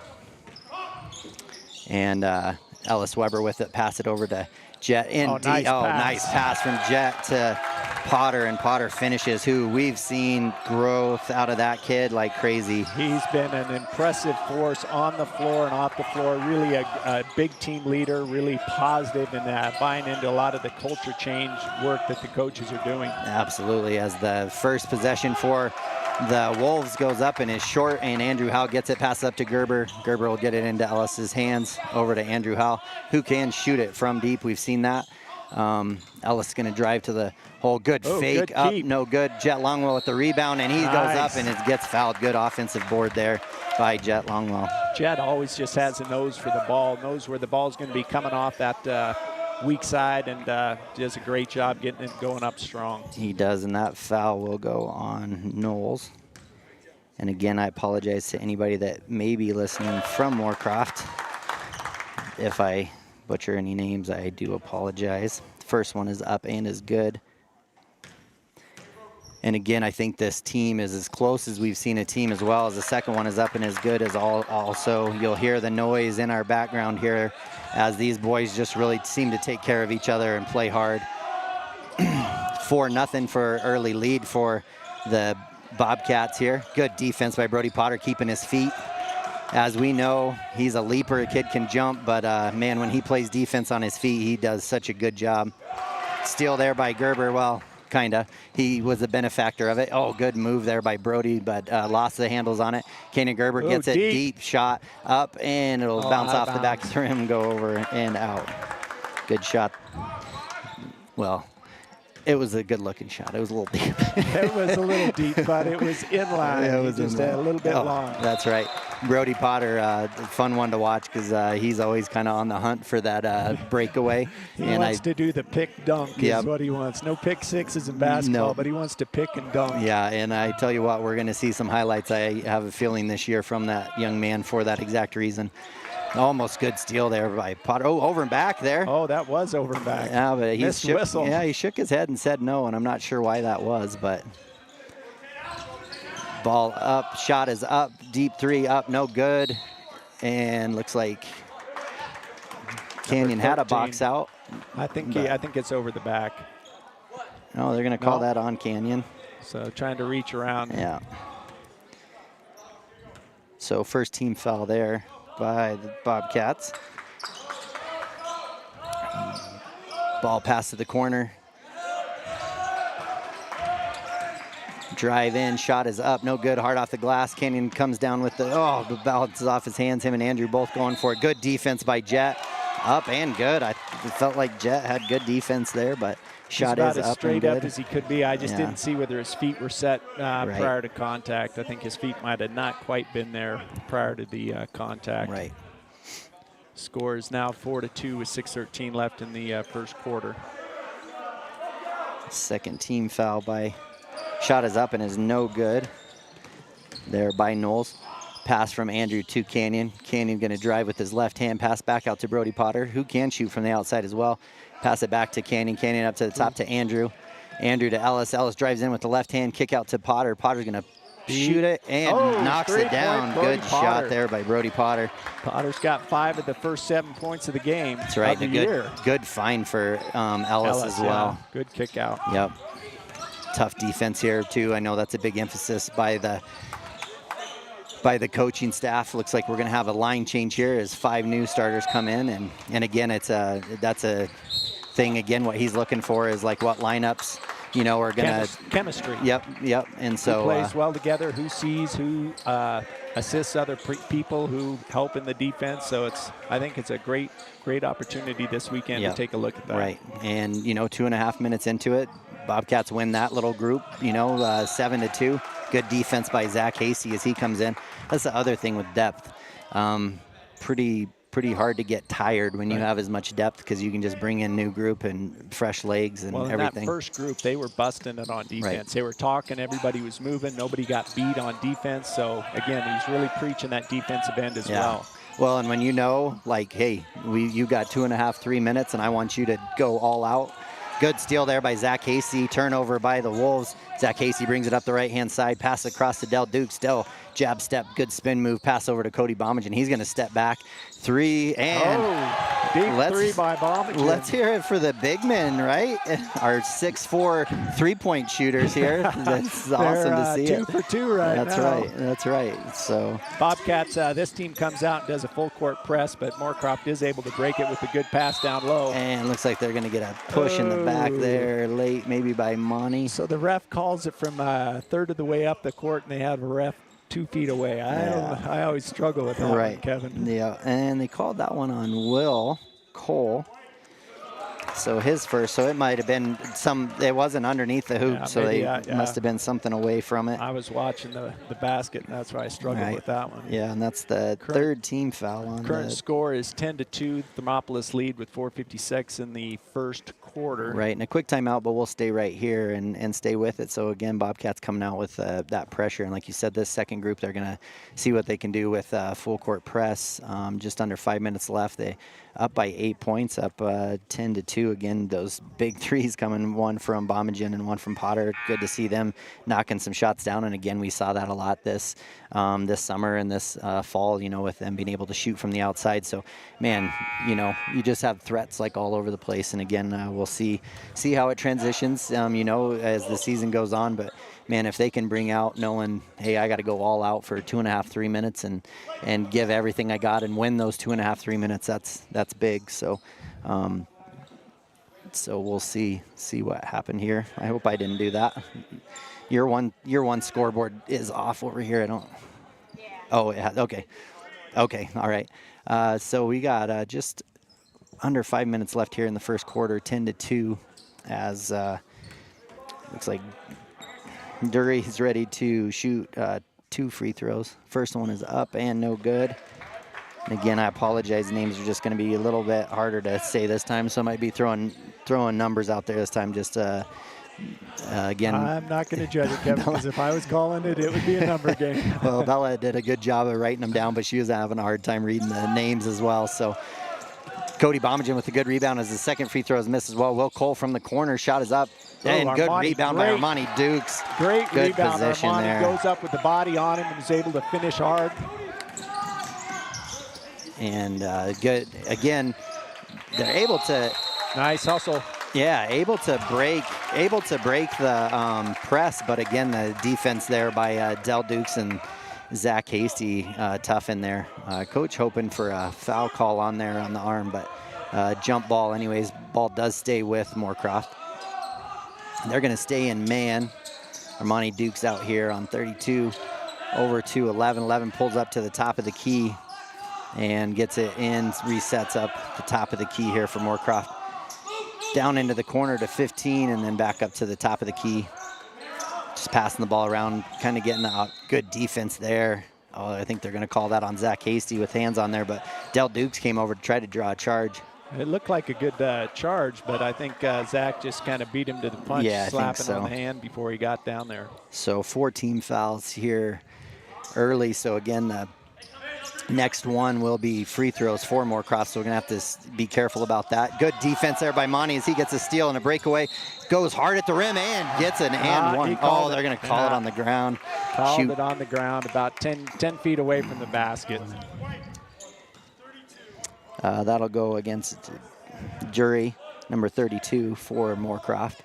And Ellis Weber with it, pass it over to Jet. Nice pass from Jet to Potter, and Potter finishes, who we've seen growth out of that kid like crazy. He's been an impressive force on the floor and off the floor, really a big team leader, really positive and buying into a lot of the culture change work that the coaches are doing. Absolutely, as the first possession for the Wolves goes up and is short, and Andrew Howe gets it, passes up to Gerber. Gerber will get it into Ellis's hands, over to Andrew Howe, who can shoot it from deep. We've seen that. Ellis is going to drive to the hole. Good fake good up, keep. no good. Jet Longwell with the rebound, and he goes up and it gets fouled. Good offensive board there by Jet Longwell. Jet always just has a nose for the ball, knows where the ball's going to be coming off that weak side, and does a great job getting it going up strong. He does, and that foul will go on Knowles. And again, I apologize to anybody that may be listening from Moorcroft. If I butcher any names, I do apologize. The first one is up and is good. And again, I think this team is as close as we've seen a team, as well as the second one is up and as good as also. You'll hear the noise in our background here as these boys just really seem to take care of each other and play hard. 4-0 for early lead for the Bobcats here. Good defense by Brody Potter, keeping his feet. As we know, he's a leaper. A kid can jump, but man, when he plays defense on his feet, he does such a good job. Steal there by Gerber. Well, kinda. He was a benefactor of it. Oh, good move there by Brody, but lost the handles on it. Kanan Gerber gets it deep shot up, and it'll bounce off the back of the rim, go over and out. Good shot. Well, it was a good-looking shot. It was a little deep. It was a little deep, but it was in line. It was just a little bit long. That's right. Brody Potter, fun one to watch because he's always kind of on the hunt for that breakaway. He wants to do the pick dunk is what he wants. No pick sixes in basketball, but he wants to pick and dunk. Yeah, and I tell you what, we're going to see some highlights, I have a feeling, this year from that young man for that exact reason. Almost good steal there by Potter. Oh, over and back there. Oh, that was over and back. Yeah, but he whistle. Yeah, he shook his head and said no, and I'm not sure why that was, but ball up, shot is up, deep three up, no good, and looks like Canyon had a box out. I think it's over the back. No, they're going to call that on Canyon. So trying to reach around. Yeah. So first team foul there by the Bobcats. Ball pass to the corner. Drive in, shot is up, no good, hard off the glass. Canyon comes down with the bounces off his hands. Him and Andrew both going for it. Good defense by Jet. Up and good. It felt like Jet had good defense there, but shot is up and good. About as straight up as he could be. I just didn't see whether his feet were set prior to contact. I think his feet might have not quite been there prior to the contact. Right. Score is now 4-2 with 6:13 left in the first quarter. Second team foul by, shot is up and is no good there by Knowles. Pass from Andrew to Canyon. Canyon going to drive with his left hand, pass back out to Brody Potter, who can shoot from the outside as well. Pass it back to Canyon. Canyon up to the top to Andrew. Andrew to Ellis. Ellis drives in with the left hand, kick out to Potter. Potter's going to shoot it and knocks it down. Good shot there by Brody Potter. Potter's got 5 of the first 7 points of the game. That's right. And a good find for Ellis as well. Yeah. Good kick out. Yep. Tough defense here too. I know that's a big emphasis by the coaching staff. Looks like we're going to have a line change here as 5 new starters come in, and again, that's a thing. Again, what he's looking for is like what lineups, are going to chemistry. Yep. And so who plays well together, who sees, who assists other people, who help in the defense. So I think it's a great opportunity this weekend to take a look at that. Right, and 2.5 minutes into it, Bobcats win that little group. 7-2. Good defense by Zach Hasty as he comes in. That's the other thing with depth. pretty hard to get tired when you have as much depth, because you can just bring in new group and fresh legs and in everything. That first group, they were busting it on defense. They were talking, everybody was moving, nobody got beat on defense. So again, he's really preaching that defensive end as well. Well, and when you know, like, hey, you got 2.5, 3 minutes, and I want you to go all out. Good steal there by Zach Casey. Turnover by the Wolves. Zach Casey brings it up the right-hand side. Pass across to Del Dukes. Del, jab step, good spin move. Pass over to Cody Bomagen. He's going to step back. 3, and deep 3 by Bomagen. Let's hear it for the big men, right? Our 6'4" three-point shooters here. That's awesome to see. 2 for 2 right now. That's right. That's right. So Bobcats, this team comes out and does a full court press, but Moorcroft is able to break it with a good pass down low. And looks like they're going to get a push in the back there late, maybe by Monty. So the ref calls it from a third of the way up the court, and they have a ref 2 feet away. I always struggle with that one, Kevin. Yeah, and they called that one on Will Cole. So his first, so it might have been it wasn't underneath the hoop, so they must have been something away from it. I was watching the basket, and that's why I struggled with that one. Yeah, and that's the third team foul on current score is 10-2. Thermopolis lead with 4:56 in the first quarter. Right, and a quick timeout, but we'll stay right here and stay with it. So again, Bobcats coming out with that pressure, and like you said, this second group, they're going to see what they can do with full court press. Just under 5 minutes left. They up by 8 points, up 10-2. Again, those big threes coming, one from Bomagen and one from Potter. Good to see them knocking some shots down. And again, we saw that a lot this summer and this fall, with them being able to shoot from the outside. So, man, you just have threats like all over the place. And again, we'll see how it transitions, as the season goes on. But man, if they can bring out knowing, hey, I got to go all out for 2.5, 3 minutes and give everything I got and win those 2.5, 3 minutes, that's big. So, so we'll see what happened here. I hope I didn't do that. Your one scoreboard is off over here. I don't. Oh, it has, okay. Okay, all right. So we got just under 5 minutes left here in the first quarter, 10-2, as looks like Dury's ready to shoot 2 free throws. First one is up and no good. And again, I apologize. Names are just going to be a little bit harder to say this time, so I might be throwing numbers out there this time. Just again, I'm not going to judge it, Kevin, because if I was calling it, it would be a number game. Well, Bella did a good job of writing them down, but she was having a hard time reading the names as well. So Cody Bomagen with a good rebound as the second free throw is missed as well. Will Cole from the corner, shot is up. And Armani, good rebound by Armani Dukes. Great good rebound. Position Armani there. Goes up with the body on him and is able to finish hard. And good again. They're able to. Nice hustle. Yeah, able to break the press, but again, the defense there by Del Dukes and Zach Hasty, tough in there. Coach hoping for a foul call on there on the arm, but jump ball anyways. Ball does stay with Moorcroft. They're going to stay in man. Armani Dukes out here on 32, over to 11. 11 pulls up to the top of the key and gets it in, resets up the top of the key here for Moorcroft. Down into the corner to 15 and then back up to the top of the key. Just passing the ball around, kind of getting a good defense there. Oh, I think they're going to call that on Zach Hasty with hands on there, but Del Dukes came over to try to draw a charge. It looked like a good charge, but I think Zach just kind of beat him to the punch, slapping on the hand before he got down there. So 4 team fouls here early. So again, the next one will be free throws for Moorcroft, so we're going to have to be careful about that. Good defense there by Monty as he gets a steal and a breakaway. Goes hard at the rim and gets an and one. Oh, they're going to call it on the ground. Called it on the ground about 10 feet away from the basket. That'll go against Dury, number 32 for Moorcroft.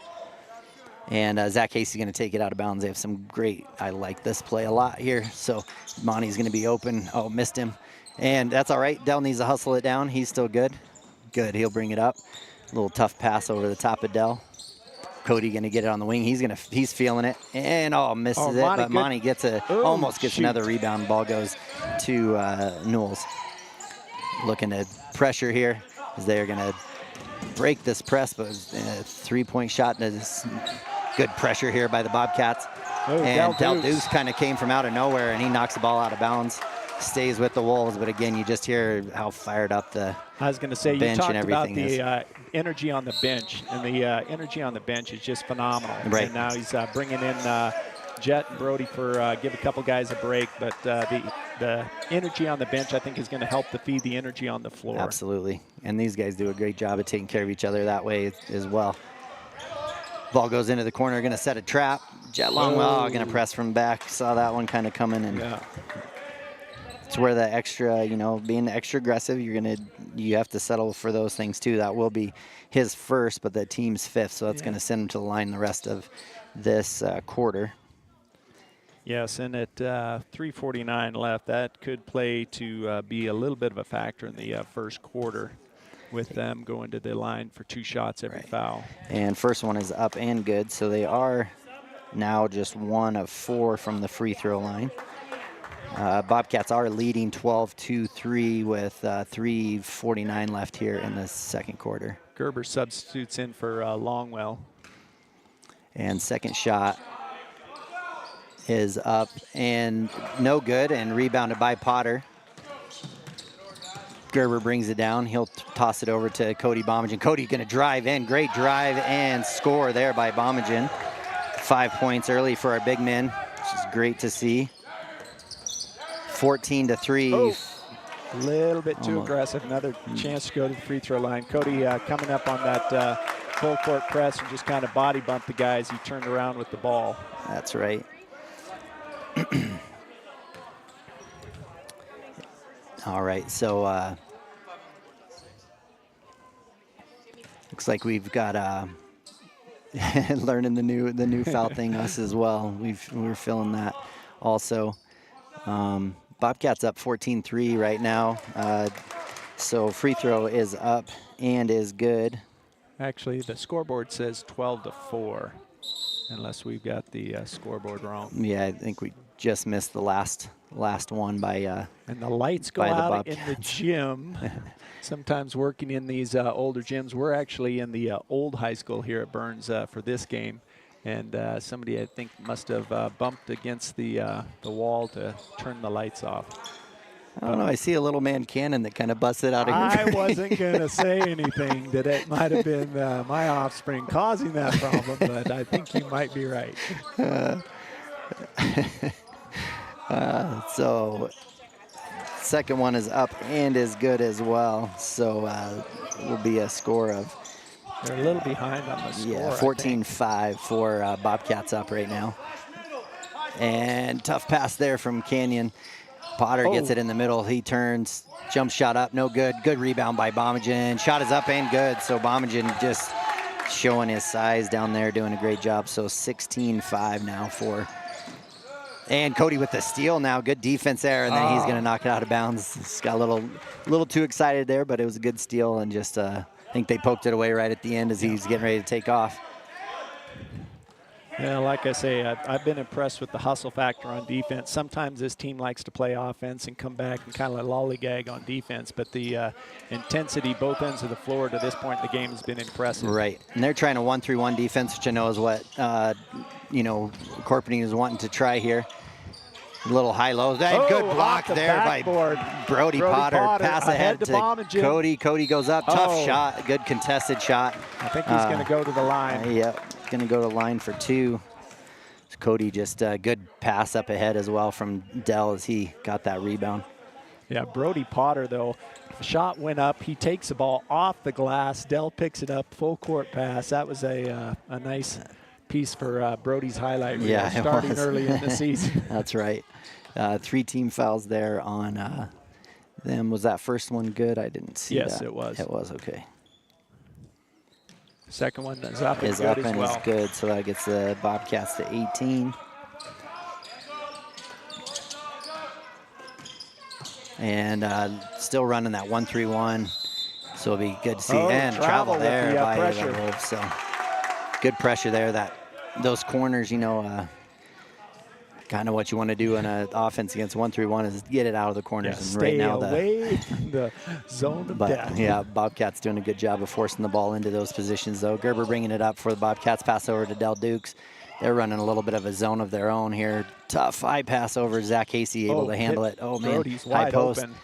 And Zach Casey's going to take it out of bounds. They have some great, I like this play a lot here. So Monty's going to be open. Oh, missed him. And that's all right. Dell needs to hustle it down. He's still good. Good, he'll bring it up. A little tough pass over the top of Dell. Cody going to get it on the wing. He's feeling it. And misses it. But Monty almost gets another rebound. Ball goes to Newell's. Looking to pressure here as they're going to break this press, but a 3-point shot. Good pressure here by the Bobcats. And Del Dukes kind of came from out of nowhere, and he knocks the ball out of bounds. stays with the Wolves. But again, you just hear how fired up the I was going to say, you bench talked and about everything is. the energy on the bench, and the energy on the bench is just phenomenal. Right. And now he's bringing in Jet and Brody for give a couple guys a break, but the energy on the bench, I think, is going to help to feed the energy on the floor. Absolutely. And these guys do a great job of taking care of each other that way as well. Ball goes into the corner, going to set a trap. Jet Longwell going to press from back. Saw that one kind of coming, and it's where the extra, you know, being extra aggressive, you have to settle for those things too. That will be his first, but the team's fifth, so that's going to send him to the line the rest of this quarter. Yes, and at 3:49 left, that could play to be a little bit of a factor in the first quarter, with them going to the line for 2 shots every foul. And first one is up and good, so they are now just 1 of 4 from the free throw line. Bobcats are leading 12-3 with 3:49 left here in the second quarter. Gerber substitutes in for Longwell. And second shot is up and no good, and rebounded by Potter. Gerber brings it down. He'll toss it over to Cody Bomagen. Cody going to drive in. Great drive and score there by Bomagen. 5 points early for our big men, which is great to see. 14-3. Oh, a little bit too aggressive. Another chance to go to the free throw line. Cody coming up on that full court press and just kind of body bumped the guys. He turned around with the ball. That's right. All right, so looks like we've got learning the new foul thing us as well. We're feeling that also. Bobcats up 14-3 right now, so free throw is up and is good. Actually, the scoreboard says 12-4, unless we've got the scoreboard wrong. Yeah, I think we just missed the last one by and the lights go out in the gym. Sometimes working in these older gyms. We're actually in the old high school here at Burns for this game, and somebody I think must have bumped against the wall to turn the lights off. I don't know. I see a little man cannon that kind of busted out of here. I wasn't going to say anything that it might have been my offspring causing that problem, but I think you might be right. So second one is up and is good as well. So will be a score of. They're a little behind on the score. Yeah, 14-5 for Bobcats up right now. And tough pass there from Canyon. Potter gets it in the middle. He turns, jump shot up, no good. Good rebound by Bomagen. Shot is up and good. So Bomagen just showing his size down there, doing a great job. So 16-5 now for. And Cody with the steal now. Good defense there, and then he's going to knock it out of bounds. Just got a little too excited there, but it was a good steal, and just I think they poked it away right at the end as he's getting ready to take off. Yeah, like I say, I've been impressed with the hustle factor on defense. Sometimes this team likes to play offense and come back and kind of lollygag on defense, but the intensity both ends of the floor to this point in the game has been impressive. Right, and they're trying a 1-3-1 defense, which I know is what Corpening is wanting to try here. A little high-low. Good block there by Brody Potter. Pass ahead to Cody. Cody goes up. Tough shot. Good contested shot. I think he's going to go to the line. Yep, going to go to line for 2. Cody just a good pass up ahead as well from Dell as he got that rebound. Yeah, Brody Potter, though, the shot went up. He takes the ball off the glass. Dell picks it up. Full court pass. That was a nice piece for Brody's highlight reel, starting early in the season. That's right. 3 team fouls there on them. Was that first one good? I didn't see that. Yes, it was. It was, okay. Second one is up and is good up as and well. is good, so that gets the Bobcats to 18. And still running that 1-3-1, so it'll be good to see. And travel there by the Wolves, so good pressure there. Those corners, kind of what you want to do in an offense against 1-3-1 is get it out of the corners. Yeah, and right now away from the zone of death. Yeah, Bobcats doing a good job of forcing the ball into those positions, though. Gerber bringing it up for the Bobcats. Pass over to Del Dukes. they're running a little bit of a zone of their own here. Tough high pass over Zach Casey, able to handle it. Oh, man, Brody's high wide post. open.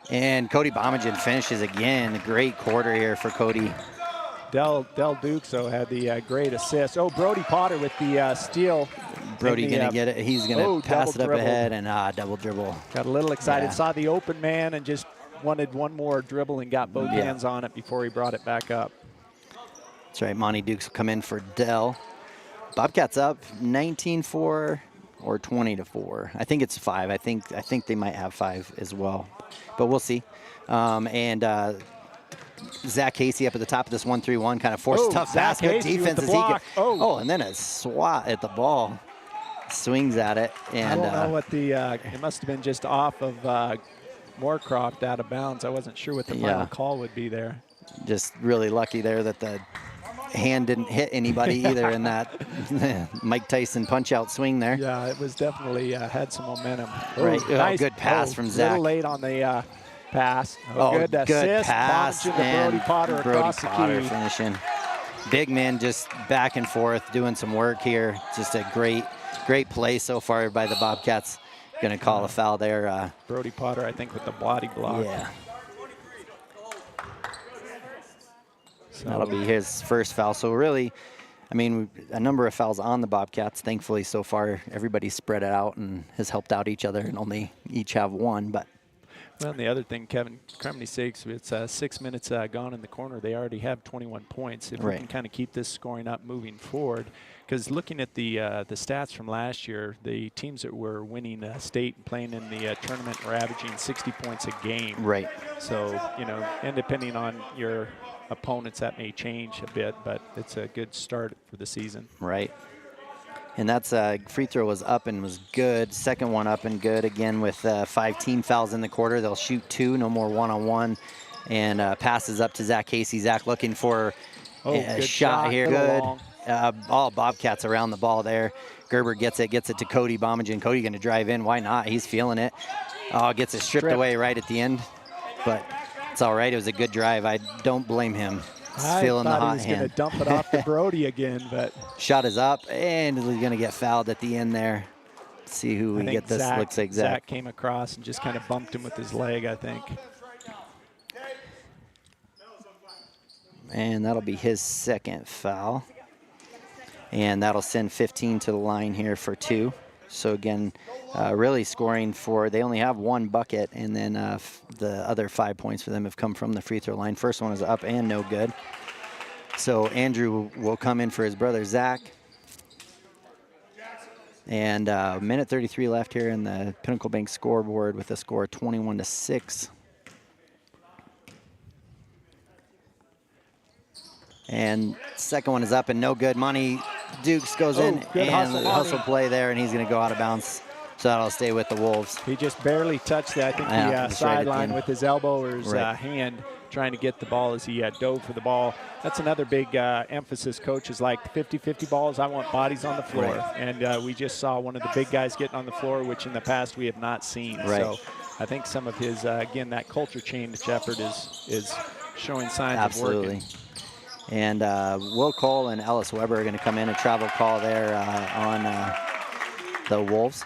And Cody Bomagen finishes again. Great quarter here for Cody. Del Dukes, though, had the great assist. Oh, Brody Potter with the steal. Brody going to get it. He's going to pass it up ahead and double dribble. Got a little excited. Yeah. Saw the open man and just wanted one more dribble and got both hands on it before he brought it back up. That's right. Monty Dukes will come in for Dell. Bobcats up 19-4 or 20-4. I think it's 5. I think they might have 5 as well, but we'll see. Zach Casey up at the top of this 1-3-1, kind of forced tough pass. Good defense as he gets. Oh, and then a swat at the ball. Swings at it. And I don't know what the, it must have been just off of Moorcroft out of bounds. I wasn't sure what the final call would be there. Just really lucky there that the hand didn't hit anybody either in that Mike Tyson punch-out swing there. Yeah, it was definitely had some momentum. Right. Nice. Good pass from Zach. A little late on the pass. Good assist. pass. And Brody Potter across the key. Finishing. Big man just back and forth doing some work here. Just a great play so far by the Bobcats. Going to call a foul there. Brody Potter, I think, with the body block. Yeah. So that'll be his first foul. So really, I mean, a number of fouls on the Bobcats. Thankfully, so far, everybody's spread it out and has helped out each other and only each have 1. But well, and the other thing, Kevin, Cremney sakes, it's 6 minutes gone in the corner. They already have 21 points. If we can kind of keep this scoring up moving forward, because looking at the stats from last year, the teams that were winning state and playing in the tournament were averaging 60 points a game. Right. So, you know, and depending on your opponents, that may change a bit, but it's a good start for the season. Right. And that's free throw was up and was good. Second one up and good again with 5 team fouls in the quarter. They'll shoot 2, no more one-on-one. And passes up to Zach Casey. Zach looking for a shot here. Good. All Bobcats around the ball there. Gerber gets it to Cody Bomagen. Cody going to drive in. Why not? He's feeling it. Oh, gets it stripped away right at the end. But it's all right. It was a good drive. I don't blame him. He's feeling the hot hand. I thought he was going to dump it off to Brody again, but shot is up, and he's going to get fouled at the end there. Let's see who we get this. Looks like Zach came across and just kind of bumped him with his leg, I think. And that'll be his second foul. And that'll send 15 to the line here for 2. So again, really scoring for, they only have 1 bucket, and then the other 5 points for them have come from the free throw line. First one is up and no good. So Andrew will come in for his brother Zach. And minute 33 left here in the Pinnacle Bank scoreboard with a score of 21-6. And second one is up and no good. Monty Dukes goes in and hustle play there, and he's going to go out of bounds. So that'll stay with the Wolves. He just barely touched it. I think the sideline with his elbow or his hand, trying to get the ball as he dove for the ball. That's another big emphasis. Coaches like the 50-50 balls. I want bodies on the floor. And we just saw one of the big guys getting on the floor, which in the past we have not seen. So I think some of his, again, that culture change effort is showing signs of working. And Will Cole and Ellis Weber are going to come in, a travel call there on the Wolves.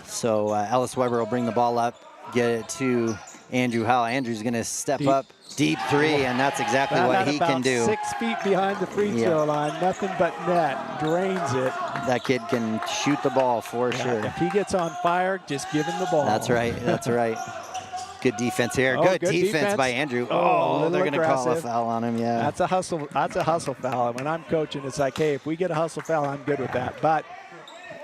So Ellis Weber will bring the ball up, get it to Andrew Howell. Andrew's going to step up, deep 3, and that's exactly what he can do. 6 feet behind the free throw line, nothing but net, drains it. That kid can shoot the ball for sure. If he gets on fire, just give him the ball. That's right, that's right. Good defense here. Good defense by Andrew. Oh, they're going to call a foul on him, yeah. That's a hustle foul. And when I'm coaching, it's like, hey, if we get a hustle foul, I'm good with that. But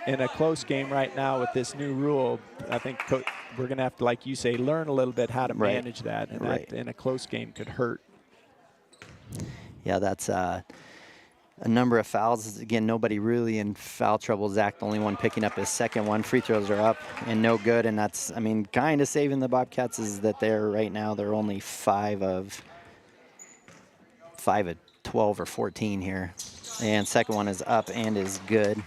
in a close game right now with this new rule, I think we're going to have to, like you say, learn a little bit how to manage that. And that in a close game could hurt. Yeah, that's a number of fouls. Again, nobody really in foul trouble. Zach, the only one picking up his second one. Free throws are up and no good. And that's, I mean, kind of saving the Bobcats is that they're right now, they're only 5 of 12 or 14 here. And second one is up and is good.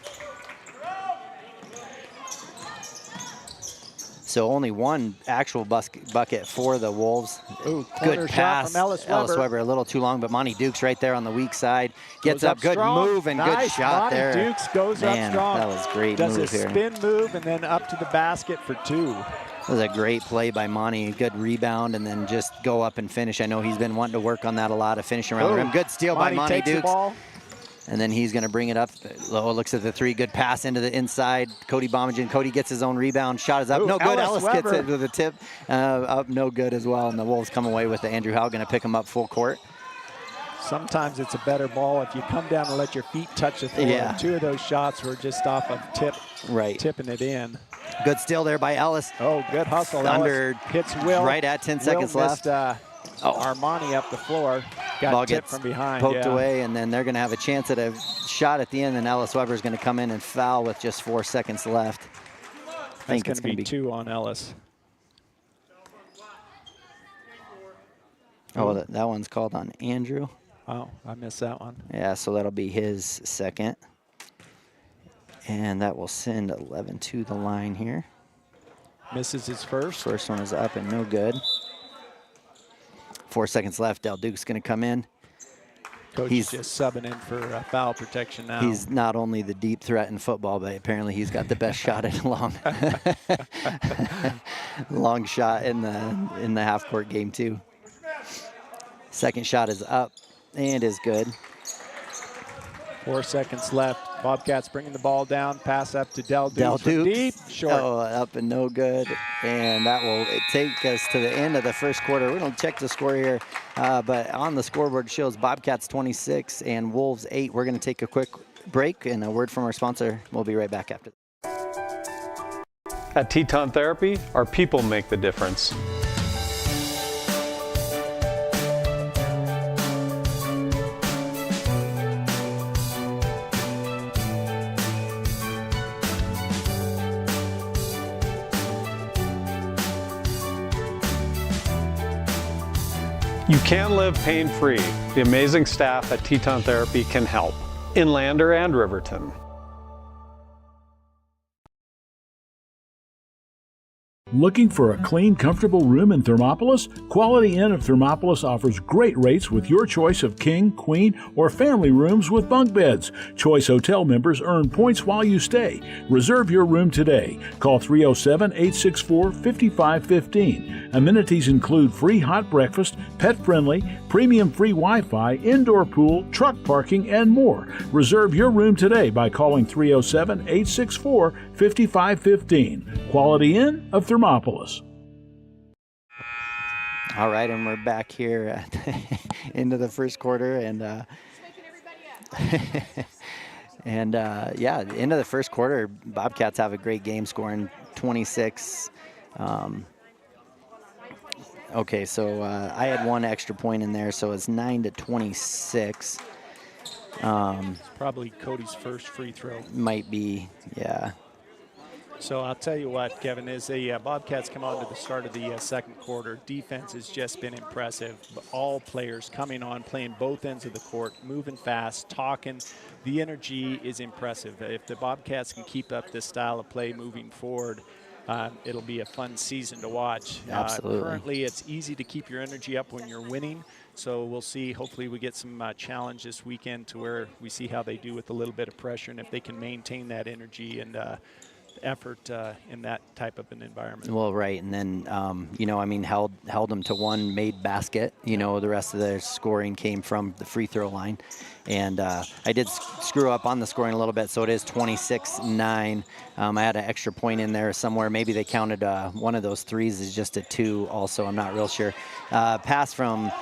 So only one actual bucket for the Wolves. Ooh, good pass from Ellis Weber. A little too long, but Monty Dukes right there on the weak side. Gets up, good strong. move and nice. good shot Monty there. Dukes goes Man, up strong. that was great Does move a here. spin move and then up to the basket for 2. It was a great play by Monty. Good rebound and then just go up and finish. I know he's been wanting to work on that a lot of finishing around the rim. Good steal by Monty takes the Dukes. ball. And then he's going to bring it up. Lowe looks at the 3. Good pass into the inside. Cody Bomagen. Cody gets his own rebound. Shot is up. Ooh, No good. Ellis Ellis gets Weber. it to the tip. Up no good as well. And the Wolves come away with it. Andrew Howe going to pick him up full court. Sometimes it's a better ball if you come down and let your feet touch the floor. Yeah. 2 of those shots were just off of tipping it in. Good steal there by Ellis. Oh, good hustle. Under, Ellis hits Will. right at 10 seconds Will left. Missed, Armani up the floor. Got Ball tipped gets from behind. poked away, and then they're going to have a chance at a shot at the end, and Ellis Weber is going to come in and foul with just 4 seconds left. I think That's it's going to be 2 on Ellis. Oh, that one's called on Andrew. Oh, I missed that one. Yeah, so that'll be his second. And that will send 11 to the line here. Misses his first. First one is up and no good. 4 seconds left. Del Duke's going to come in. Coach is just subbing in for foul protection now. He's not only the deep threat in football, but apparently he's got the best shot at long, long shot in the half-court game too. Second shot is up and is good. 4 seconds left. Bobcats bringing the ball down. Pass up to Del Dukes. Del Dukes. Deep, short. Oh, up and no good. And that will take us to the end of the first quarter. We don't check the score here, but on the scoreboard shows Bobcats 26 and Wolves 8. We're going to take a quick break and a word from our sponsor. We'll be right back after. At Teton Therapy, our people make the difference. You can live pain-free. The amazing staff at Teton Therapy can help in Lander and Riverton. Looking for a clean, comfortable room in Thermopolis? Quality Inn of Thermopolis offers great rates with your choice of king, queen, or family rooms with bunk beds. Choice Hotel members earn points while you stay. Reserve your room today. Call 307-864-5515. Amenities include free hot breakfast, pet-friendly, premium free Wi-Fi, indoor pool, truck parking, and more. Reserve your room today by calling 307-864-5515. Quality Inn of Thermopolis. All right, and we're back here at into the first quarter, and yeah, into the first quarter, Bobcats have a great game, scoring 26. Okay, so I had 1 extra point in there, so it's 9-26. It's probably Cody's first free throw. Might be, yeah. So I'll tell you what, Kevin, as the Bobcats come on to the start of the second quarter, defense has just been impressive. All players coming on, playing both ends of the court, moving fast, talking. The energy is impressive. If the Bobcats can keep up this style of play moving forward, it'll be a fun season to watch. Absolutely. Currently, it's easy to keep your energy up when you're winning. So we'll see. Hopefully we get some challenge this weekend to where we see how they do with a little bit of pressure and if they can maintain that energy and effort in that type of an environment. Well, right, and then you know, I mean, held them to 1 made basket. You know, the rest of their scoring came from the free throw line, and I did screw up on the scoring a little bit, so it is 26-9. I had an extra point in there somewhere. Maybe they counted one of those threes as just a 2. Also, I'm not real sure. Pass from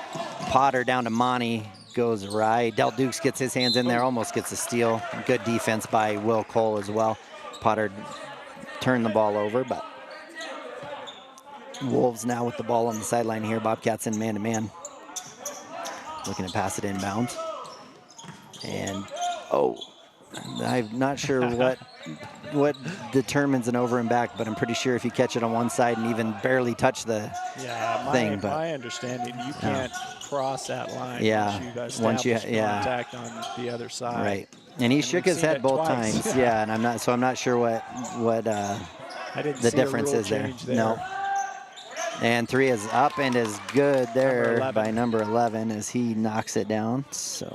Potter down to Monty. Goes right. Del Dukes gets his hands in there, almost gets a steal. Good defense by Will Cole as well. Potter turned the ball over, but Wolves now with the ball on the sideline here. Bobcats in man-to-man. Looking to pass it inbounds. And, oh, I'm not sure what determines an over and back, but I'm pretty sure if you catch it on one side and even barely touch the thing. But my understanding, you can't cross that line once you contact on the other side. Right. And he shook his head both times. Yeah, and I'm not sure what I didn't the see a difference rule is there. change there. No. And 3 is up and is good there Number 11. by number 11 as he knocks it down. So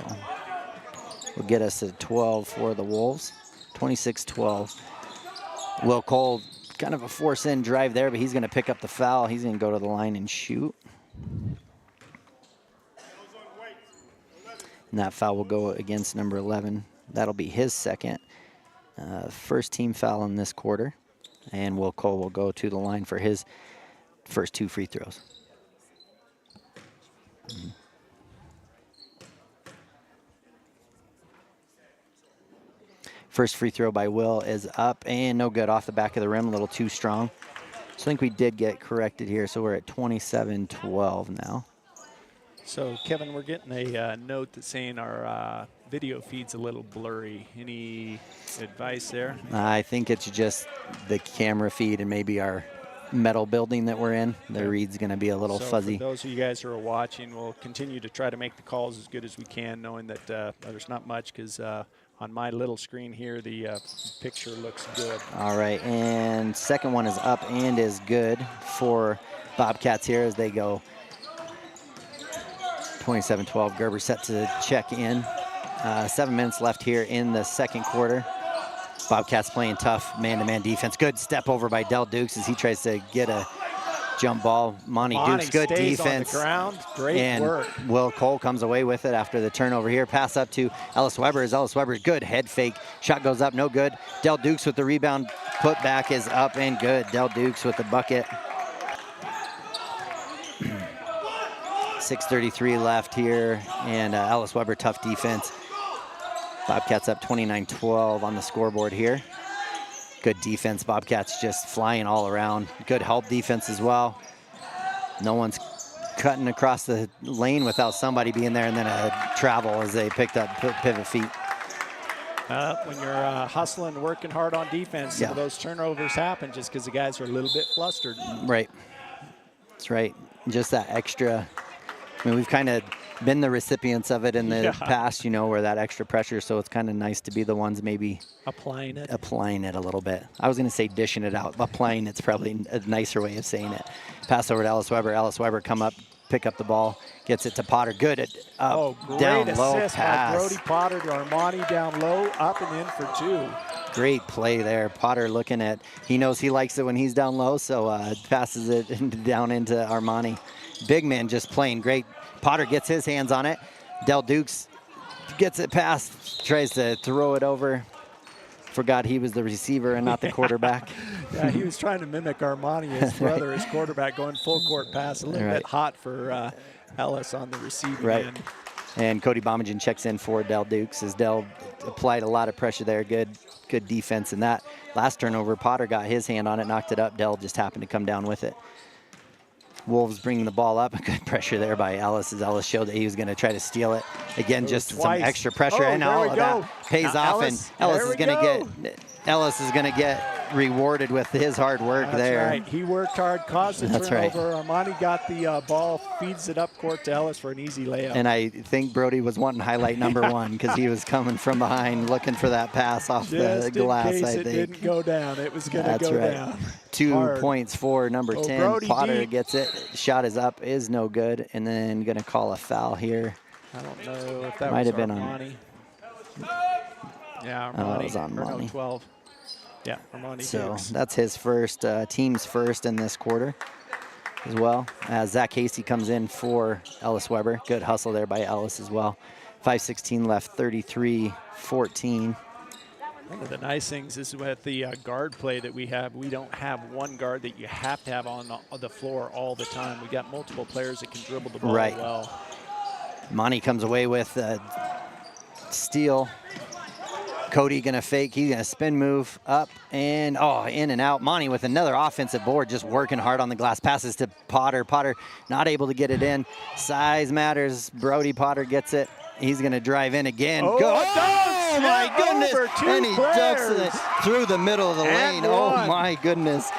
will get us to 12 for the Wolves. 26-12. Will Cole, kind of a force-in drive there, but he's going to pick up the foul. He's going to go to the line and shoot. And that foul will go against number 11. That'll be his second. First team foul in this quarter. And Will Cole will go to the line for his first 2 free throws. First free throw by Will is up and no good, off the back of the rim, a little too strong. So I think we did get corrected here, so we're at 27-12 now. So, Kevin, we're getting a note that's saying our video feed's a little blurry. Any advice there? I think it's just the camera feed and maybe our metal building that we're in. The read's going to be a little fuzzy. For those of you guys who are watching, we'll continue to try to make the calls as good as we can, knowing that there's not much because on my little screen here, the picture looks good. All right, and second one is up and is good for Bobcats here as they go 27-12. Gerber set to check in. 7 minutes left here in the second quarter. Bobcats playing tough man-to-man defense. Good step over by Del Dukes as he tries to get a jump ball. Monty Dukes, good defense. On the ground. Great work. Will Cole comes away with it after the turnover here. Pass up to Ellis Weber. Ellis Weber, good head fake. Shot goes up, no good. Del Dukes with the rebound. Put back is up and good. Del Dukes with the bucket. 6:33 left here, and Ellis Weber, tough defense. Bobcats up 29-12 on the scoreboard here. Good defense. Bobcats just flying all around. Good help defense as well. No one's cutting across the lane without somebody being there, and then a travel as they picked up pivot feet. When you're hustling, working hard on defense, some of those turnovers happen just because the guys are a little bit flustered. Right. That's right. Just that extra. I mean, we've kind of been the recipients of it in the past, you know, where that extra pressure. So it's kind of nice to be the ones maybe applying it a little bit. I was going to say dishing it out. Applying it's probably a nicer way of saying it. Pass over to Ellis Weber. Ellis Weber come up, pick up the ball, gets it to Potter. Good at great down low assist pass. by Brody Potter to Armani down low, up and in for 2. Great play there. Potter looking at, he knows he likes it when he's down low, so passes it down into Armani. Big man just playing great. Potter gets his hands on it. Del Dukes gets it past, tries to throw it over. Forgot he was the receiver and not the quarterback. Yeah, he was trying to mimic Armani, his brother, his quarterback, going full court pass. A little bit hot for Ellis on the receiving end. And Cody Bomagen checks in for Del Dukes as Del applied a lot of pressure there. Good defense in that. Last turnover, Potter got his hand on it, knocked it up. Del just happened to come down with it. Wolves bringing the ball up. Good pressure there by Ellis as Ellis showed that he was going to try to steal it. Again, just some extra pressure, and all of that pays off. And Ellis is going to get rewarded with his hard work there. That's right. He worked hard, caused the turnover. Armani got the ball, feeds it up court to Ellis for an easy layup. And I think Brody was wanting highlight number 1 because he was coming from behind looking for that pass off the glass. In case it didn't go down. It was going to go down. 2 points for number 10. Brody Potter deep. gets it. Shot is up, is no good, and then going to call a foul here. I don't know if that might was have been Armani. Yeah, Armani. Oh, it was on Armani. No, 12. Yeah, Armani. So Dukes. that's his first, team's first in this quarter as well. As Zach Hasty comes in for Ellis Weber. Good hustle there by Ellis as well. 5:16 left, 33-14. One of the nice things is with the guard play that we have, we don't have one guard that you have to have on the floor all the time. We got multiple players that can dribble the ball well. Monty comes away with a steal. Cody gonna fake, he's gonna spin move up and in and out. Monty with another offensive board, just working hard on the glass. Passes to Potter. Potter not able to get it in. Size matters. Brody Potter gets it. He's gonna drive in again. Oh my goodness! And he dunks it through the middle of the lane. Oh my goodness.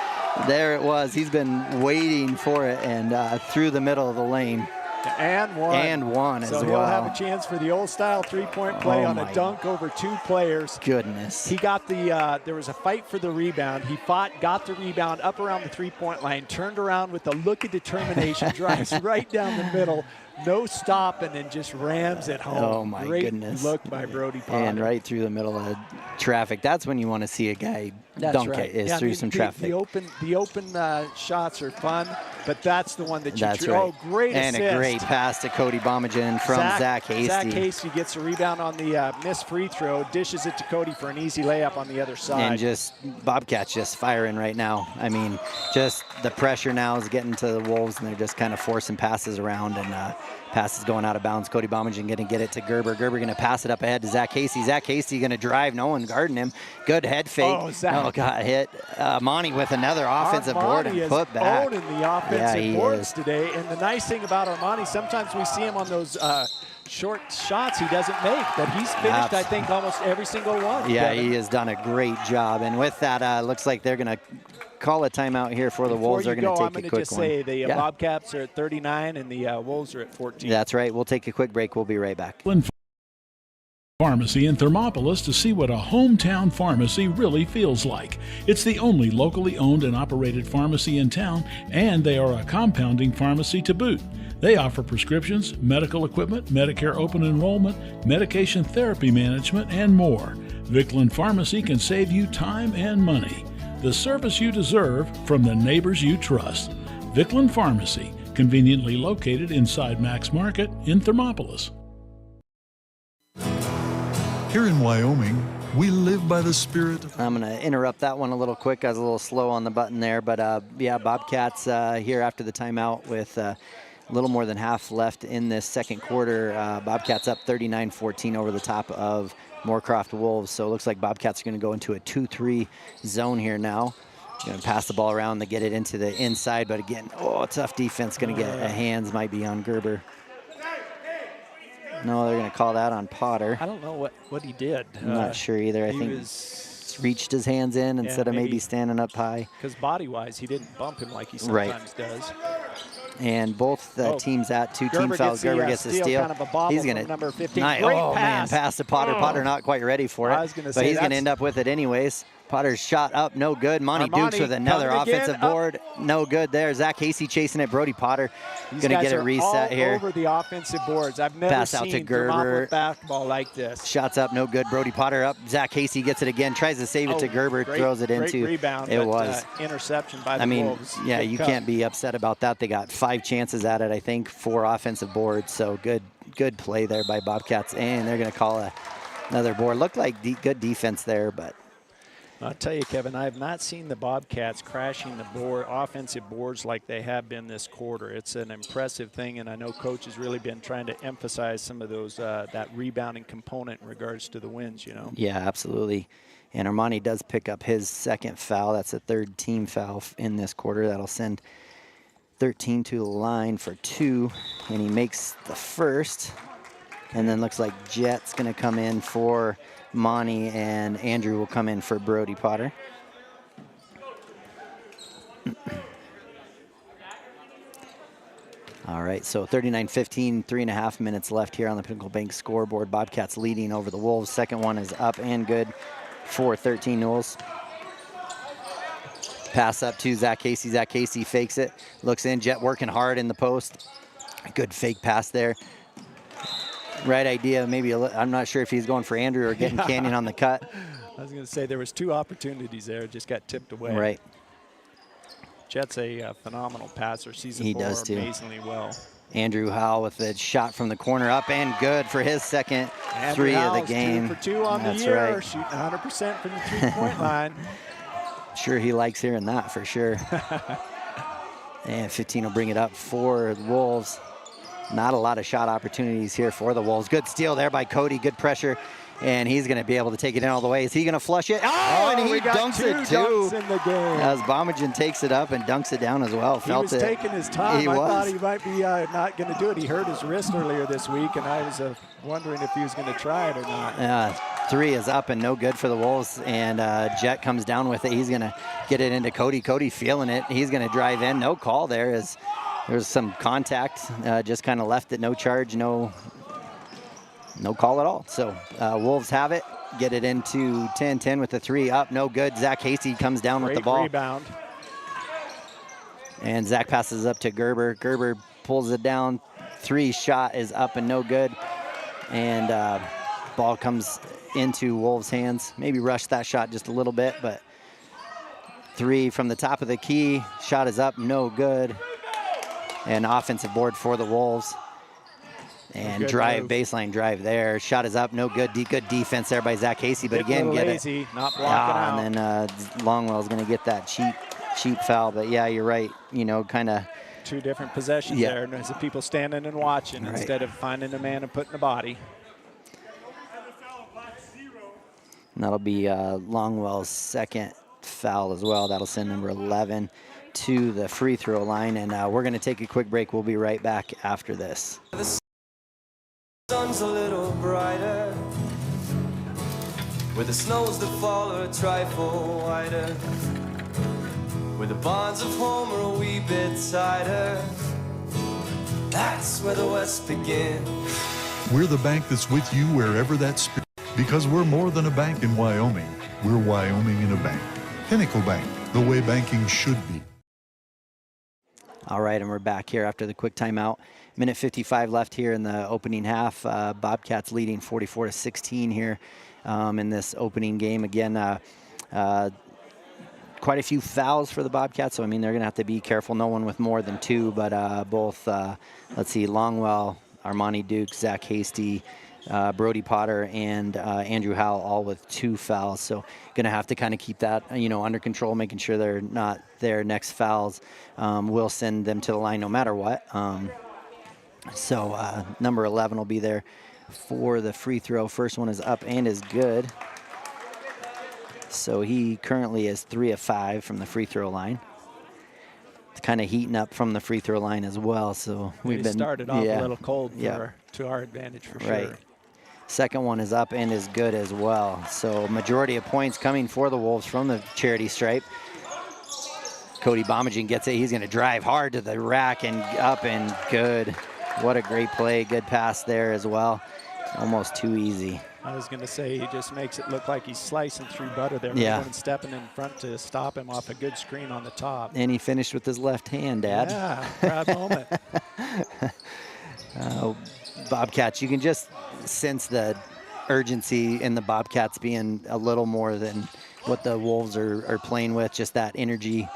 There it was. He's been waiting for it and through the middle of the lane. And one. And one as well. So he'll have a chance for the old-style three-point play on a dunk over 2 players. Goodness. He got the, there was a fight for the rebound. He fought, got the rebound up around the three-point line, turned around with a look of determination, drives right down the middle, no stopping, and just rams it home. Oh, my goodness. Great look by Brody Potter. And right through the middle of traffic. That's when you want to see a guy dunk it, is through some traffic. The open shots are fun, but that's the one that you That's right. Oh, great and assist. a great pass to Cody Bomagen from Zach Hasty. Zach Hasty gets a rebound on the missed free throw, dishes it to Cody for an easy layup on the other side. And just Bobcats just firing right now. I mean, just the pressure now is getting to the Wolves, and they're just kind of forcing passes around, and passes going out of bounds. Cody Bomagen going to get it to Gerber. Gerber going to pass it up ahead to Zach Hasty. Zach Hasty going to drive. No one guarding him. Good head fake. Oh, got hit. Monty with another offensive board and put back. Owning the offensive boards today. And the nice thing about Armani, sometimes we see him on those short shots he doesn't make, but he's finished, I think, almost every single one. Yeah, he has done a great job. And with that, looks like they're going to call a timeout here for the Wolves. They're going to take a quick one. I'm going to just say the Bobcats are at 39 and the Wolves are at 14. That's right. We'll take a quick break. We'll be right back. Pharmacy in Thermopolis to see what a hometown pharmacy really feels like. It's the only locally owned and operated pharmacy in town, and they are a compounding pharmacy to boot. They offer prescriptions, medical equipment, Medicare open enrollment, medication therapy management, and more. Vickland Pharmacy can save you time and money. The service you deserve from the neighbors you trust. Vickland Pharmacy, conveniently located inside Max Market in Thermopolis. Here in Wyoming, we live by the spirit of... I'm going to interrupt that one a little quick. I was a little slow on the button there, but Bobcats here after the timeout with a little more than half left in this second quarter. Bobcats up 39-14 over the top of Moorcroft Wolves. So it looks like Bobcats are going to go into a 2-3 zone here now. Going to pass the ball around to get it into the inside, but again, tough defense. Going to get a hands, might be on Gerber. No, they're going to call that on Potter. I don't know what he did. I'm not sure either. I think he reached his hands in instead of maybe standing up high. Because body-wise, he didn't bump him like he sometimes does. And both teams at 2 team fouls. Gerber gets the steal. Kind of he's going to number 15. Pass to Potter. Potter not quite ready for it. I was gonna but he's going to end up with it anyways. Potter's shot up, no good. Monty Dukes with another offensive board, no good there. Zach Hasty chasing it. Brody Potter going to get a reset here. Over the offensive boards. I've never pass out to Gerber. Basketball like this. Shots up, no good. Brody Potter up. Zach Hasty gets it again, tries to save it to Gerber, throws it into. Rebound, it was interception by the Wolves. Yeah, you can't be upset about that. They got 5 chances at it, I think, 4 offensive boards. So good play there by Bobcats, and they're going to call another board. Looked like good defense there, but. I'll tell you, Kevin, I have not seen the Bobcats crashing the offensive boards like they have been this quarter. It's an impressive thing, and I know Coach has really been trying to emphasize some of those that rebounding component in regards to the wins, you know. Yeah, absolutely. And Armani does pick up his second foul. That's a 3rd team foul in this quarter. That'll send 13 to the line for 2, and he makes the first. And then looks like Jet's going to come in for Monty, and Andrew will come in for Brody Potter. All right, so 39-15, 3.5 minutes left here on the Pinnacle Bank scoreboard. Bobcats leading over the Wolves. Second one is up and good for 13 Newells. Pass up to Zach Hasty. Zach Hasty fakes it, looks in. Jet working hard in the post. Good fake pass there. Right idea, maybe I'm not sure if he's going for Andrew or getting Canyon on the cut. I was going to say there was 2 opportunities there, just got tipped away. Right. Jet's a phenomenal passer. Sees the ball amazingly well. Andrew Howell with the shot from the corner, up and good for his second three of the game. 2 for 2 on the year, right. Shooting 100% from the 3-point line. Sure, he likes hearing that for sure. And 15 will bring it up for the Wolves. Not a lot of shot opportunities here for the Wolves. Good steal there by Cody. Good pressure. And he's going to be able to take it in all the way. Is he going to flush it? And he dunks it too. Dunks in the game. As Bomagen takes it up and dunks it down as well. He was taking his time. I thought he might be not going to do it. He hurt his wrist earlier this week, and I was wondering if he was going to try it or not. 3 is up and no good for the Wolves. And Jet comes down with it. He's going to get it into Cody. Cody feeling it. He's going to drive in. No call there as There's some contact, just kind of left it, no charge, no call at all. So Wolves have it, get it into 10-10 with the 3 up, no good. Zach Hasty comes down with the ball. Rebound. And Zach passes up to Gerber. Gerber pulls it down. 3 shot is up and no good. And ball comes into Wolves' hands. Maybe rushed that shot just a little bit, but 3 from the top of the key. Shot is up, no good. And offensive board for the Wolves. And baseline drive there. Shot is up, no good. Good defense there by Zach Hasty, but again, get lazy, it. Not blocking out. And then Longwell's going to get that cheap foul. But yeah, you're right. Kind of 2 different possessions there. And there's the people standing and watching instead of finding a man and putting the body. And that'll be Longwell's second foul as well. That'll send number 11 to the free throw line. And we're going to take a quick break. We'll be right back after this. The sun's a little brighter, where the snows that fall are a trifle whiter, where the bonds of home are a wee bit tighter. That's where the West begins. We're the bank that's with you wherever that spirit, because we're more than a bank in Wyoming. We're Wyoming in a bank. Pinnacle Bank, the way banking should be. All right, and we're back here after the quick timeout. Minute 55 left here in the opening half. Bobcats leading 44-16 here in this opening game. Again, quite a few fouls for the Bobcats, so I mean they're going to have to be careful. No one with more than 2, but both, let's see, Longwell, Armani Duke, Zach Hasty, Brody Potter, and Andrew Howell, all with 2 fouls. So going to have to kind of keep that, under control, making sure they're not their next fouls will send them to the line no matter what. So number 11 will be there for the free throw. First one is up and is good. So he currently is 3 of 5 from the free throw line. It's kind of heating up from the free throw line as well. So we've been started off a little cold to our advantage for sure. Right. Second one is up and is good as well. So majority of points coming for the Wolves from the charity stripe. Cody Bomagen gets it. He's going to drive hard to the rack and up and good. What a great play. Good pass there as well. Almost too easy. I was going to say he just makes it look like he's slicing through butter there. Yeah. And stepping in front to stop him off a good screen on the top. And he finished with his left hand, Dad. Yeah, proud moment. Bobcats, you can just sense the urgency in the Bobcats being a little more than what the Wolves are playing with, just that energy.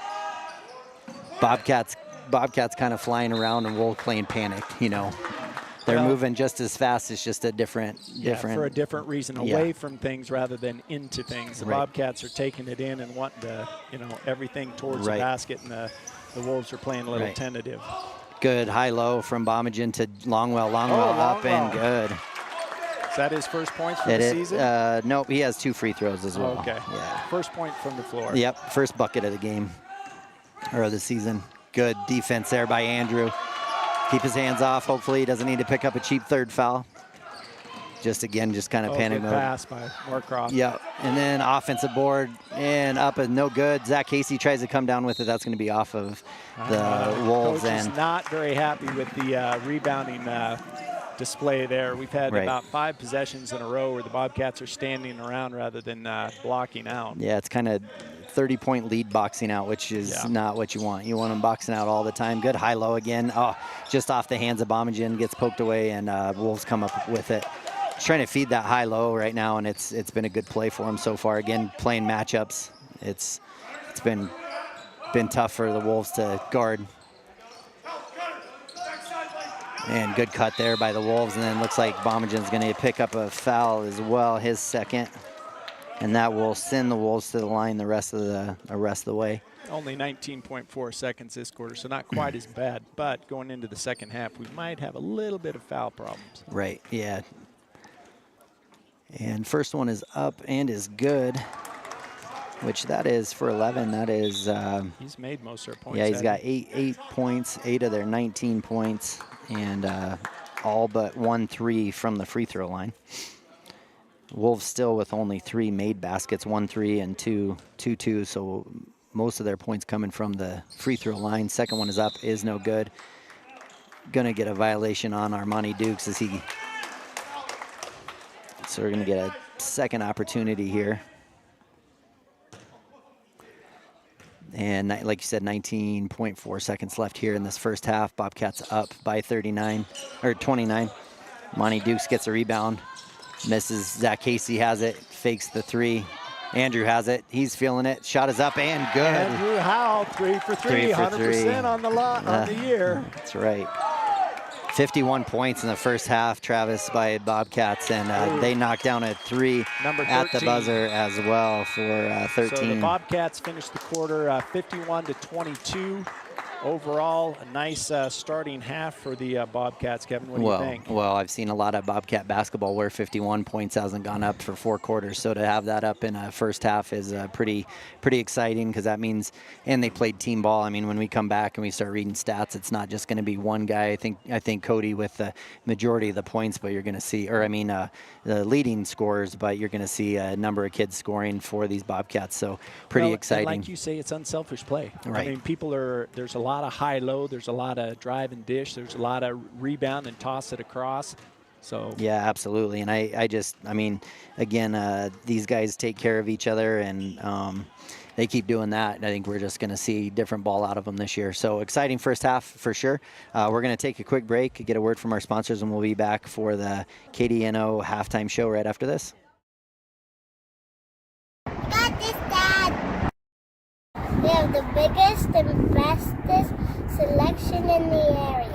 Bobcats kind of flying around and Wolves playing panicked, They're moving just as fast. It's just a different. For a different reason, away from things rather than into things. The Bobcats are taking it in and wanting to, everything towards the basket, and the Wolves are playing a little tentative. Good high-low from Bomagen to Longwell. Up and good. Is that his first points for the season? Nope, he has 2 free throws as well. Okay. Yeah. First point from the floor. Yep, first bucket of the game, or of the season. Good defense there by Andrew. Keep his hands off. Hopefully he doesn't need to pick up a cheap 3rd foul. Just kind of panic good mode. Pass by Moorcroft. Yep, and then offensive board and up and no good. Zach Hasty tries to come down with it. That's going to be off of the Wolves. Coach is not very happy with the rebounding display there. We've had about 5 possessions in a row where the Bobcats are standing around rather than blocking out. Yeah, it's kind of 30-point lead boxing out, which is not what you want. You want them boxing out all the time. Good high-low again. Oh, just off the hands of Bomagen, gets poked away, and Wolves come up with it. Just trying to feed that high-low right now, and it's been a good play for him so far. Again, playing matchups. It's been tough for the Wolves to guard. And good cut there by the Wolves, and then looks like Bomagen's going to pick up a foul as well, his second. And that will send the Wolves to the line the rest of the way. Only 19.4 seconds this quarter, so not quite as bad. But going into the second half, we might have a little bit of foul problems. Right, yeah. And first one is up and is good, which that is for 11. That is... he's made most of their points. Yeah, he's got 8 points, 8 of their 19 points, and all but 1-3 from the free throw line. Wolves still with only 3 made baskets, 1-3 and 2-2, so most of their points coming from the free throw line. Second one is up, is no good. going to get a violation on Armani Dukes as he. So we're going to get a second opportunity here. And like you said, 19.4 seconds left here in this first half. Bobcats up by 29 or 29. Monty Dukes gets a rebound, misses. Zach Casey has it, fakes the three. Andrew has it. He's feeling it. Shot is up and good. Andrew Howell, 3 for 3, 100% on the lot on the year. That's right. 51 points in the first half, Travis, by Bobcats, and they knocked down a three at the buzzer as well for 13. So the Bobcats finished the quarter 51-22. Overall, a nice starting half for the Bobcats. Kevin, what do you think? Well, I've seen a lot of Bobcat basketball where 51 points hasn't gone up for 4 quarters. So to have that up in a first half is pretty exciting, because that means, and they played team ball. I mean, when we come back and we start reading stats, it's not just going to be one guy. I think Cody with the majority of the points, but you're going to see, the leading scorers, but you're going to see a number of kids scoring for these Bobcats. So pretty exciting. Like you say, it's unselfish play. Right. I mean, there's a lot of high-low, there's a lot of drive and dish, there's a lot of rebound and toss it across. So yeah, absolutely. And I mean, again, these guys take care of each other, and they keep doing that. I think we're just going to see different ball out of them this year. So exciting first half for sure. We're going to take a quick break, get a word from our sponsors, and we'll be back for the KDNO halftime show right after this. Got this, Dad. We have the biggest and bestest selection in the area.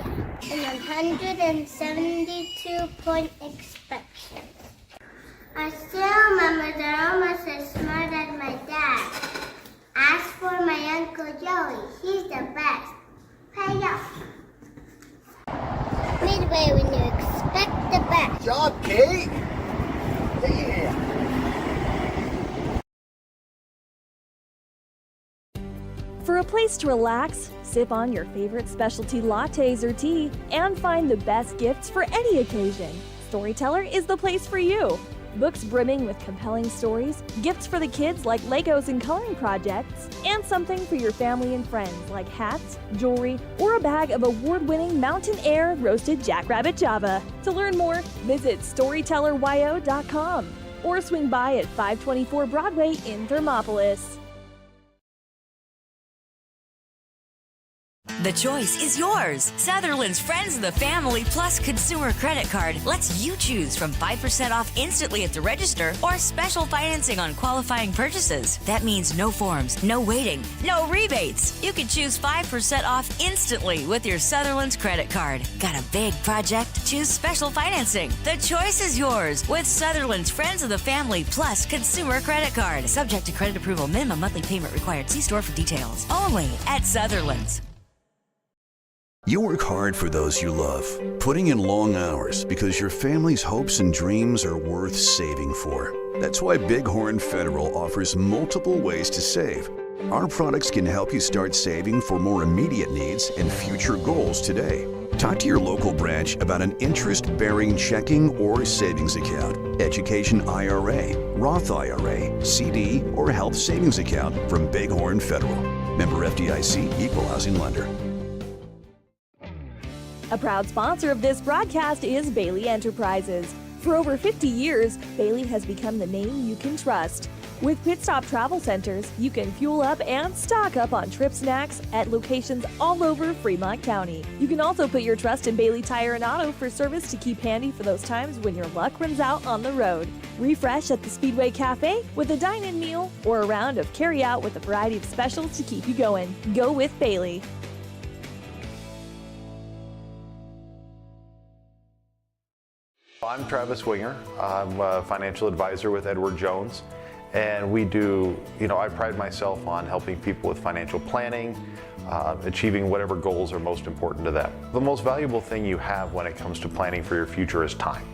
And 172-point inspection. I still remember they're almost as smart as my dad. Ask for my Uncle Joey. He's the best. Pay up. Midway when you expect the best. Good job, Kate. Yeah. For a place to relax, sip on your favorite specialty lattes or tea, and find the best gifts for any occasion, Storyteller is the place for you. Books brimming with compelling stories, gifts for the kids like Legos and coloring projects, and something for your family and friends like hats, jewelry, or a bag of award-winning Mountain Air roasted jackrabbit java. To learn more, visit StorytellerYO.com or swing by at 524 Broadway in Thermopolis. The choice is yours. Sutherland's Friends of the Family Plus Consumer Credit Card lets you choose from 5% off instantly at the register or special financing on qualifying purchases. That means no forms, no waiting, no rebates. You can choose 5% off instantly with your Sutherland's credit card. Got a big project? Choose special financing. The choice is yours with Sutherland's Friends of the Family Plus Consumer Credit Card. Subject to credit approval. Minimum monthly payment required. See store for details. Only at Sutherland's. You work hard for those you love, putting in long hours because your family's hopes and dreams are worth saving for. That's why Bighorn Federal offers multiple ways to save. Our products can help you start saving for more immediate needs and future goals today. Talk to your local branch about an interest-bearing checking or savings account, education IRA, Roth IRA, CD, or health savings account from Bighorn Federal. Member FDIC, Equal Housing Lender. A proud sponsor of this broadcast is Bailey Enterprises. For over 50 years, Bailey has become the name you can trust. With Pit Stop Travel Centers, you can fuel up and stock up on trip snacks at locations all over Fremont County. You can also put your trust in Bailey Tire and Auto for service to keep handy for those times when your luck runs out on the road. Refresh at the Speedway Cafe with a dine-in meal or a round of carry-out with a variety of specials to keep you going. Go with Bailey. I'm Travis Winger. I'm a financial advisor with Edward Jones, and we do, I pride myself on helping people with financial planning, achieving whatever goals are most important to them. The most valuable thing you have when it comes to planning for your future is time.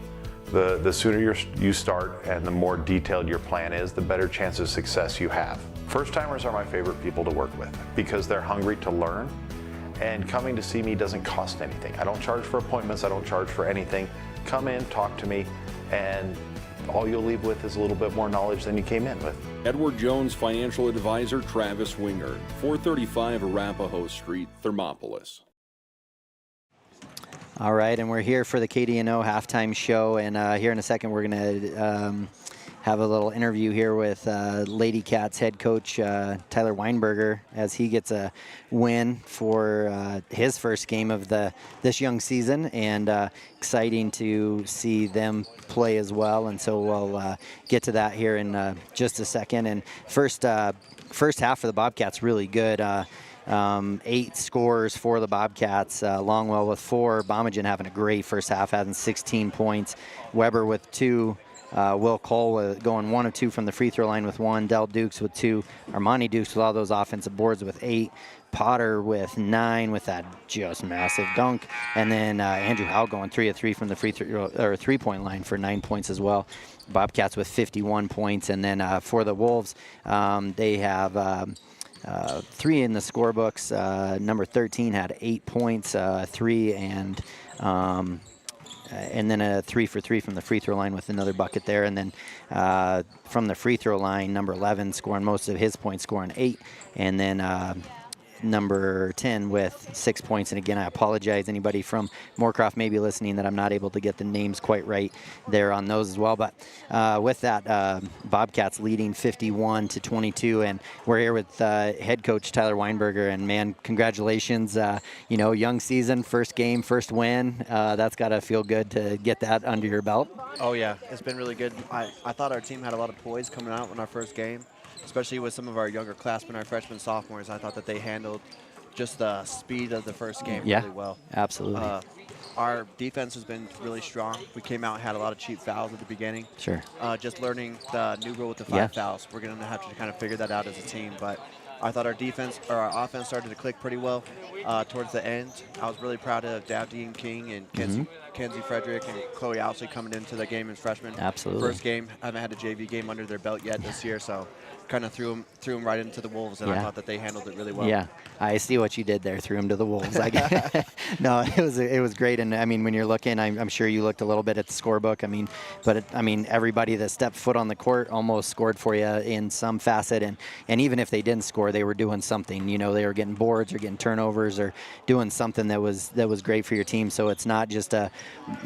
The sooner you start and the more detailed your plan is, the better chance of success you have. First-timers are my favorite people to work with because they're hungry to learn, and coming to see me doesn't cost anything. I don't charge for appointments, I don't charge for anything. Come in, talk to me, and all you'll leave with is a little bit more knowledge than you came in with. Edward Jones financial advisor Travis Winger, 435 Arapahoe Street, Thermopolis. All right, and we're here for the KDNO halftime show, and here in a second we're going to have a little interview here with Lady Cats head coach Tyler Weinberger as he gets a win for his first game of this young season, and exciting to see them play as well. And so we'll get to that here in just a second. And first half for the Bobcats really good. 8 scores for the Bobcats. Longwell with 4. Bomagen having a great first half, having 16 points. Weber with 2. Will Cole going 1 of 2 from the free throw line with 1. Del Dukes with 2. Armani Dukes with all those offensive boards with 8. Potter with 9 with that just massive dunk. And then Andrew Howe going 3 of 3 from the free throw or 3-point line for 9 points as well. Bobcats with 51 points. And then for the Wolves, they have 3 in the scorebooks. Number 13 had 8 points, 3 and then a 3 for 3 from the free throw line with another bucket there. And then from the free throw line, number 11 scoring most of his points, scoring 8. And then number 10 with 6 points. And again, I apologize anybody from Moorcroft may be listening that I'm not able to get the names quite right there on those as well. But with that, Bobcats leading 51-22, and we're here with head coach Tyler Weinberger. And man, congratulations! Young season, first game, first win. That's got to feel good to get that under your belt. Oh yeah, it's been really good. I thought our team had a lot of poise coming out in our first game, especially with some of our younger classmen, our freshmen, sophomores. I thought that they handled just the speed of the first game really well. Absolutely. Our defense has been really strong. We came out and had a lot of cheap fouls at the beginning. Sure. Just learning the new rule with the 5 fouls. We're going to have to kind of figure that out as a team. But I thought our offense started to click pretty well towards the end. I was really proud of Dean King and Kenzie Frederick and Chloe Ousley coming into the game as freshmen. Absolutely. First game. I haven't had a JV game under their belt yet this year, so kind of threw them right into the Wolves, and I thought that they handled it really well. Yeah, I see what you did there. Threw him to the Wolves. No, it was great. And I mean, when you're looking, I'm sure you looked a little bit at the scorebook. I mean, everybody that stepped foot on the court almost scored for you in some facet. And even if they didn't score, they were doing something. They were getting boards or getting turnovers or doing something that was great for your team. So it's not just the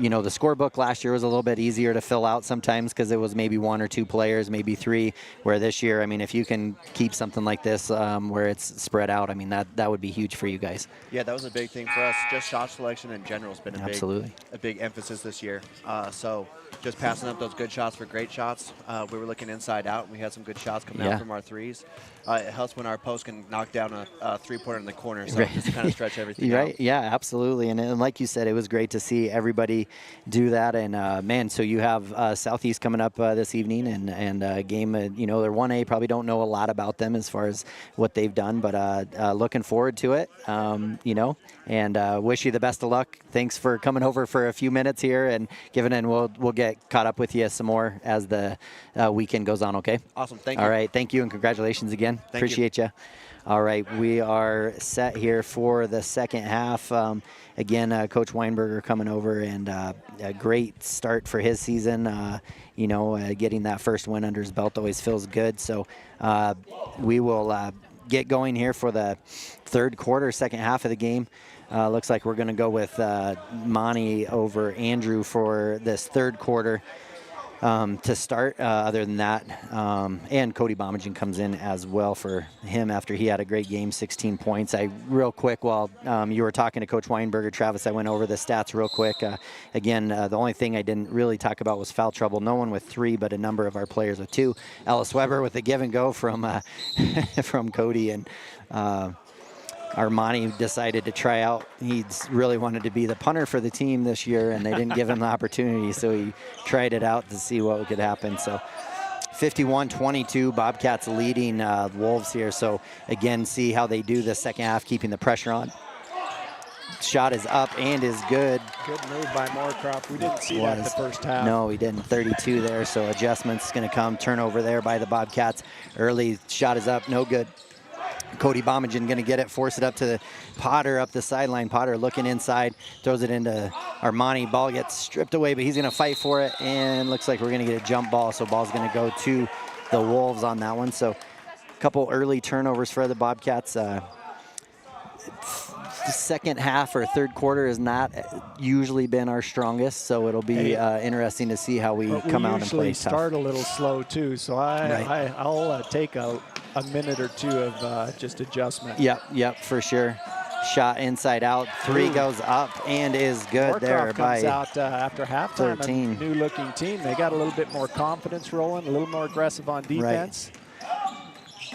scorebook last year was a little bit easier to fill out sometimes because it was maybe 1 or 2 players, maybe 3. Where this year, I mean, if you can keep something like this where it's spread out, I mean, that would be huge for you guys. Yeah, that was a big thing for us. Just shot selection in general has been a big emphasis this year. So just passing up those good shots for great shots. We were looking inside out, and we had some good shots coming out from our threes. It helps when our post can knock down a 3-pointer in the corner, so just to kind of stretch everything out. Yeah, absolutely. And like you said, it was great to see everybody do that. And man, so you have Southeast coming up this evening, and a game. They're 1A. Probably don't know a lot about them as far as what they've done, but looking forward to it. And wish you the best of luck. Thanks for coming over for a few minutes here and giving in. We'll get caught up with you some more as the weekend goes on. Okay. Awesome. Thank you. All right. Thank you and congratulations again. Appreciate you. All right, we are set here for the second half. Again, Coach Weinberger coming over, and a great start for his season. Getting that first win under his belt always feels good. So we will get going here for the third quarter, second half of the game. Looks like we're going to go with Monty over Andrew for this third quarter. To start, other than that, and Cody Bomagen comes in as well for him after he had a great game, 16 points. Real quick, while you were talking to Coach Weinberger, Travis, I went over the stats real quick. Again, the only thing I didn't really talk about was foul trouble. No one with 3, but a number of our players with 2. Ellis Weber with a give and go from from Cody, and Armani decided to try out. He really wanted to be the punter for the team this year, and they didn't give him the opportunity, so he tried it out to see what could happen. So 51-22, Bobcats leading Wolves here. So again, see how they do the second half, keeping the pressure on. Shot is up and is good. Good move by Moorcroft. We didn't see that in the first half. No, we didn't. 32 there, so adjustments going to come. Turnover there by the Bobcats. Early shot is up, no good. Cody Bomagen going to get it, force it up to the Potter up the sideline. Potter looking inside, throws it into Armani. Ball gets stripped away, but he's going to fight for it, and looks like we're going to get a jump ball, so ball's going to go to the Wolves on that one. So a couple early turnovers for the Bobcats. second half or third quarter has not usually been our strongest, so it'll be interesting to see how we come out and play tough. We usually start a little slow too, so I'll take a minute or two of just adjustment. Yep, for sure. Shot inside out, 3 goes up and is good. Moorcroft there by comes out after halftime. 13. A new-looking team. They got a little bit more confidence rolling, a little more aggressive on defense. Right.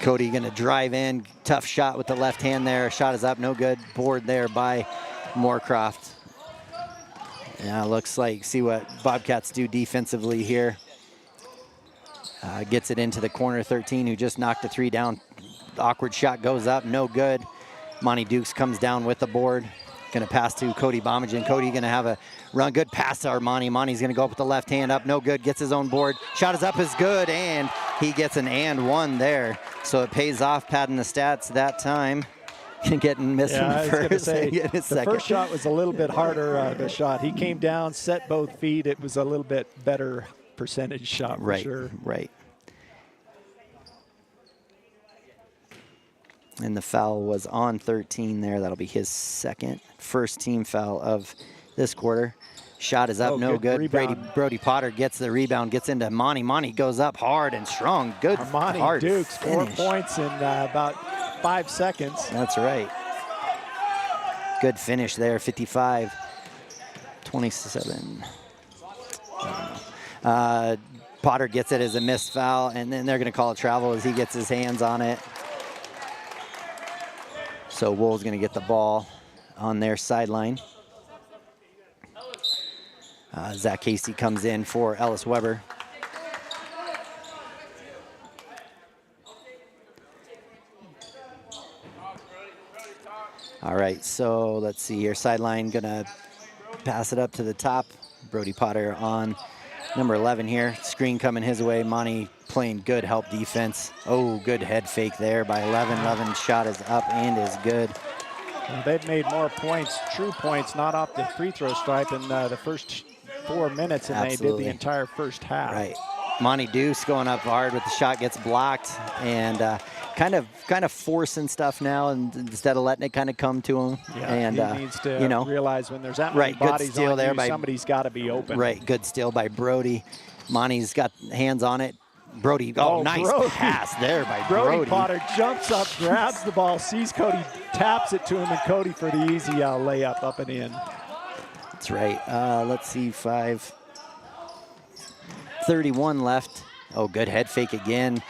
Cody going to drive in, tough shot with the left hand there. Shot is up, no good. Board there by Moorcroft. Yeah, looks like, see what Bobcats do defensively here. Gets it into the corner, 13, who just knocked a 3 down. Awkward shot goes up, no good. Monty Dukes comes down with the board. Going to pass to Cody Bomagen. Cody going to have a run. Good pass to Armani. Monty's going to go up with the left hand up. No good. Gets his own board. Shot is up is good, and he gets an and one there. So it pays off, padding the stats that time. Getting missing first. The first shot was a little bit harder of a shot. He came down, set both feet. It was a little bit better percentage shot for sure. Right. And the foul was on 13 there. That'll be his first team foul of this quarter. Shot is up, no good. Brody Potter gets the rebound, gets into Monty. Monty goes up hard and strong. Good Armani Dukes, finish. 4 points in about 5 seconds. That's right. Good finish there, 55, 27. Potter gets it as a missed foul, and then they're going to call a travel as he gets his hands on it. So Wolves going to get the ball on their sideline. Zach Casey comes in for Ellis Weber. All right, so let's see here. Sideline going to pass it up to the top. Brody Potter on number 11 here. Screen coming his way. Monty playing good help defense. Oh, good head fake there by 11. 11 shot is up and is good. Well, they've made more points, true points, not off the free throw stripe in the first 4 minutes than they did the entire first half. Right. Monty Deuce going up hard with the shot, gets blocked, and kind of forcing stuff now, and instead of letting it kind of come to him. Yeah, and he needs to realize when there's that many good bodies steal on there you, somebody's got to be open. Right, good steal by Brody. Monty's got hands on it. Brody, nice pass there by Brody. Potter jumps up, grabs the ball, sees Cody, taps it to him, and Cody for the easy layup up and in. That's right. Let's see, 5:31 left. Oh, good head fake again.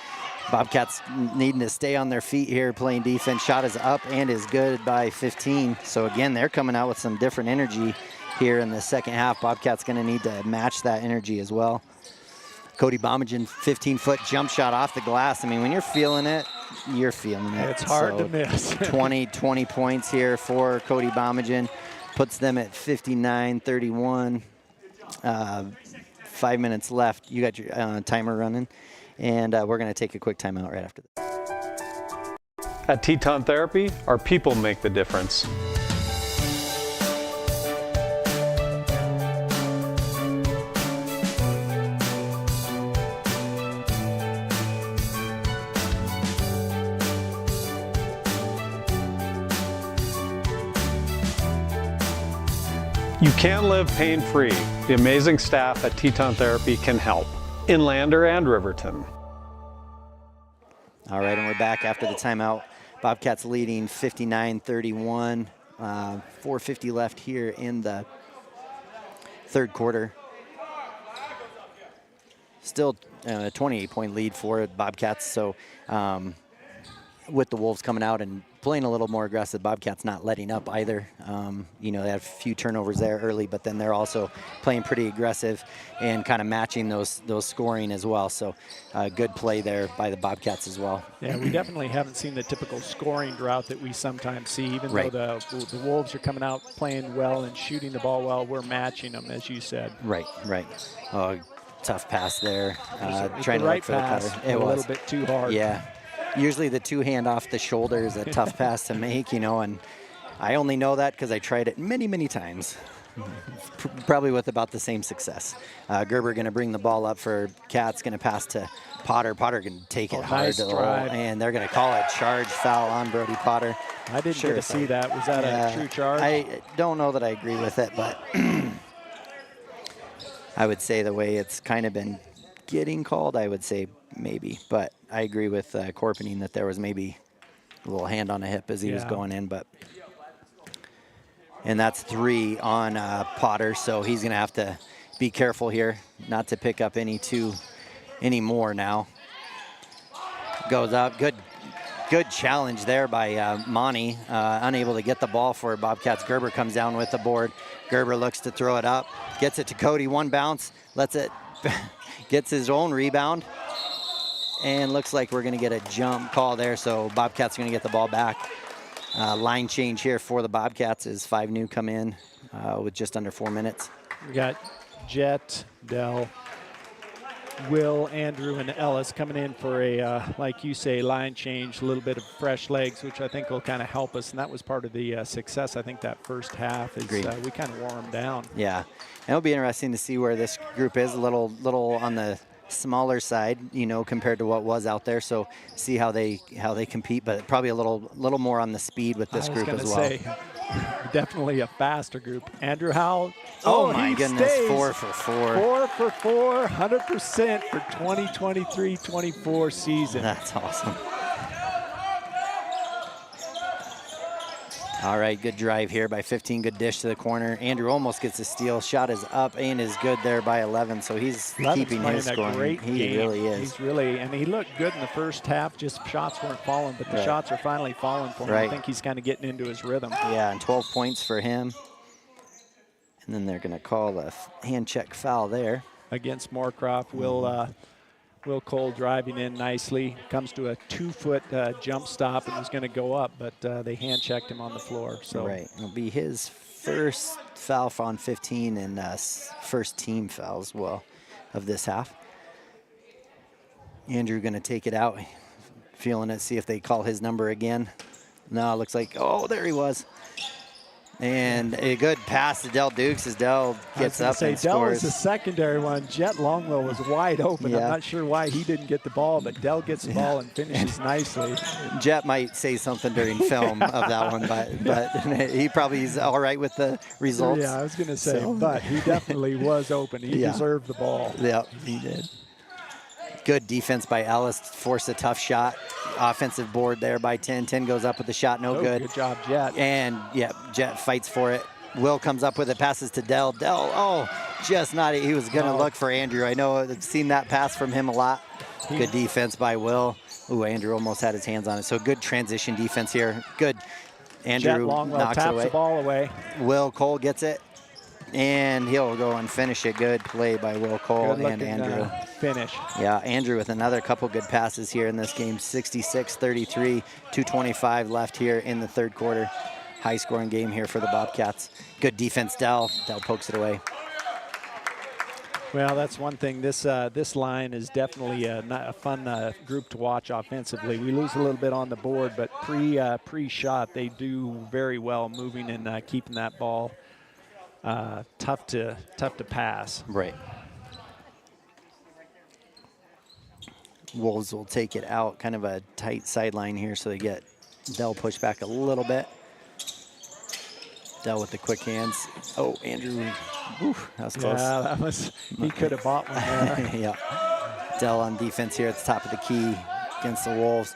Bobcats needing to stay on their feet here, playing defense. Shot is up and is good by 15. So again, they're coming out with some different energy here in the second half. Bobcats going to need to match that energy as well. Cody Bomagen, 15-foot jump shot off the glass. I mean, when you're feeling it, you're feeling it. It's hard to miss. 20 points here for Cody Bomagen. Puts them at 59-31. 5 minutes left. You got your timer running. And we're going to take a quick timeout right after this. At Teton Therapy, our people make the difference. You can live pain-free. The amazing staff at Teton Therapy can help. In Lander and Riverton. All right, and we're back after the timeout. Bobcats leading 59-31. 4:50 left here in the third quarter. Still a 28-point lead for Bobcats. So with the Wolves coming out and playing a little more aggressive, Bobcats not letting up either. They had a few turnovers there early, but then they're also playing pretty aggressive and kind of matching those scoring as well. So good play there by the Bobcats as well. Yeah, we definitely haven't seen the typical scoring drought that we sometimes see. Even though the Wolves are coming out playing well and shooting the ball well, we're matching them, as you said. Right. Oh, tough pass there. Trying to look for the cutter. It was a little bit too hard. Yeah. Usually the two-hand off the shoulder is a tough pass to make, and I only know that because I tried it many, many times. probably with about the same success. Gerber going to bring the ball up for Cats, going to pass to Potter. Potter going to take it hard. Nice drive. And they're going to call a charge foul on Brody Potter. I didn't get to see that. Was that a true charge? I don't know that I agree with it, but I would say the way it's kind of been getting called, I would say maybe. But I agree with Corpening that there was maybe a little hand on the hip as he was going in. And that's 3 on Potter, so he's going to have to be careful here not to pick up any more now. Goes up. Good challenge there by Monty. Unable to get the ball for Bobcats. Gerber comes down with the board. Gerber looks to throw it up. Gets it to Cody. One bounce. Lets it. Gets his own rebound. And looks like we're going to get a jump call there. So Bobcats are going to get the ball back. Line change here for the Bobcats as 5 new come in with just under 4 minutes. We got Jet, Dell, Will, Andrew, and Ellis coming in for a, like you say, line change, a little bit of fresh legs, which I think will kind of help us. And that was part of the success, I think, that first half is we kind of wore them down. Yeah, and it'll be interesting to see where this group is, a little on the smaller side, you know, compared to what was out there. So see how they compete, but probably a little more on the speed with this group as well. Say, definitely a faster group. Andrew Howell. Oh my goodness, stays. 4 for 4. 4 for 4, 100% for 2023-24 season. That's awesome. All right, good drive here by 15. Good dish to the corner. Andrew almost gets a steal. Shot is up and is good there by 11. So he's keeping his scoring. He really is. He's really, and he looked good in the first half. Just shots weren't falling, but the shots are finally falling for him. I think he's kind of getting into his rhythm. Yeah, and 12 points for him. And then they're going to call a hand check foul there. Against Moorcroft. Will Cole driving in nicely. Comes to a 2-foot jump stop and was going to go up, but they hand checked him on the floor. So it'll be his first foul on 15 and first team foul as well of this half. Andrew going to take it out, feeling it, see if they call his number again. No, it looks like, oh, there he was. And a good pass to Dell Dukes as Dell gets up and Dell scores. was the secondary one. Jet Longwell was wide open. I'm not sure why he didn't get the ball, but Dell gets the ball and finishes nicely. Jet might say something during film of that one, but he probably is all right with the results. Yeah, I was going to say, but he definitely was open. He deserved the ball. Yep, he did. Good defense by Ellis, forced a tough shot. Offensive board there by 10. 10 goes up with the shot, no good. Good job, Jet. And, Jet fights for it. Will comes up with it, passes to Dell. Dell, just not, he was going to look for Andrew. I know I've seen that pass from him a lot. Good defense by Will. Ooh, Andrew almost had his hands on it. So good transition defense here. Good. Andrew knocks it away. The ball away. Will Cole gets it. And he'll go and finish it. Good play by Will Cole and Andrew. Finish. Yeah, Andrew with another couple good passes here in this game. 66-33, 2:25 left here in the third quarter. High-scoring game here for the Bobcats. Good defense, Dell. Dell pokes it away. Well, that's one thing. This line is definitely a fun group to watch offensively. We lose a little bit on the board, but pre-shot they do very well moving and keeping that ball tough to pass. Right. Wolves will take it out, kind of a tight sideline here, so they get Dell pushed back a little bit. Dell with the quick hands. Oh, Andrew, that was close. Yeah, he could have bought one there. Yeah. Dell on defense here at the top of the key against the Wolves.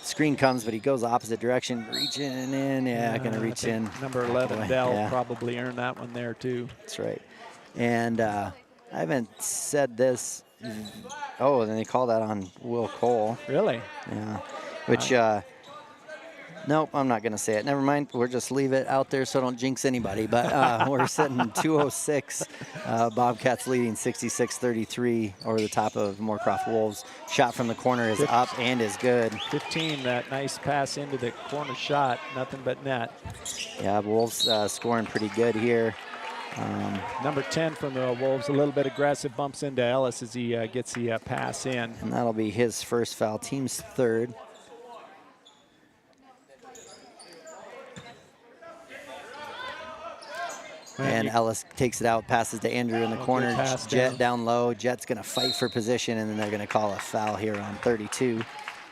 Screen comes, but he goes the opposite direction, reaching in. Going to reach in. Number 11, Dell, probably earned that one there, too. That's right. And I haven't said this. Oh, then they call that on Will Cole. Really? Yeah. Which, nope, I'm not going to say it. Never mind. We'll just leave it out there so don't jinx anybody. But we're sitting 2:06. Bobcats leading 66-33 over the top of Moorcroft Wolves. Shot from the corner is up and is good. 15, that nice pass into the corner shot. Nothing but net. Yeah, Wolves scoring pretty good here. Number 10 from the Wolves, a little bit aggressive, bumps into Ellis as he gets the pass in. And that'll be his first foul, team's third. And Ellis takes it out, passes to Andrew in the corner. Jet down low. Jet's going to fight for position, and then they're going to call a foul here on 32.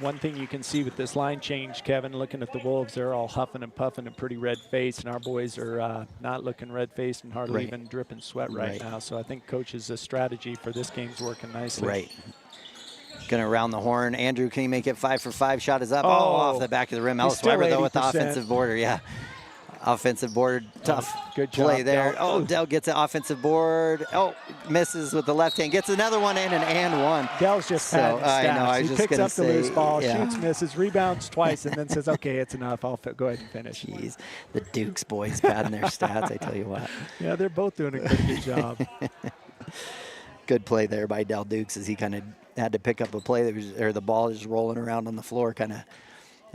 One thing you can see with this line change, Kevin, looking at the Wolves, they're all huffing and puffing and pretty red-faced, and our boys are not looking red-faced and hardly even dripping sweat right now. So I think coach's strategy for this game's working nicely. Right. Going to round the horn. Andrew, can he make it 5 for 5? Shot is up. Oh, off the back of the rim. Ellis Weber, though, with the offensive boarder. Yeah. Offensive board, tough good job, play there. Dell. Oh, Dell gets an offensive board. Oh, misses with the left hand. Gets another one in and one. Dell's just padding his stats. I know, I was he just picks up the loose ball, yeah. shoots, misses, rebounds twice, and then says, okay, it's enough. I'll go ahead and finish. Jeez, the Dukes boys padding their stats, I tell you what. Yeah, they're both doing a pretty good job. Good play there by Dell Dukes as he kind of had to pick up a play that was, or the ball is rolling around on the floor, kind of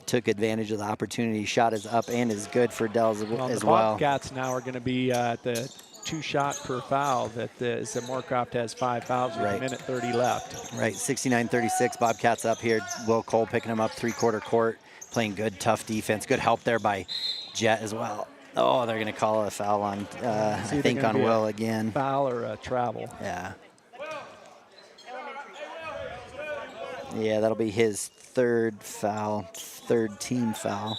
took advantage of the opportunity. Shot is up and is good for Dell as well. The Bobcats now are going to be at the 2-shot per foul. That is, the Moorcroft has 5 fouls with a minute 30 left. Right, 69-36. Bobcats up here. Will Cole picking them up 3/4 court, playing good, tough defense. Good help there by Jet as well. Oh, they're going to call a foul on, I think, on Will again. Foul or a travel. Yeah. Yeah, that'll be his third foul, third team foul.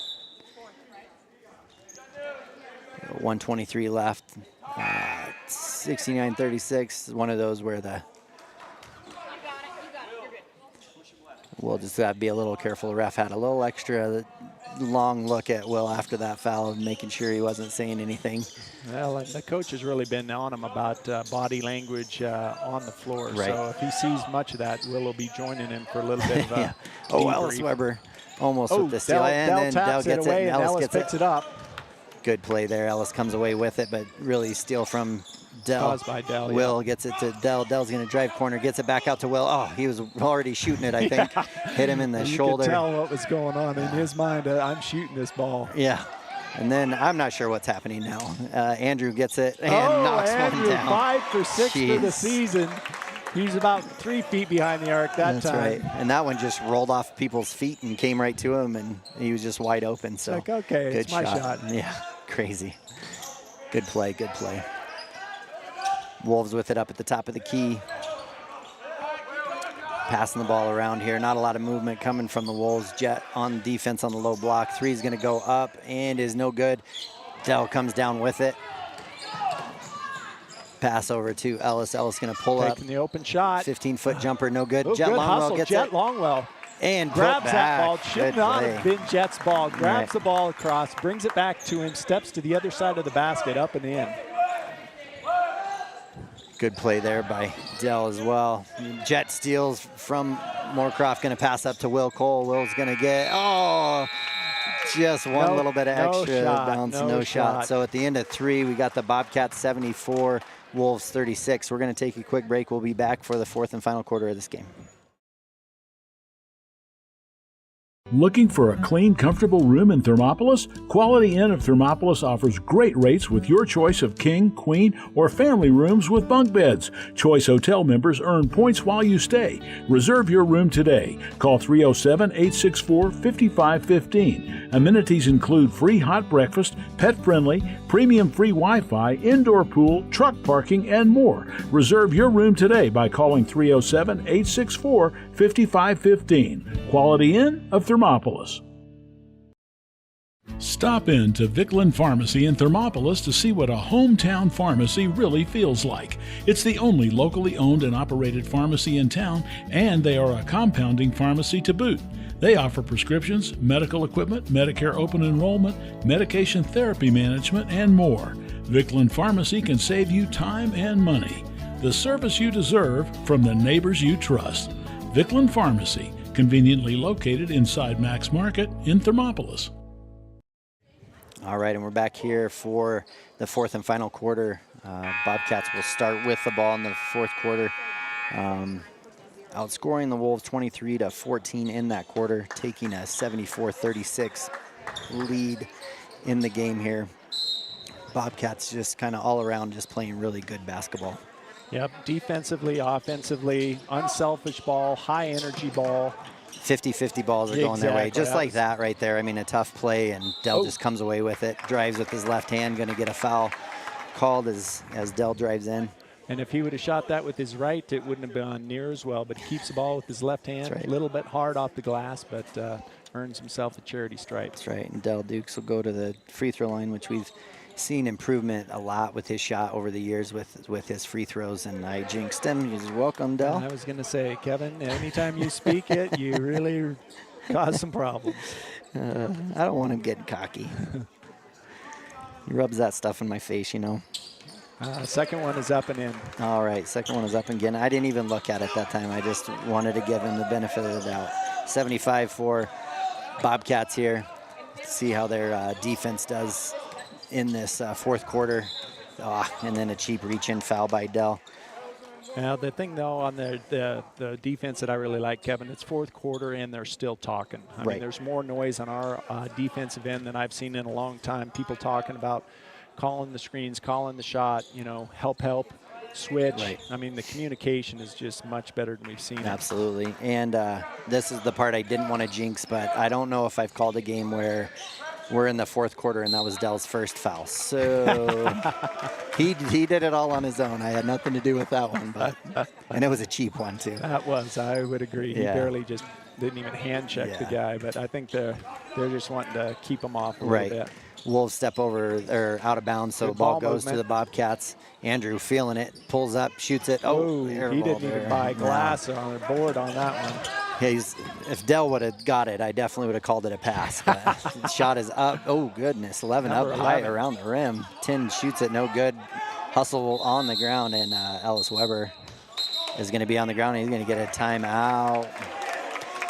1:23 left. 69-36. One of those where we'll just gotta be a little careful. The ref had a little extra long look at Will after that foul, making sure he wasn't saying anything. Well, and the coach has really been on him about body language on the floor. Right. So if he sees much of that, Will will be joining him for a little bit of yeah. Oh, Ellis Weber almost with the steal. And then Dell gets it, and Ellis picks it up. Good play there. Ellis comes away with it, but really steal from Dell. Caused by Dell, Will gets it to Dell. Dell's going to drive corner, gets it back out to Will. Oh, he was already shooting it, I think. Hit him in the shoulder. You could tell what was going on in his mind. I'm shooting this ball. Yeah. And then I'm not sure what's happening now. Andrew gets it and knocks Andrew, one down. 5 for 6 for the season. He's about 3 feet behind the arc that That's time. right. And that one just rolled off people's feet and came right to him, and he was just wide open. So like, okay, good it's my shot. Yeah, crazy. Good play, good play. Wolves with it up at the top of the key. Passing the ball around here. Not a lot of movement coming from the Wolves. Jet on defense on the low block. Three is going to go up and is no good. Dell comes down with it. Pass over to Ellis. Ellis going to pull up. Taking the open shot. 15-foot jumper, no good. Oh, Jet good Longwell hustle. gets Jet it. Longwell. And grabs put that back. ball. Should not have been Jet's ball. Grabs Right. the ball across, brings it back to him, steps to the other side of the basket, up and in. Good play there by Dell as well. Jet steals from Moorcroft, going to pass up to Will Cole. Will's going to get, just one little bit of extra bounce, no shot. So at the end of 3, we got the Bobcats 74, Wolves 36. We're going to take a quick break. We'll be back for the 4th and final quarter of this game. Looking for a clean, comfortable room in Thermopolis? Quality Inn of Thermopolis offers great rates with your choice of king, queen, or family rooms with bunk beds. Choice Hotel members earn points while you stay. Reserve your room today. Call 307-864-5515. Amenities include free hot breakfast, pet-friendly, premium free Wi-Fi, indoor pool, truck parking, and more. Reserve your room today by calling 307-864-5515. Quality Inn of Thermopolis. Stop in to Vickland Pharmacy in Thermopolis to see what a hometown pharmacy really feels like. It's the only locally owned and operated pharmacy in town, and they are a compounding pharmacy to boot. They offer prescriptions, medical equipment, Medicare open enrollment, medication therapy management, and more. Vickland Pharmacy can save you time and money. The service you deserve from the neighbors you trust. Vickland Pharmacy, conveniently located inside Max Market in Thermopolis. All right, and we're back here for the 4th and final quarter. Bobcats will start with the ball in the 4th quarter. Outscoring the Wolves 23-14 in that quarter, taking a 74-36 lead in the game here. Bobcats just kind of all around just playing really good basketball. Yep, defensively, offensively, unselfish ball, high energy ball. 50-50 balls are going their way, just like that right there. I mean, a tough play, and Dell just comes away with it. Drives with his left hand, going to get a foul called as Dell drives in. And if he would have shot that with his right, it wouldn't have gone near as well. But he keeps the ball with his left hand, a little bit hard off the glass, but earns himself a charity stripe. That's right. And Dell Dukes will go to the free throw line, which we've seen improvement a lot with his shot over the years with his free throws. And I jinxed him. He's welcome, Dell. I was going to say, Kevin, anytime you speak it, you really cause some problems. I don't want him getting cocky. He rubs that stuff in my face, you know. Second one is up and in. All right, second one is up again. I didn't even look at it that time. I just wanted to give him the benefit of the doubt. 75 for Bobcats here. Let's see how their defense does in this fourth quarter. And then a cheap reach-in foul by Dell. Now, the thing, though, on the defense that I really like, Kevin, it's fourth quarter, and they're still talking. I mean, there's more noise on our defensive end than I've seen in a long time. People talking about calling the screens, calling the shot, you know, help, switch. Right. I mean, the communication is just much better than we've seen. Absolutely. And this is the part I didn't want to jinx, but I don't know if I've called a game where we're in the fourth quarter and that was Dell's first foul. So he did it all on his own. I had nothing to do with that one, and it was a cheap one too. That was, I would agree. He barely just didn't even hand check the guy, but I think they're just wanting to keep him off a little bit. Wolves step over or out of bounds, so the ball goes to the Bobcats. Andrew feeling it, pulls up, shoots it. Oh, he didn't even buy glass on the board on that one. If Dell would have got it, I definitely would have called it a pass. The shot is up. Oh, goodness. 11 Number up high 11. around the rim. 10 shoots it, no good. Hustle on the ground, and Ellis Weber is going to be on the ground. He's going to get a timeout.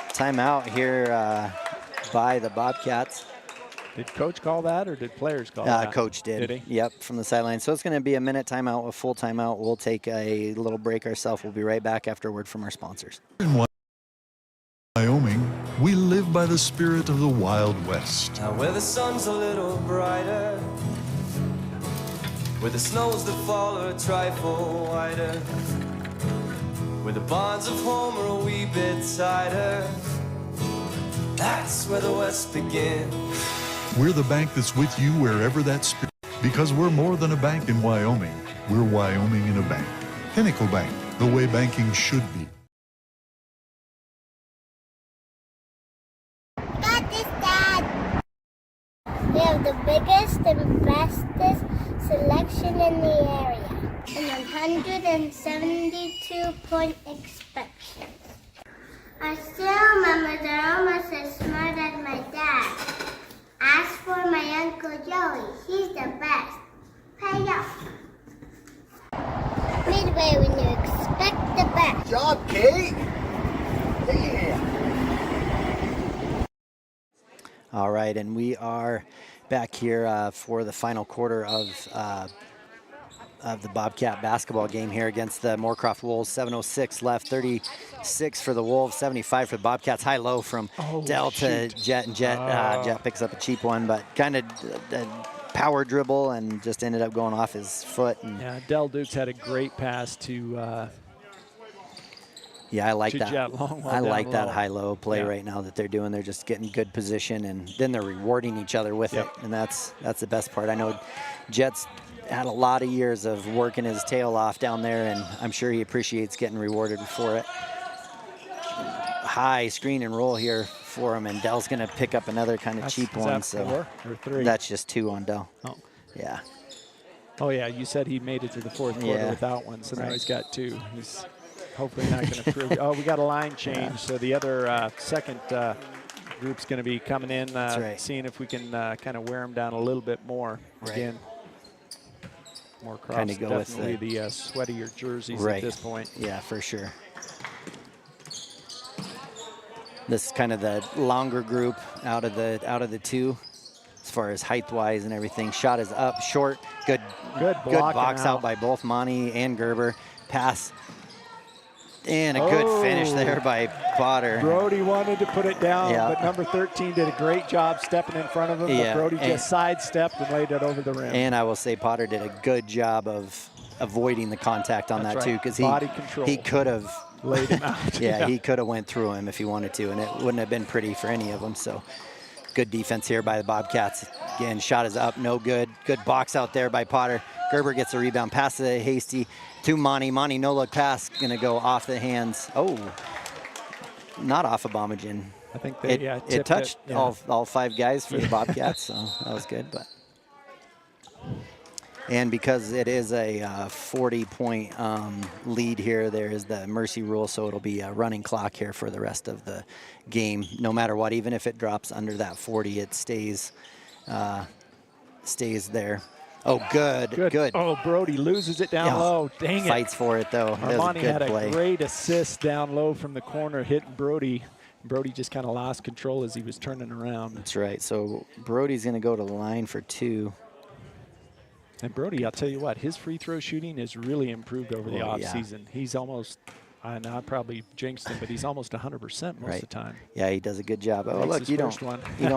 Timeout here by the Bobcats. Did Coach call that, or did players call that? Coach did. Did he? Yep, from the sideline. So it's going to be a minute timeout, a full timeout. We'll take a little break ourselves. We'll be right back after a word from our sponsors. In Wyoming, we live by the spirit of the Wild West. Now where the sun's a little brighter, where the snows that fall are a trifle whiter, where the bonds of home are a wee bit tighter, that's where the West begins. We're the bank that's with you wherever that spirit, because we're more than a bank in Wyoming. We're Wyoming in a bank. Pinnacle Bank, the way banking should be. Got this, Dad. We have the biggest and bestest selection in the area, and 172-point inspections. I still remember they're almost as smart as my dad. As for my Uncle Joey, he's the best. Pay up. Midway when you expect the best. Good job, Kate. Yeah. All right, and we are back here for the final quarter of the Bobcat basketball game here against the Moorcroft Wolves. 7:06 left, 36 for the Wolves, 75 for the Bobcats. High-low from Dell to Jet, and Jet picks up a cheap one, but kind of power dribble and just ended up going off his foot. And yeah, Dell Dukes had a great pass to I like that. Jet long I like that low. high-low play right now that they're doing. They're just getting good position, and then they're rewarding each other with it, and that's the best part. I know Jet's had a lot of years of working his tail off down there, and I'm sure he appreciates getting rewarded for it. High screen and roll here for him, and Dell's going to pick up another kind of cheap one. So 4 or 3? That's just 2 on Dell. Oh. Yeah. Oh, yeah, you said he made it to the fourth quarter without one, so now he's got 2. He's hopefully not going to prove. Oh, we got a line change, so the other second group's going to be coming in, seeing if we can kind of wear him down a little bit more. Again, Moorcroft's definitely the sweatier jerseys at this point. Yeah, for sure. This is kind of the longer group out of the 2 as far as height-wise and everything. Shot is up, short, good box out by both Monty and Gerber. Pass. And a good finish there by Potter. Brody wanted to put it down, but number 13 did a great job stepping in front of him. But Brody just sidestepped and laid it over the rim. And I will say Potter did a good job of avoiding the contact on that too, because he could have laid him out. He could have went through him if he wanted to, and it wouldn't have been pretty for any of them. So Good defense here by the Bobcats. Again, shot is up, no good. Good box out there by Potter. Gerber gets the rebound, passes it hasty to Monty. Monty, no look pass, gonna go off the hands. Oh, not off of Bomagen. I think they it touched all 5 guys for the Bobcats, so that was good. But and because it is a 40-point lead here, there is the mercy rule, so it'll be a running clock here for the rest of the game. No matter what, even if it drops under that 40, it stays there. Oh, good. Oh, Brody loses it down low. Dang it. Fights for it, though. Armani had play. a great assist down low from the corner, hitting Brody. Brody just kind of lost control as he was turning around. That's right. So Brody's going to go to the line for 2. And Brody, I'll tell you what, his free throw shooting has really improved over the offseason. He's almost, I know I probably jinxed him, but he's almost 100% most of the time. Yeah, he does a good job. Oh, look, you don't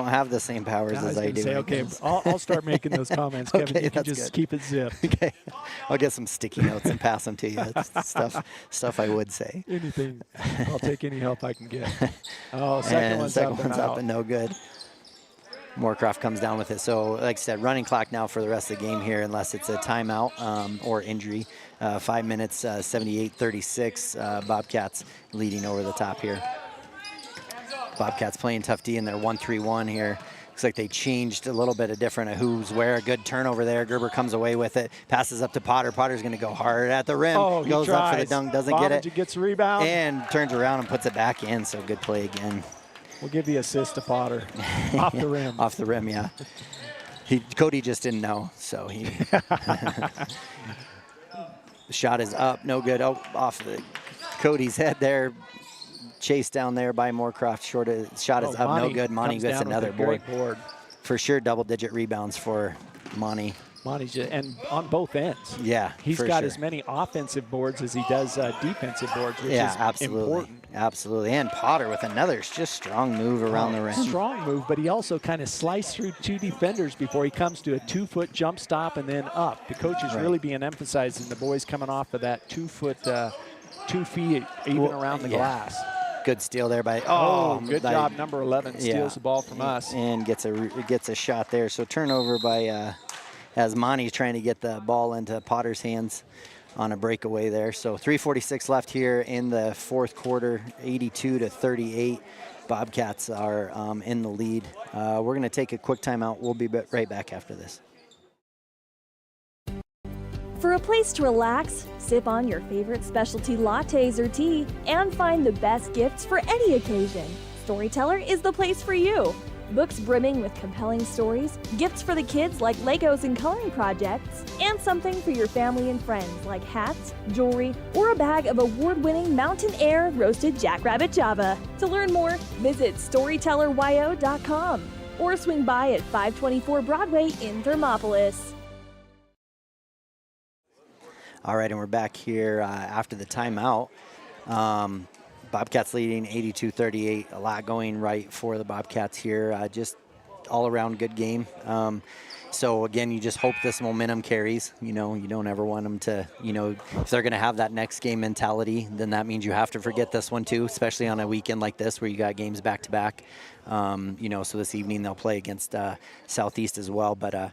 have the same powers as I do. Say, okay, I'll start making those comments, Kevin. Okay, you can just keep it zipped. Okay, I'll get some sticky notes and pass them to you. That's stuff I would say. Anything. I'll take any help I can get. Oh, second one's up and no good. Moorcroft comes down with it. So, like I said, running clock now for the rest of the game here, unless it's a timeout or injury. 5 minutes, 78-36. Bobcats leading over the top here. Bobcats playing tough D in their 1-3-1 here. Looks like they changed a little bit of different of who's where. A good turnover there. Gerber comes away with it. Passes up to Potter. Potter's going to go hard at the rim. Oh, goes up for the dunk. Doesn't get it. Gets a rebound. And turns around and puts it back in. So good play again. We'll give the assist to Potter. Off the rim. Off the rim, yeah. Cody just didn't know, so he. The shot is up, no good. Oh, off Cody's head there. Chased down there by Moorcroft. Shot is up, no good. Monty gets another board. For sure, double-digit rebounds for Monty. Monty's just, and on both ends. Yeah, he's got as many offensive boards as he does defensive boards, which is absolutely important. Absolutely. And Potter with another just strong move around the rim. Strong move, but he also kind of sliced through 2 defenders before he comes to a 2-foot jump stop and then up. The coach is really being emphasizing the boys coming off of that 2 feet even around the glass. Good steal there by good job. Number 11 steals the ball from us and gets a shot there. So turnover by as Monty's trying to get the ball into Potter's hands on a breakaway there. So 3:46 left here in the 4th quarter, 82-38. Bobcats are in the lead. We're going to take a quick timeout. We'll be right back after this. For a place to relax, sip on your favorite specialty lattes or tea, and find the best gifts for any occasion, Storyteller is the place for you. Books brimming with compelling stories, gifts for the kids like Legos and coloring projects, and something for your family and friends like hats, jewelry, or a bag of award-winning Mountain Air roasted jackrabbit Java. To learn more, visit StorytellerYO.com or swing by at 524 Broadway in Thermopolis. All right, and we're back here after the timeout. Bobcats leading 82-38. A lot going right for the Bobcats here. Just all around good game. So again, you just hope this momentum carries. You know, you don't ever want them to, if they're going to have that next game mentality, then that means you have to forget this one too, especially on a weekend like this where you got games back to back. So this evening they'll play against Southeast as well. But,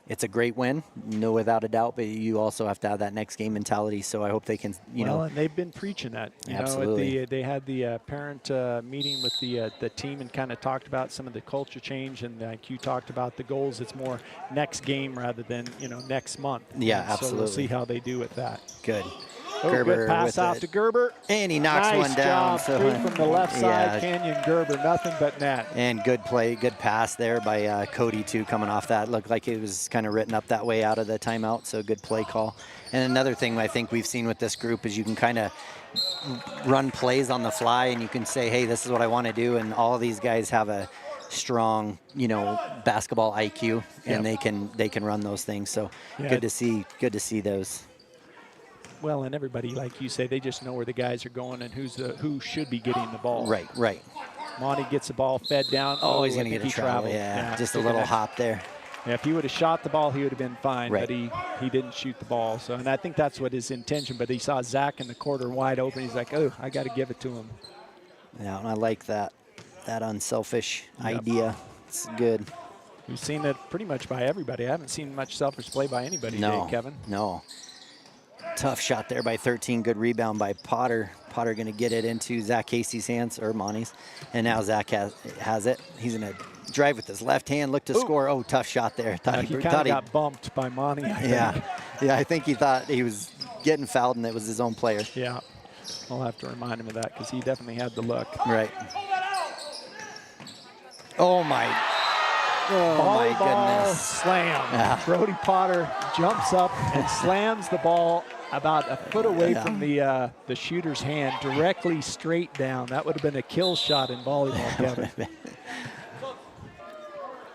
it's a great win, no without a doubt. But you also have to have that next game mentality. So I hope they can, and they've been preaching that. Absolutely. They had the parent meeting with the team and kind of talked about some of the culture change. And like you talked about the goals, it's more next game rather than, next month. Yeah, and absolutely. So we'll see how they do with that. Good. Good pass off to Gerber. And he knocks nice one down. Job. So from the left side, Canyon Gerber, nothing but net. And good play, good pass there by Cody too, coming off that. Looked like it was kind of written up that way out of the timeout, so good play call. And another thing I think we've seen with this group is you can kind of run plays on the fly and you can say, hey, this is what I want to do. And all of these guys have a strong, basketball IQ, and they can run those things. So good to see those. Well, and everybody, like you say, they just know where the guys are going and who should be getting the ball. Right. Monty gets the ball fed down. He's going to get a travel. Yeah, just a little hop there. Yeah, if he would have shot the ball, he would have been fine, right. But he didn't shoot the ball. So, and I think that's what his intention, but he saw Zach in the quarter wide open. He's like, oh, I got to give it to him. Yeah, and I like that unselfish idea. That's good. We've seen it pretty much by everybody. I haven't seen much selfish play by anybody today, Kevin. No. Tough shot there by 13. Good rebound by Potter. Potter going to get it into Zach Casey's hands, or Monty's. And now Zach has it. He's going to drive with his left hand, look to score. Oh, tough shot there. He kind of got bumped by Monty, I think. Yeah, I think he thought he was getting fouled and it was his own player. Yeah, I'll have to remind him of that because he definitely had the look. Right. Oh, my goodness. Slam. Yeah. Brody Potter jumps up and slams the ball about a foot away from the shooter's hand, directly straight down. That would have been a kill shot in volleyball, Kevin.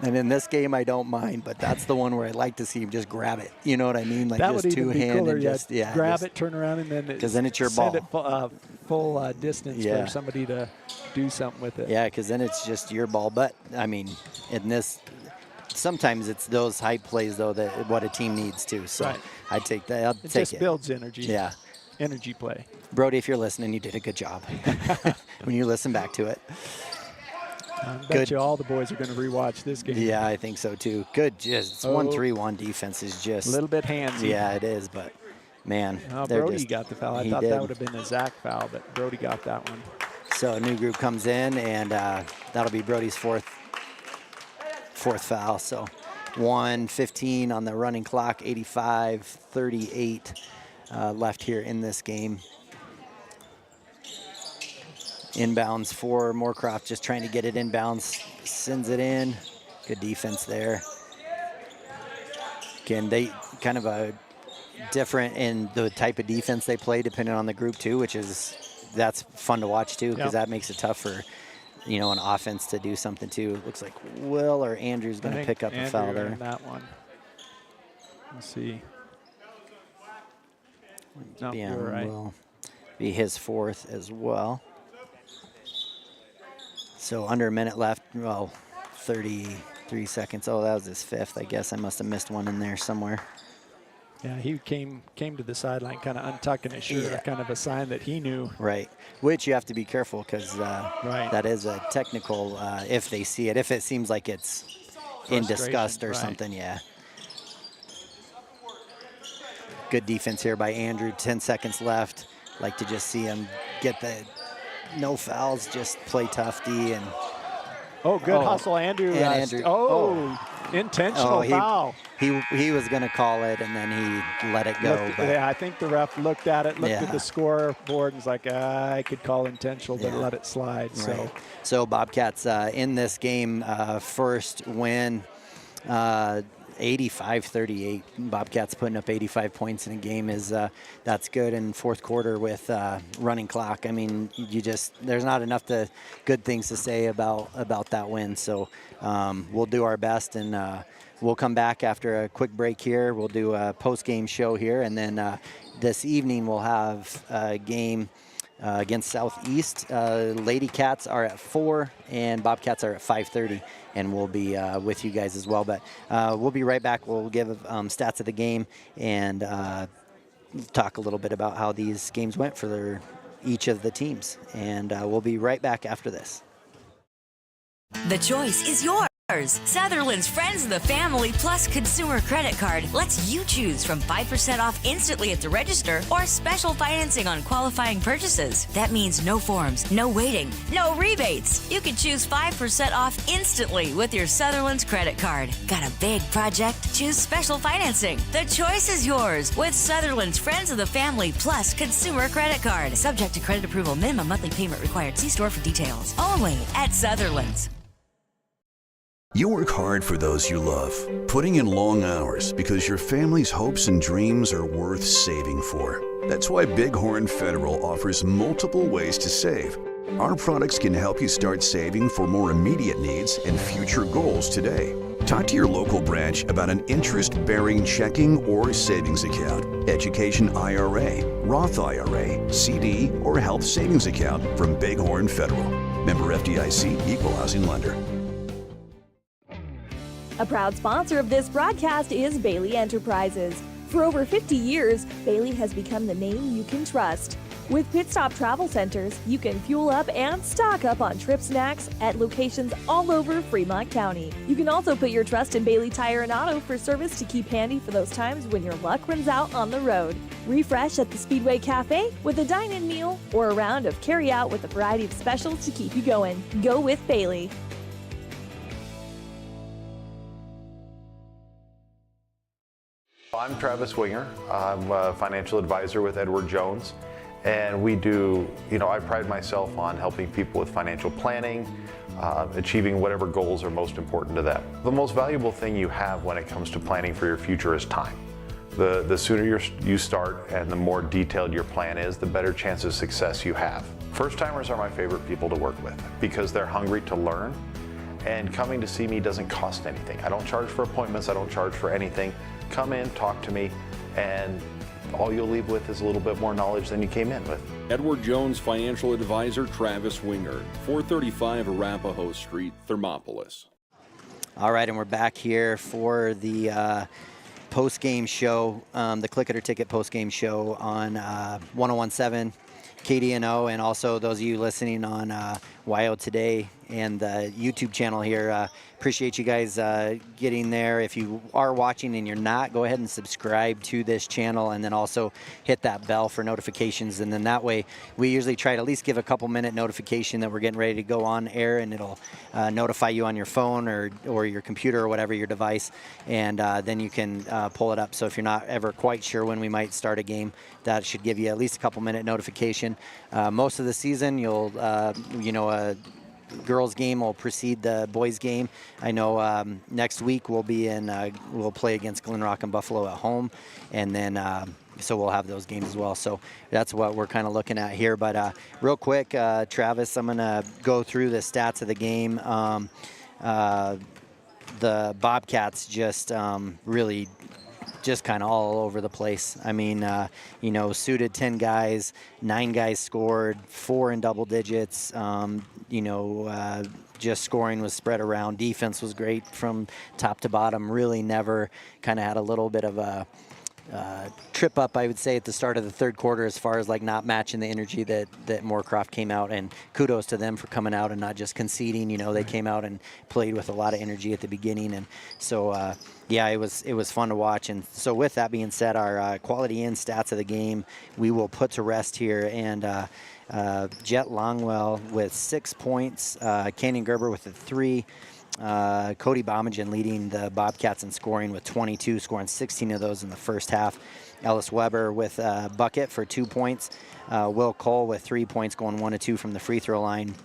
And in this game, I don't mind, but that's the one where I like to see him just grab it. You know what I mean? Like that just would even be cooler. and just grab it, turn around, and then because then it's your send ball. It full distance for somebody to do something with it. Yeah, because then it's just your ball. But I mean, in this, sometimes it's those hype plays though that what a team needs too. So I take that. I'll take it. Just builds energy. Yeah, energy play. Brody, if you're listening, you did a good job when you listen back to it. I bet you all the boys are going to rewatch this game. Yeah, I think so too. Good, just 1-3-1 defense is just a little bit handsy. Yeah, it is, but man, Brody got the foul. I thought that would have been a Zach foul, but Brody got that one. So a new group comes in, and that'll be Brody's fourth foul. So 1:15 on the running clock, 85-38 left here in this game. Inbounds for Moorcroft, just trying to get it inbounds, sends it in. Good defense there. Again, they kind of a different in the type of defense they play depending on the group too, that's fun to watch too, because that makes it tough for, an offense to do something too. It looks like Will or Andrew's going to pick up a foul there. That one. Let's see. No, you're right. Will be his fourth as well. So under a minute left, 33 seconds. Oh, that was his fifth. I guess I must have missed one in there somewhere. Yeah, he came to the sideline kind of untucking his shirt, kind of a sign that he knew. Right, which you have to be careful because that is a technical if they see it. If it seems like it's in disgust or something, Good defense here by Andrew. 10 seconds left. Like to just see him get the no fouls, just play tough D and. Good hustle, Andrew. Intentional foul. He was going to call it, and then he let it go. I think the ref looked at it, looked at the scoreboard, and was like, I could call intentional, but let it slide. Right. So Bobcats in this game, first win, 85-38. Bobcats putting up 85 points in a game that's good in fourth quarter with running clock. I mean, there's not enough good things to say about that win. So we'll do our best, and we'll come back after a quick break here. We'll do a post-game show here, and then this evening we'll have a game against Southeast. Lady Cats are at 4 and Bobcats are at 5:30, and we'll be with you guys as well. But we'll be right back. We'll give stats of the game and talk a little bit about how these games went for each of the teams. And we'll be right back after this. The choice is yours. Sutherland's Friends of the Family Plus Consumer Credit Card lets you choose from 5% off instantly at the register or special financing on qualifying purchases. That means no forms, no waiting, no rebates. You can choose 5% off instantly with your Sutherland's credit card. Got a big project? Choose special financing. The choice is yours with Sutherland's Friends of the Family Plus Consumer Credit Card. Subject to credit approval. Minimum monthly payment required. See store for details. Only at Sutherland's. You work hard for those you love, putting in long hours because your family's hopes and dreams are worth saving for. That's why Bighorn Federal offers multiple ways to save. Our products can help you start saving for more immediate needs and future goals today. Talk to your local branch about an interest-bearing checking or savings account, education IRA, Roth IRA, CD, or health savings account from Bighorn Federal. Member FDIC, Equal Housing Lender. A proud sponsor of this broadcast is Bailey Enterprises. For over 50 years, Bailey has become the name you can trust. With Pit Stop Travel Centers, you can fuel up and stock up on trip snacks at locations all over Fremont County. You can also put your trust in Bailey Tire and Auto for service to keep handy for those times when your luck runs out on the road. Refresh at the Speedway Cafe with a dine-in meal or a round of carry-out with a variety of specials to keep you going. Go with Bailey. I'm Travis Winger. I'm a financial advisor with Edward Jones. And we do, I pride myself on helping people with financial planning, achieving whatever goals are most important to them. The most valuable thing you have when it comes to planning for your future is time. The sooner you start and the more detailed your plan is, the better chance of success you have. First-timers are my favorite people to work with because they're hungry to learn, and coming to see me doesn't cost anything. I don't charge for appointments, I don't charge for anything. Come in, talk to me, and all you'll leave with is a little bit more knowledge than you came in with. Edward Jones financial advisor Travis Winger, 435 Arapahoe Street, Thermopolis. All right, and we're back here for the post-game show, the Click It or Ticket post-game show on 1017 KDNO, and also those of you listening on YO Today and the YouTube channel here. Appreciate you guys getting there. If you are watching and you're not, go ahead and subscribe to this channel, and then also hit that bell for notifications. And then that way, we usually try to at least give a couple-minute notification that we're getting ready to go on air, and it'll notify you on your phone or your computer or whatever your device, and then you can pull it up. So if you're not ever quite sure when we might start a game, that should give you at least a couple-minute notification. Most of the season, you'll, girls game will precede the boys game. I know next week we'll be we'll play against Glen Rock and Buffalo at home, and then so we'll have those games as well. So that's what we're kind of looking at here. But real quick, Travis, I'm gonna go through the stats of the game. The Bobcats just really just kind of all over the place. I mean, suited 10 guys, 9 guys scored, 4 in double digits. Just scoring was spread around. Defense was great from top to bottom. Really never kind of had a little bit of a trip up, I would say, at the start of the third quarter as far as like not matching the energy that Moorcroft came out, and kudos to them for coming out and not just conceding. They came out and played with a lot of energy at the beginning, and so yeah, it was fun to watch. And so with that being said, our quality in stats of the game we will put to rest here, and Jet Longwell with 6 points, Canyon Gerber with a 3, Cody Bomagen leading the Bobcats in scoring with 22, scoring 16 of those in the first half. Ellis Weber with a bucket for 2 points. Will Cole with 3 points, going 1 of 2 from the free throw line.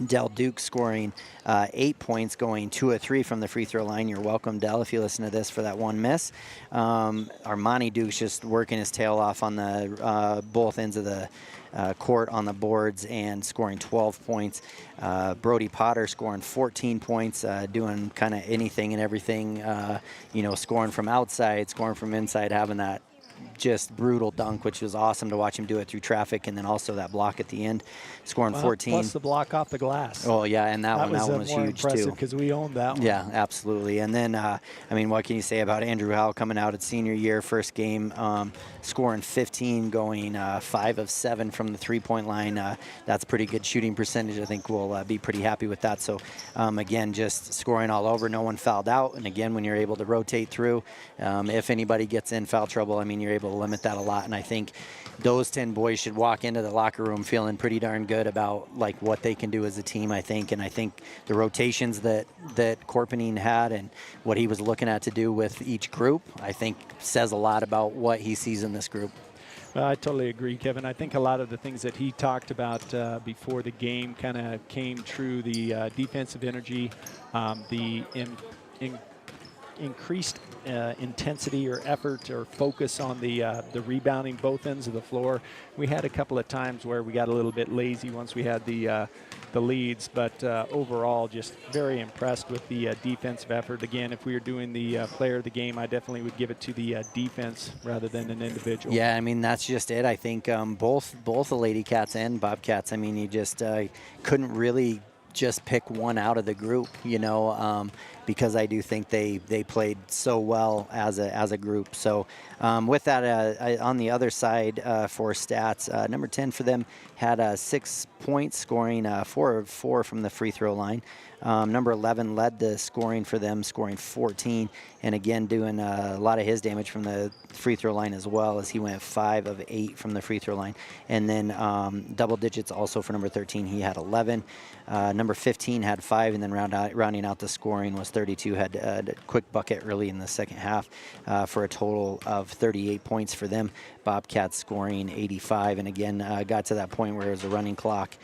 Del Duke scoring 8 points, going 2 of 3 from the free throw line. You're welcome, Del, if you listen to this, for that one miss. Armani Duke's just working his tail off on the both ends of the court on the boards and scoring 12 points. Brody Potter scoring 14 points, doing kind of anything and everything, scoring from outside, scoring from inside, having that just brutal dunk, which was awesome to watch him do it through traffic, and then also that block at the end, scoring 14. Plus the block off the glass. Oh yeah, and that one was more huge impressive too. Because we owned that one. Yeah, absolutely. And then, what can you say about Andrew Howell coming out at senior year, first game, scoring 15, going 5 of 7 from the three-point line. That's pretty good shooting percentage. I think we'll be pretty happy with that. So again, just scoring all over. No one fouled out. And again, when you're able to rotate through, if anybody gets in foul trouble, you're able to limit that a lot. And I think those 10 boys should walk into the locker room feeling pretty darn good about like what they can do as a team, I think. And I think the rotations that Korpening had and what he was looking at to do with each group, I think says a lot about what he sees in this group. Well, I totally agree, Kevin. I think a lot of the things that he talked about before the game kind of came true. The defensive energy, the increased intensity or effort or focus on the rebounding both ends of the floor. We had a couple of times where we got a little bit lazy once we had the leads, but overall just very impressed with the defensive effort. Again, if we were doing the player of the game, I definitely would give it to the defense rather than an individual. Yeah, that's just it. I think both the Lady Cats and Bobcats, you just couldn't really just pick one out of the group, because I do think they played so well as a group. So with that, on the other side for stats, number 10 for them had 6 points, scoring 4 of 4 from the free throw line. Number 11 led the scoring for them, scoring 14, and again doing a lot of his damage from the free throw line as well, as he went 5 of 8 from the free throw line. And then double digits also for number 13, he had 11. Number 15 had 5, and then rounding out the scoring was 32, had a quick bucket early in the second half for a total of 38 points for them. Bobcats scoring 85, and again got to that point where it was a running clock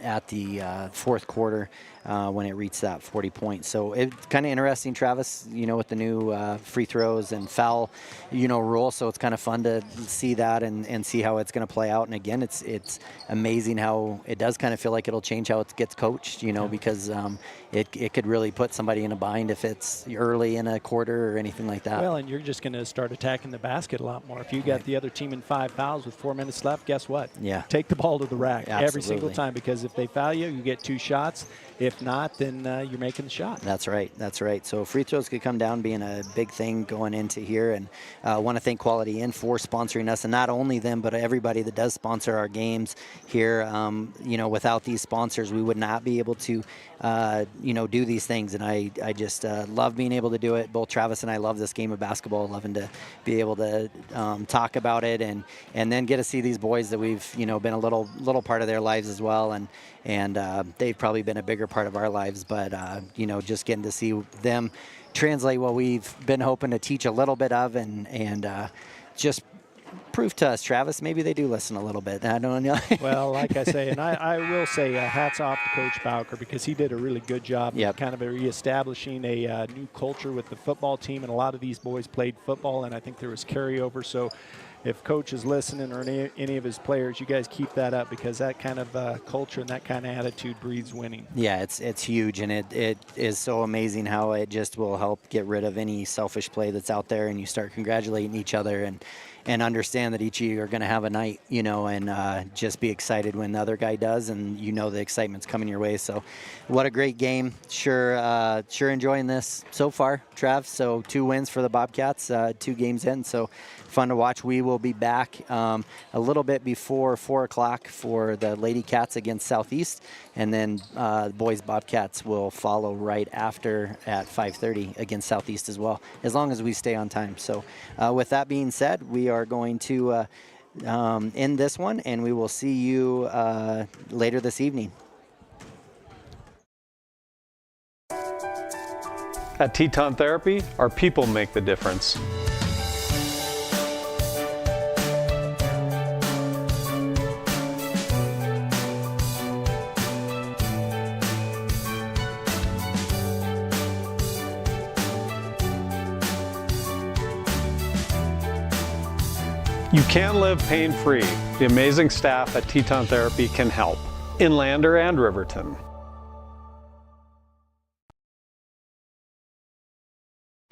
at the fourth quarter when it reached that 40 points. So it's kind of interesting, Travis, with the new free throws and foul, rule. So it's kind of fun to see that and see how it's going to play out. And again, it's amazing how it does kind of feel like it'll change how it gets coached, because it could really put somebody in a bind if it's early in a quarter or anything like that. Well, and you're just going to start attacking the basket a lot more. If you got the other team in 5 fouls with 4 minutes left, guess what? Yeah. Take the ball to the rack every Absolutely. single time, because if they foul you, you get 2 shots. If not, then you're making the shot. That's right. That's right. So free throws could come down being a big thing going into here. And I want to thank Quality Inn for sponsoring us, and not only them, but everybody that does sponsor our games here. Without these sponsors, we would not be able to, do these things. And I just love being able to do it. Both Travis and I love this game of basketball, loving to be able to talk about it and then get to see these boys that we've, been a little part of their lives as well. And they've probably been a bigger part of our lives, but, just getting to see them translate what we've been hoping to teach a little bit of and just prove to us, Travis, maybe they do listen a little bit. I don't know. Well, like I say, and I will say hats off to Coach Bowker, because he did a really good job of kind of reestablishing a new culture with the football team, and a lot of these boys played football, and I think there was carryover. So if Coach is listening, or any of his players, you guys keep that up, because that kind of culture and that kind of attitude breeds winning. Yeah, it's huge, and it is so amazing how it just will help get rid of any selfish play that's out there, and you start congratulating each other and understand that each of you are going to have a night, and just be excited when the other guy does, and the excitement's coming your way. So what a great game. Sure enjoying this so far, Trav. So 2 wins for the Bobcats, 2 games in. So fun to watch. We will be back a little bit before 4 o'clock for the Lady Cats against Southeast, and then the boys Bobcats will follow right after at 5:30 against Southeast as well, as long as we stay on time. So with that being said, we are going to end this one, and we will see you later this evening. At Teton Therapy, our people make the difference. You can live pain-free. The amazing staff at Teton Therapy can help in Lander and Riverton.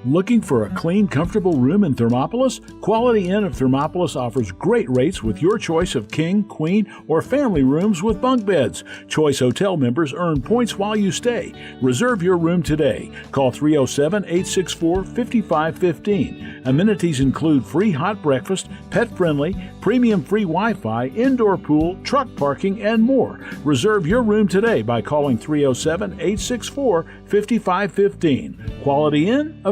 Looking for a clean, comfortable room in Thermopolis? Quality Inn of Thermopolis offers great rates with your choice of king, queen, or family rooms with bunk beds. Choice Hotel members earn points while you stay. Reserve your room today. Call 307-864-5515. Amenities include free hot breakfast, pet-friendly, premium free Wi-Fi, indoor pool, truck parking, and more. Reserve your room today by calling 307-864-5515. Quality Inn of